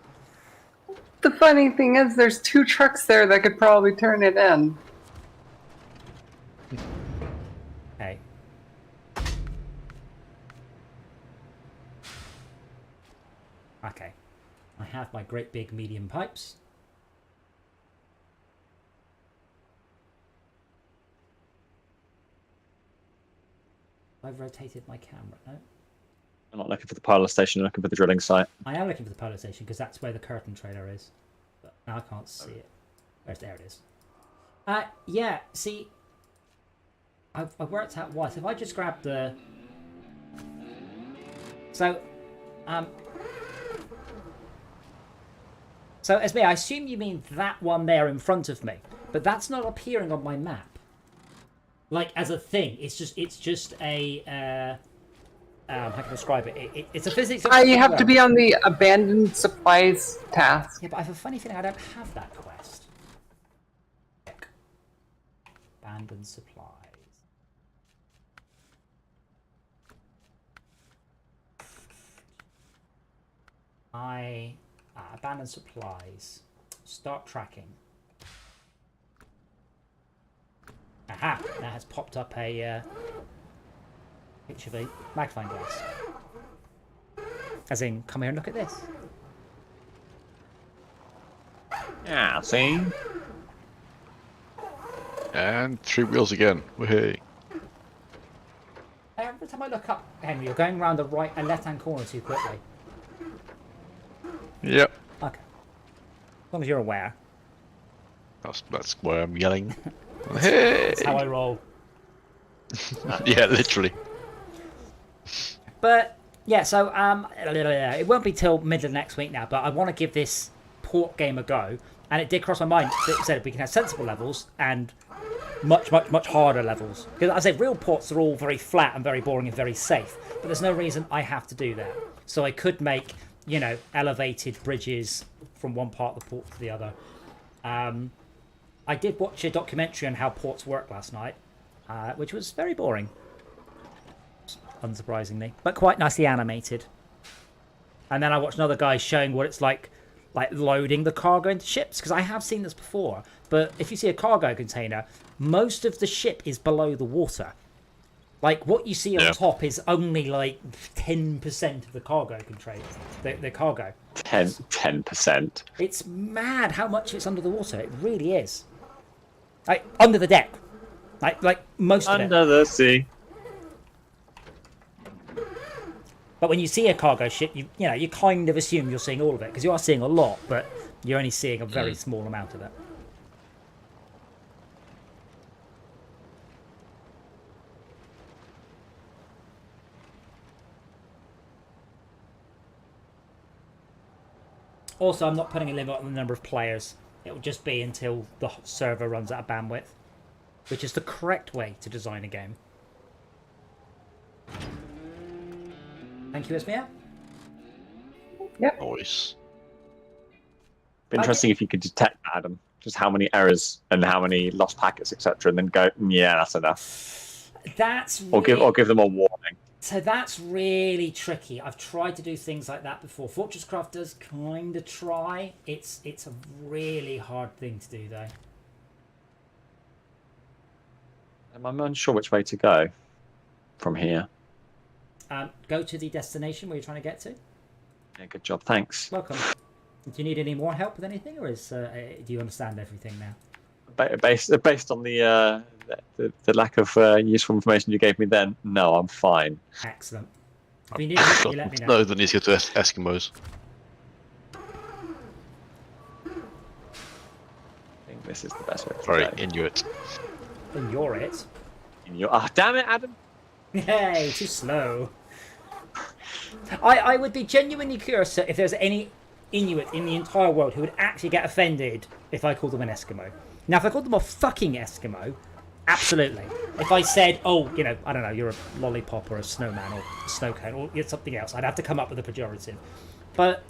Speaker 3: The funny thing is, there's 2 trucks there that could probably turn it in.
Speaker 1: Hey. Okay. I have my great big medium pipes. I've rotated my camera, no?
Speaker 5: I'm not looking for the pilot station, I'm looking for the drilling site.
Speaker 1: I am looking for the polar station because that's where the curtain trailer is. But now I can't see it. There it is. Yeah, see, I've worked out why. So if I just grab the... So, Esme, I assume you mean that one there in front of me, but that's not appearing on my map. Like, as a thing, it's just a, how can I describe it? It's a physics...
Speaker 3: You have to be on the abandoned supplies task.
Speaker 1: Yeah, but I have a funny feeling I don't have that quest. Check. Abandoned supplies. Abandoned supplies. Start tracking. Aha! That has popped up a picture of a magnifying glass. As in, come here and look at this.
Speaker 5: Yeah, see?
Speaker 4: And 3 wheels again. Hey.
Speaker 1: Every time I look up, hang Henry, you're going around the right and left-hand corner too quickly.
Speaker 4: Yep.
Speaker 1: Okay. As long as you're aware.
Speaker 4: That's why I'm yelling. Hey!
Speaker 1: That's how I roll.
Speaker 4: Yeah, literally.
Speaker 1: But yeah, so it won't be till middle of next week now. But I want to give this port game a go, and it did cross my mind that it said we can have sensible levels and much harder levels. Because as I say, real ports are all very flat and very boring and very safe. But there's no reason I have to do that. So I could make, you know, elevated bridges from one part of the port to the other. I did watch a documentary on how ports work last night, which was very boring. Unsurprisingly, but quite nicely animated. And then I watched another guy showing what it's like loading the cargo into ships, because I have seen this before. But if you see a cargo container, most of the ship is below the water. Like what you see on top is only like 10% of the cargo container. The cargo.
Speaker 5: 10%.
Speaker 1: It's mad how much it's under the water. It really is. Like under the deck. Like most of it.
Speaker 5: Under the sea.
Speaker 1: But when you see a cargo ship, you know, you kind of assume you're seeing all of it, because you are seeing a lot, but you're only seeing a very small amount of it. Also, I'm not putting a limit on the number of players. It will just be until the server runs out of bandwidth, which is the correct way to design a game. Thank you, Esmia.
Speaker 3: Yep.
Speaker 4: Nice.
Speaker 5: Be interesting if you could detect that, Adam. Just how many errors and how many lost packets, etc., and then go, yeah, that's enough.
Speaker 1: That's
Speaker 5: really... or give them a warning.
Speaker 1: So that's really tricky. I've tried to do things like that before. Fortresscraft does kind of try. It's a really hard thing to do, though.
Speaker 5: I'm unsure which way to go from here.
Speaker 1: Go to the destination where you're trying to get to.
Speaker 5: Yeah, good job. Thanks.
Speaker 1: Welcome. Do you need any more help with anything, or do you understand everything now?
Speaker 5: Based on the lack of useful information you gave me then, no, I'm fine.
Speaker 1: Excellent. If you need anything, you let me know.
Speaker 4: No, then he's go to Eskimos.
Speaker 5: I think this is the best way to
Speaker 4: Sorry,
Speaker 5: go.
Speaker 4: Inuit.
Speaker 1: Then you're it.
Speaker 5: Damn it, Adam!
Speaker 1: Hey, too slow. I would be genuinely curious if there's any Inuit in the entire world who would actually get offended if I called them an Eskimo. Now, if I called them a fucking Eskimo, absolutely. If I said, oh, you know, I don't know, you're a lollipop or a snowman or a snow cone or something else, I'd have to come up with a pejorative. But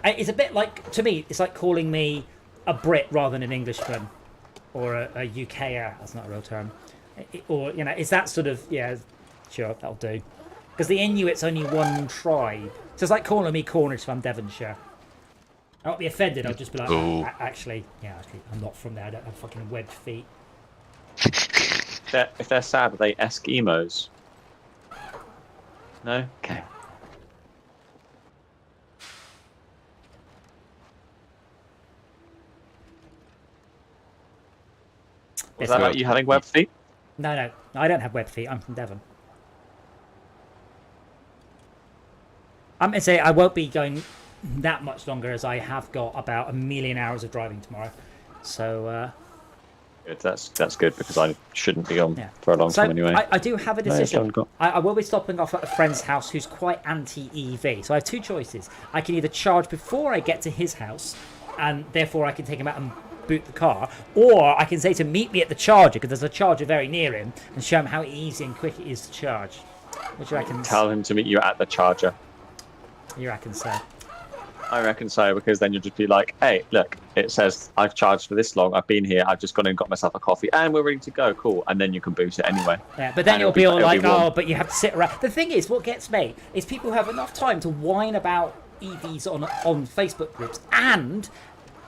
Speaker 1: it's a bit like, to me, it's like calling me a Brit rather than an Englishman or a UKer. That's not a real term. Or, you know, it's that sort of, yeah, sure, that'll do. Because the Inuit's only one tribe. So it's like calling me Cornish if I'm Devonshire. I won't be offended, I'll just be like, actually, I'm not from there, I don't have fucking webbed feet.
Speaker 5: If they're sad, are they Eskimos? No? Okay. Was that about you having webbed feet?
Speaker 1: No, I don't have webbed feet, I'm from Devon. I'm going to say I won't be going that much longer, as I have got about 1 million hours of driving tomorrow. So
Speaker 5: good. That's good, because I shouldn't be on for a long time anyway.
Speaker 1: I do have a decision. I will be stopping off at a friend's house who's quite anti-EV. So I have two choices. I can either charge before I get to his house, and therefore I can take him out and boot the car, or I can say to meet me at the charger, because there's a charger very near him, and show him how easy and quick it is to charge. What do you reckon?
Speaker 5: Tell him to meet you at the charger.
Speaker 1: You reckon so?
Speaker 5: I reckon so, because then you'll just be like, hey, look, it says I've charged for this long, I've been here, I've just gone and got myself a coffee, and we're ready to go, cool. And then you can boot it anyway.
Speaker 1: Yeah, but then you'll be all like, oh, but you have to sit around. The thing is, what gets me is people who have enough time to whine about EVs on Facebook groups, and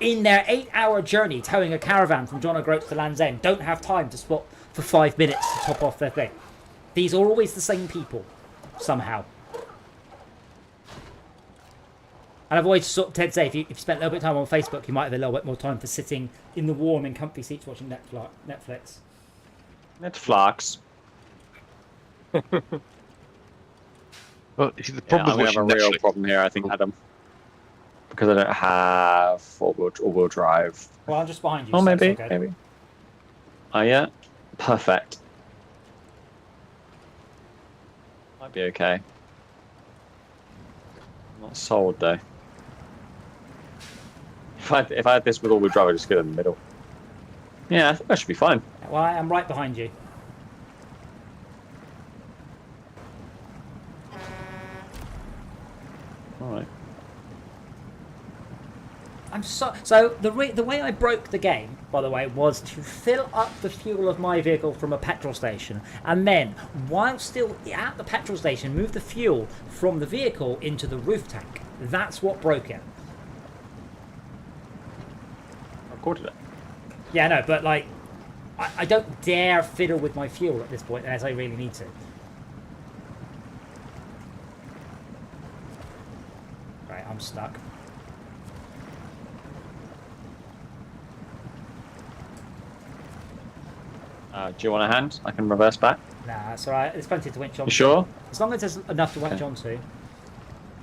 Speaker 1: in their 8-hour journey towing a caravan from John O'Groats to Land's End, don't have time to swap for 5 minutes to top off their thing. These are always the same people, somehow. And I've always sort of tend to say, if you spent a little bit of time on Facebook, you might have a little bit more time for sitting in the warm and comfy seats watching Netflix.
Speaker 5: Netflix.
Speaker 4: Well, the
Speaker 5: Yeah,
Speaker 4: problem
Speaker 5: I'm
Speaker 4: with
Speaker 5: gonna have a
Speaker 4: watching
Speaker 5: real
Speaker 4: Netflix.
Speaker 5: problem here, I think, Adam, because I don't have all-wheel drive.
Speaker 1: Well, I'm just behind you.
Speaker 5: Oh,
Speaker 1: so it's
Speaker 5: maybe,
Speaker 1: all good.
Speaker 5: maybe. Oh yeah, perfect. Might be okay. Not sold though. If I had this with all-wheel drive, I'd just go in the middle. Yeah, I think I should be fine.
Speaker 1: Well, I am right behind you.
Speaker 5: All right.
Speaker 1: So the way I broke the game, by the way, was to fill up the fuel of my vehicle from a petrol station, and then, while still at the petrol station, move the fuel from the vehicle into the roof tank. That's what broke it.
Speaker 5: I recorded it.
Speaker 1: Yeah, no, but like, I don't dare fiddle with my fuel at this point unless I really need to. Right, I'm stuck.
Speaker 5: Do you want a hand? I can reverse back.
Speaker 1: Nah, that's alright. There's plenty to winch on.
Speaker 5: You sure?
Speaker 1: As long as there's enough to winch
Speaker 5: Okay.
Speaker 1: onto.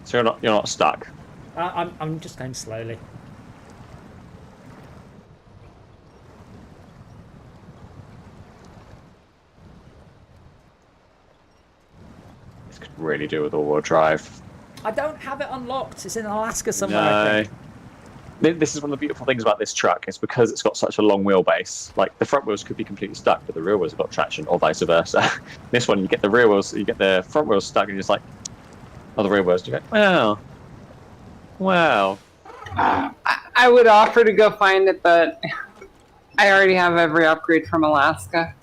Speaker 5: So you're not stuck.
Speaker 1: I'm just going slowly.
Speaker 5: This could really do with all-wheel drive.
Speaker 1: I don't have it unlocked. It's in Alaska somewhere. I
Speaker 5: No.
Speaker 1: think.
Speaker 5: This is one of the beautiful things about this truck. Is because it's got such a long wheelbase. Like the front wheels could be completely stuck, but the rear wheels have got traction, or vice versa. This one, you get the rear wheels, you get the front wheels stuck, and you're just like, oh, the rear wheels. You go, wow, wow.
Speaker 3: I would offer to go find it, but I already have every upgrade from Alaska.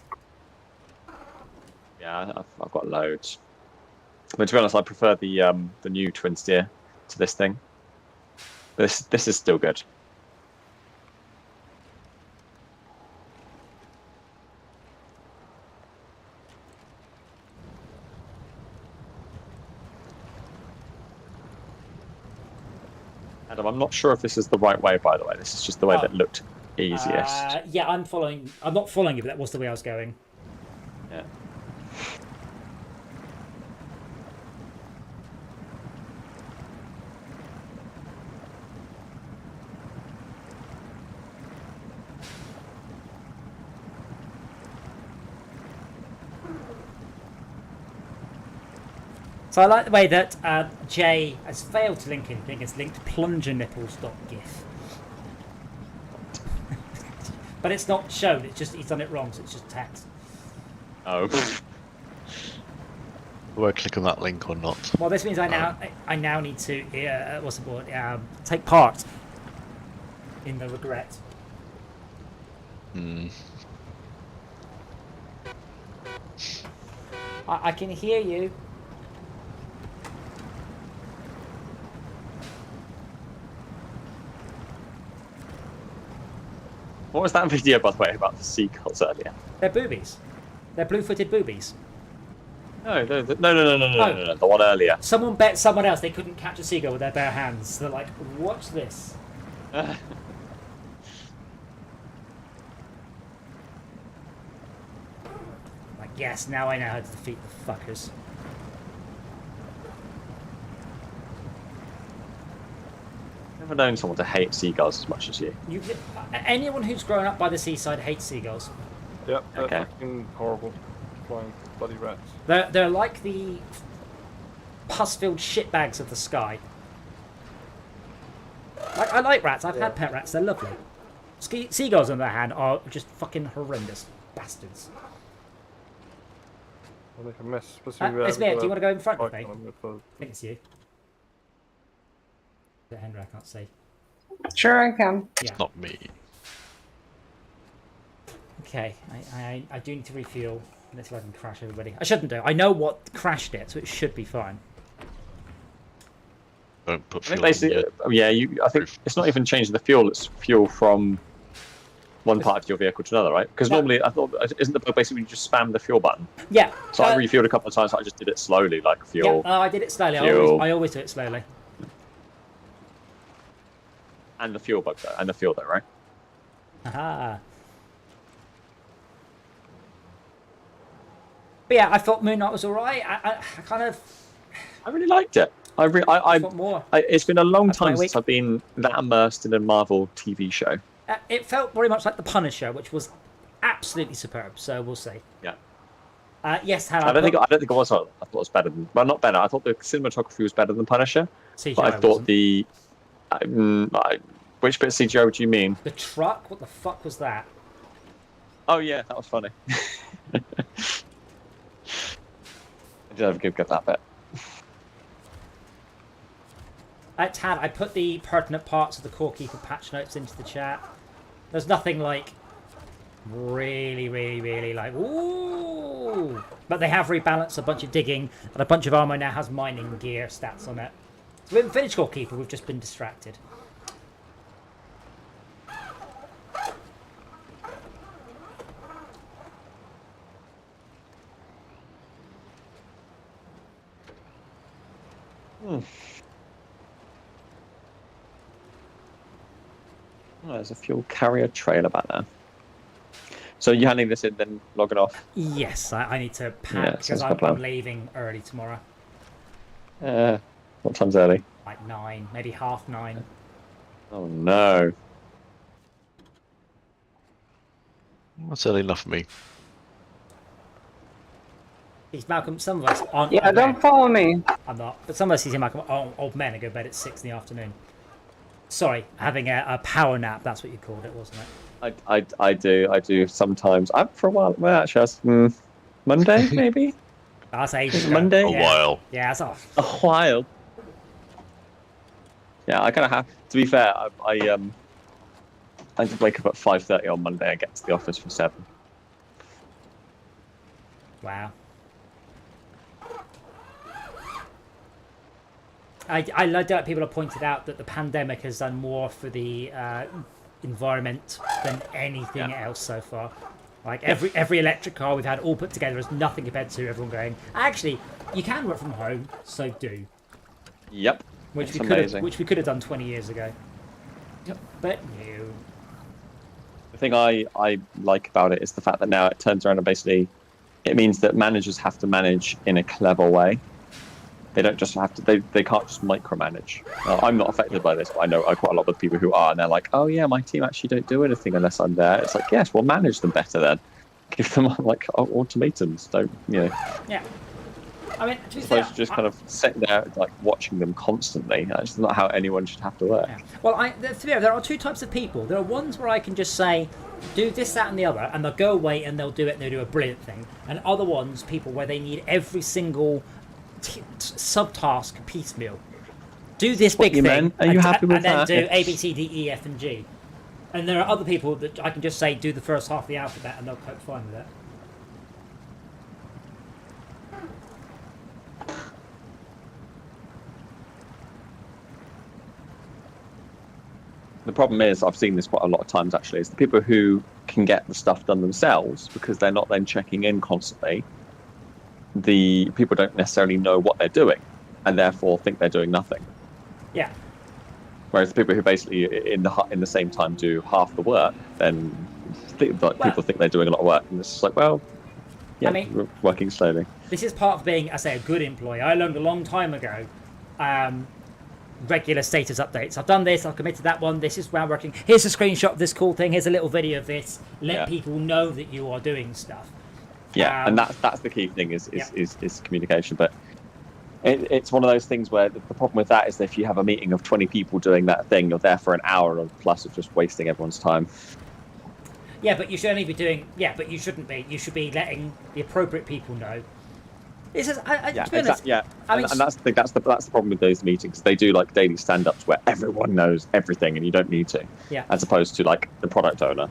Speaker 5: Yeah, I've got loads. But to be honest, I prefer the new twin steer to this thing. This is still good. Adam, I'm not sure if this is the right way, by the way. This is just the way that looked easiest.
Speaker 1: Yeah, I'm following. I'm not following you, but that was the way I was going.
Speaker 5: Yeah.
Speaker 1: So I like the way that Jay has failed to link anything. It's linked plungernipples.gif. But it's not shown. It's just he's done it wrong, so it's just text.
Speaker 5: Oh.
Speaker 4: Do I click on that link or not?
Speaker 1: Well, this means I now need to what's the word? Take part in the regret.
Speaker 4: Hmm.
Speaker 1: I can hear you.
Speaker 5: What was that video, by the way, about the seagulls earlier?
Speaker 1: They're boobies. They're blue-footed boobies.
Speaker 5: No, no, the one earlier.
Speaker 1: Someone bet someone else they couldn't catch a seagull with their bare hands. They're like, watch this. Like, yes, now I know how to defeat the fuckers.
Speaker 5: Never known someone to hate seagulls as much as you.
Speaker 1: Anyone who's grown up by the seaside hates seagulls.
Speaker 2: Yep, they're
Speaker 5: Okay.
Speaker 2: fucking horrible. Flying bloody rats.
Speaker 1: They're like the pus-filled shitbags of the sky. Like, I like rats. I've had pet rats. They're lovely. Seagulls, on the other hand, are just fucking horrendous bastards.
Speaker 2: They make a mess. Especially
Speaker 1: It's me. Do you want to go in front of me?
Speaker 2: I
Speaker 1: I think it's you. Is it Henry? I can't see.
Speaker 3: Sure, I can.
Speaker 1: Yeah.
Speaker 4: It's not me.
Speaker 1: Okay, I do need to refuel. Let's let them crash everybody. I shouldn't do. I know what crashed it, so it should be fine.
Speaker 4: Don't put
Speaker 5: I think
Speaker 4: fuel in
Speaker 5: basically,
Speaker 4: yet.
Speaker 5: I think it's not even changing the fuel. It's fuel from one part of your vehicle to another, right? Because
Speaker 1: No.
Speaker 5: normally, I thought, isn't the bug basically you just spam the fuel button?
Speaker 1: Yeah.
Speaker 5: So I refueled a couple of times. So I just did it slowly, like fuel
Speaker 1: Yeah, I did it slowly.
Speaker 5: Fuel.
Speaker 1: I always do it slowly.
Speaker 5: and the fuel bug though, and the fuel though, right?
Speaker 1: Aha. But yeah, I thought Moon Knight was alright. I kind of...
Speaker 5: I really liked it.
Speaker 1: What more?
Speaker 5: It's been a long
Speaker 1: That's my
Speaker 5: time
Speaker 1: week.
Speaker 5: since I've been that immersed in a Marvel TV show.
Speaker 1: It felt very much like The Punisher, which was absolutely superb. So we'll see.
Speaker 5: Yeah.
Speaker 1: Yes,
Speaker 5: I don't think it was. I thought it was better than. Well, not better. I thought the cinematography was better than Punisher.
Speaker 1: CGI
Speaker 5: But I thought
Speaker 1: wasn't.
Speaker 5: which bit of CGI do you mean?
Speaker 1: The truck. What the fuck was that?
Speaker 5: Oh yeah, that was funny. I did have a good go at that bit.
Speaker 1: Tad, I put the pertinent parts of the Core Keeper patch notes into the chat. There's nothing like really like ooh, but they have rebalanced a bunch of digging, and a bunch of armor now has mining gear stats on it. So we haven't finished Core Keeper. We've just been distracted.
Speaker 5: Oh, there's a fuel carrier trailer back there. So you're handing this in, then logging off?
Speaker 1: Yes, I need to pack
Speaker 5: Yeah,
Speaker 1: because
Speaker 5: sounds like a
Speaker 1: I'm
Speaker 5: plan.
Speaker 1: leaving early tomorrow.
Speaker 5: What time's early?
Speaker 1: Like 9, maybe 9:30.
Speaker 5: Oh no.
Speaker 4: That's early enough for me.
Speaker 1: He's Malcolm. Some of us aren't.
Speaker 3: Yeah,
Speaker 1: old
Speaker 3: don't
Speaker 1: men.
Speaker 3: follow me.
Speaker 1: I'm not. But some of us, he's Malcolm, are old men and go to bed at 6 in the afternoon. Sorry, having a power nap. That's what you called it, wasn't it?
Speaker 5: I do sometimes. For a while. Well, actually, that's Monday maybe.
Speaker 1: That's ages ago.
Speaker 5: Monday.
Speaker 4: A while.
Speaker 1: Yeah, that's off.
Speaker 5: A while. Yeah, I kind of have. To be fair, I did wake up at 5:30 on Monday and get to the office for 7.
Speaker 1: Wow. I like that people have pointed out that the pandemic has done more for the environment than anything else so far. Like every electric car we've had all put together is nothing compared to everyone going, actually, you can work from home, so do.
Speaker 5: Yep.
Speaker 1: Which
Speaker 5: It's
Speaker 1: we
Speaker 5: amazing.
Speaker 1: could have done 20 years ago. Yep. But no.
Speaker 5: The thing I like about it is the fact that now it turns around and basically it means that managers have to manage in a clever way. They don't just have to. They can't just micromanage. I'm not affected by this, but I know quite a lot of people who are, and they're like, "Oh yeah, my team actually don't do anything unless I'm there." It's like, yes, well, manage them better then. Give them like ultimatums. Don't
Speaker 1: Yeah. I mean, to be
Speaker 5: As
Speaker 1: fair,
Speaker 5: opposed to just kind of sitting there like watching them constantly. That's not how anyone should have to work.
Speaker 1: Yeah. Well, to be fair, there are two types of people. There are ones where I can just say, do this, that, and the other, and they'll go away and they'll do it and they'll do a brilliant thing. And other ones, people where they need every single subtask piecemeal. Do this big
Speaker 5: you
Speaker 1: thing.
Speaker 5: meant? Are you happy with
Speaker 1: and then
Speaker 5: that?
Speaker 1: do A, B, C, D, E, F, and G. And there are other people that I can just say, do the first half of the alphabet, and they'll cope fine with it.
Speaker 5: The problem is, I've seen this quite a lot of times actually, is the people who can get the stuff done themselves because they're not then checking in constantly. The people don't necessarily know what they're doing and therefore think they're doing nothing.
Speaker 1: Yeah.
Speaker 5: Whereas the people who basically in the same time do half the work, then people think they're doing a lot of work, and it's just like, well, yeah,
Speaker 1: I mean,
Speaker 5: we're working slowly.
Speaker 1: This is part of being, I say, a good employee. I learned a long time ago. Regular status updates. I've done this. I've committed that one. This is where I'm working. Here's a screenshot of this cool thing. Here's a little video of this. Let people know that you are doing stuff.
Speaker 5: Yeah, and that's the key thing is communication. But it's one of those things where the problem with that is that if you have a meeting of 20 people doing that thing, you're there for an hour and plus of just wasting everyone's time.
Speaker 1: Yeah, but you should only be doing. Yeah, but you shouldn't be. You should be letting the appropriate people know. This is, to be honest,
Speaker 5: Yeah,
Speaker 1: I mean,
Speaker 5: and that's the thing. That's the problem with those meetings. They do like daily stand-ups where everyone knows everything and you don't need to.
Speaker 1: Yeah.
Speaker 5: As opposed to like the product owner.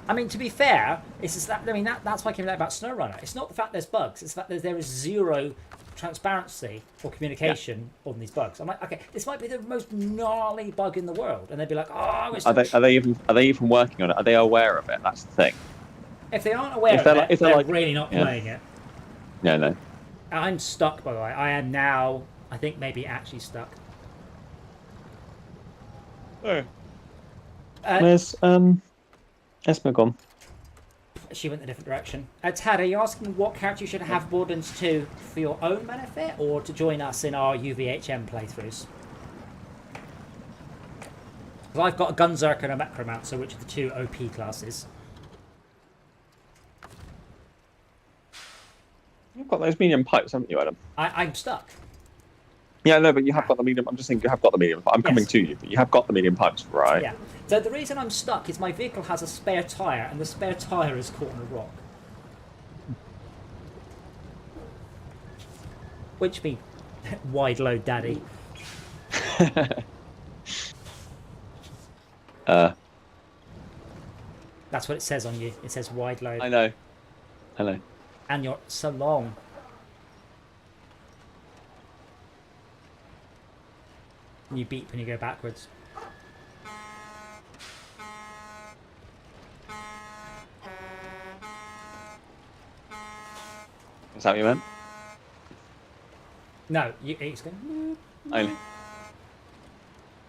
Speaker 1: I mean, to be fair, it's just that. I mean, that's why I came out about Snowrunner. It's not the fact there's bugs. It's the fact that there is zero transparency or communication on these bugs. I'm like, okay, this might be the most gnarly bug in the world, and they'd be like, oh, it's
Speaker 5: Are they even working on it? Are they aware of it? That's the thing.
Speaker 1: if they aren't aware
Speaker 5: If
Speaker 1: of
Speaker 5: they're
Speaker 1: it,
Speaker 5: like- if they're
Speaker 1: they're
Speaker 5: like-
Speaker 1: really not
Speaker 5: yeah.
Speaker 1: playing it.
Speaker 5: No.
Speaker 1: I'm stuck, by the way. I am now. I think maybe actually stuck.
Speaker 5: Where's Esma gone?
Speaker 1: she went a different direction. Tad, are you asking what character you should have Borderlands 2 for your own benefit, or to join us in our UVHM playthroughs? Because I've got a Gunzerker and a Macromancer, which are the 2 OP classes.
Speaker 5: You've got those medium pipes, haven't you, Adam?
Speaker 1: I'm stuck.
Speaker 5: Yeah, no, but you have got the medium. I'm just saying you have got the medium. I'm coming
Speaker 1: Yes.
Speaker 5: to you, but you have got the medium pipes, right?
Speaker 1: Yeah. So the reason I'm stuck is my vehicle has a spare tyre, and the spare tyre is caught in a rock. Which means wide load daddy. That's what it says on you. It says wide load.
Speaker 5: I know.
Speaker 1: And you're so long. And you beep when you go backwards.
Speaker 5: Is that what you meant?
Speaker 1: No, it's going.
Speaker 5: I know.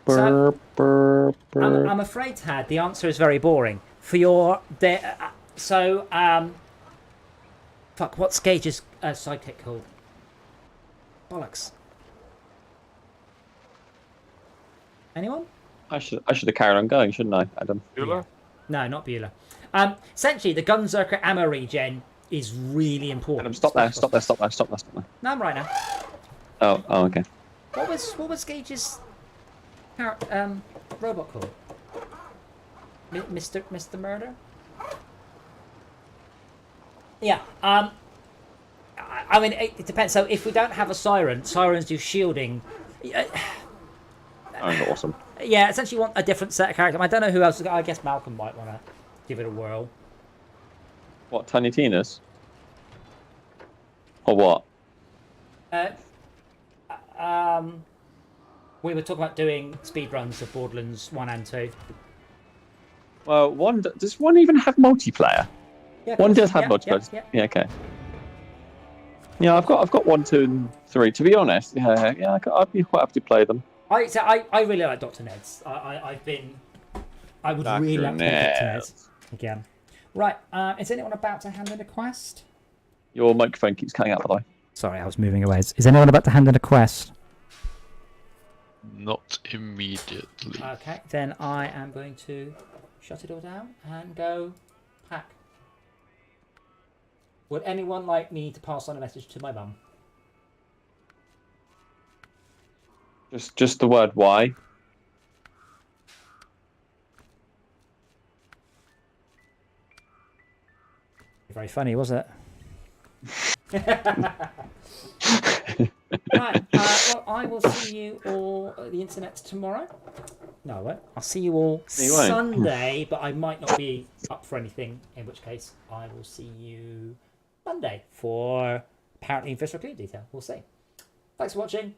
Speaker 1: So,
Speaker 5: Burp.
Speaker 1: I'm afraid, Tad, the answer is very boring. For your fuck, what's Gage's sidekick called? Bollocks. Anyone?
Speaker 5: I should have carried on going, shouldn't I, Adam?
Speaker 2: Bueller?
Speaker 1: No, not Bueller. Essentially, the Gunzerker ammo regen is really important.
Speaker 5: Adam, stop there.
Speaker 1: No, I'm right now.
Speaker 5: Oh, okay.
Speaker 1: What was Gage's robot called? Mr. Murder? Yeah. I mean, it depends. So if we don't have a siren, sirens do shielding.
Speaker 5: Oh, awesome.
Speaker 1: Yeah, essentially you want a different set of characters. I don't know who else. I guess Malcolm might want to give it a whirl.
Speaker 5: What, Tiny Tina's? Or what?
Speaker 1: We were talking about doing speedruns of Borderlands 1 and 2.
Speaker 5: Well, does one even have multiplayer?
Speaker 1: Yeah,
Speaker 5: One does have
Speaker 1: yeah,
Speaker 5: multiplayer.
Speaker 1: yeah.
Speaker 5: Okay. Yeah, I've got 1, 2, and 3. To be honest, I'd be quite happy to play them.
Speaker 1: I really like Dr. Ned's. I would
Speaker 5: Dr.
Speaker 1: really like to play Dr.
Speaker 5: Ned.
Speaker 1: Ned's again. Right, is anyone about to hand in a quest?
Speaker 5: Your microphone keeps cutting out, by the way.
Speaker 1: Sorry, I was moving away. Is anyone about to hand in a quest?
Speaker 4: Not immediately.
Speaker 1: Okay, then I am going to shut it all down and go pack. Would anyone like me to pass on a message to my mum?
Speaker 5: Just the word why.
Speaker 1: Very funny, was it? Right, well, I will see you all at the internet tomorrow. No, I won't. I'll see you all
Speaker 5: You won't.
Speaker 1: Sunday, but I might not be up for anything, in which case I will see you Monday for apparently Visceral Clean Detail. We'll see. Thanks for watching.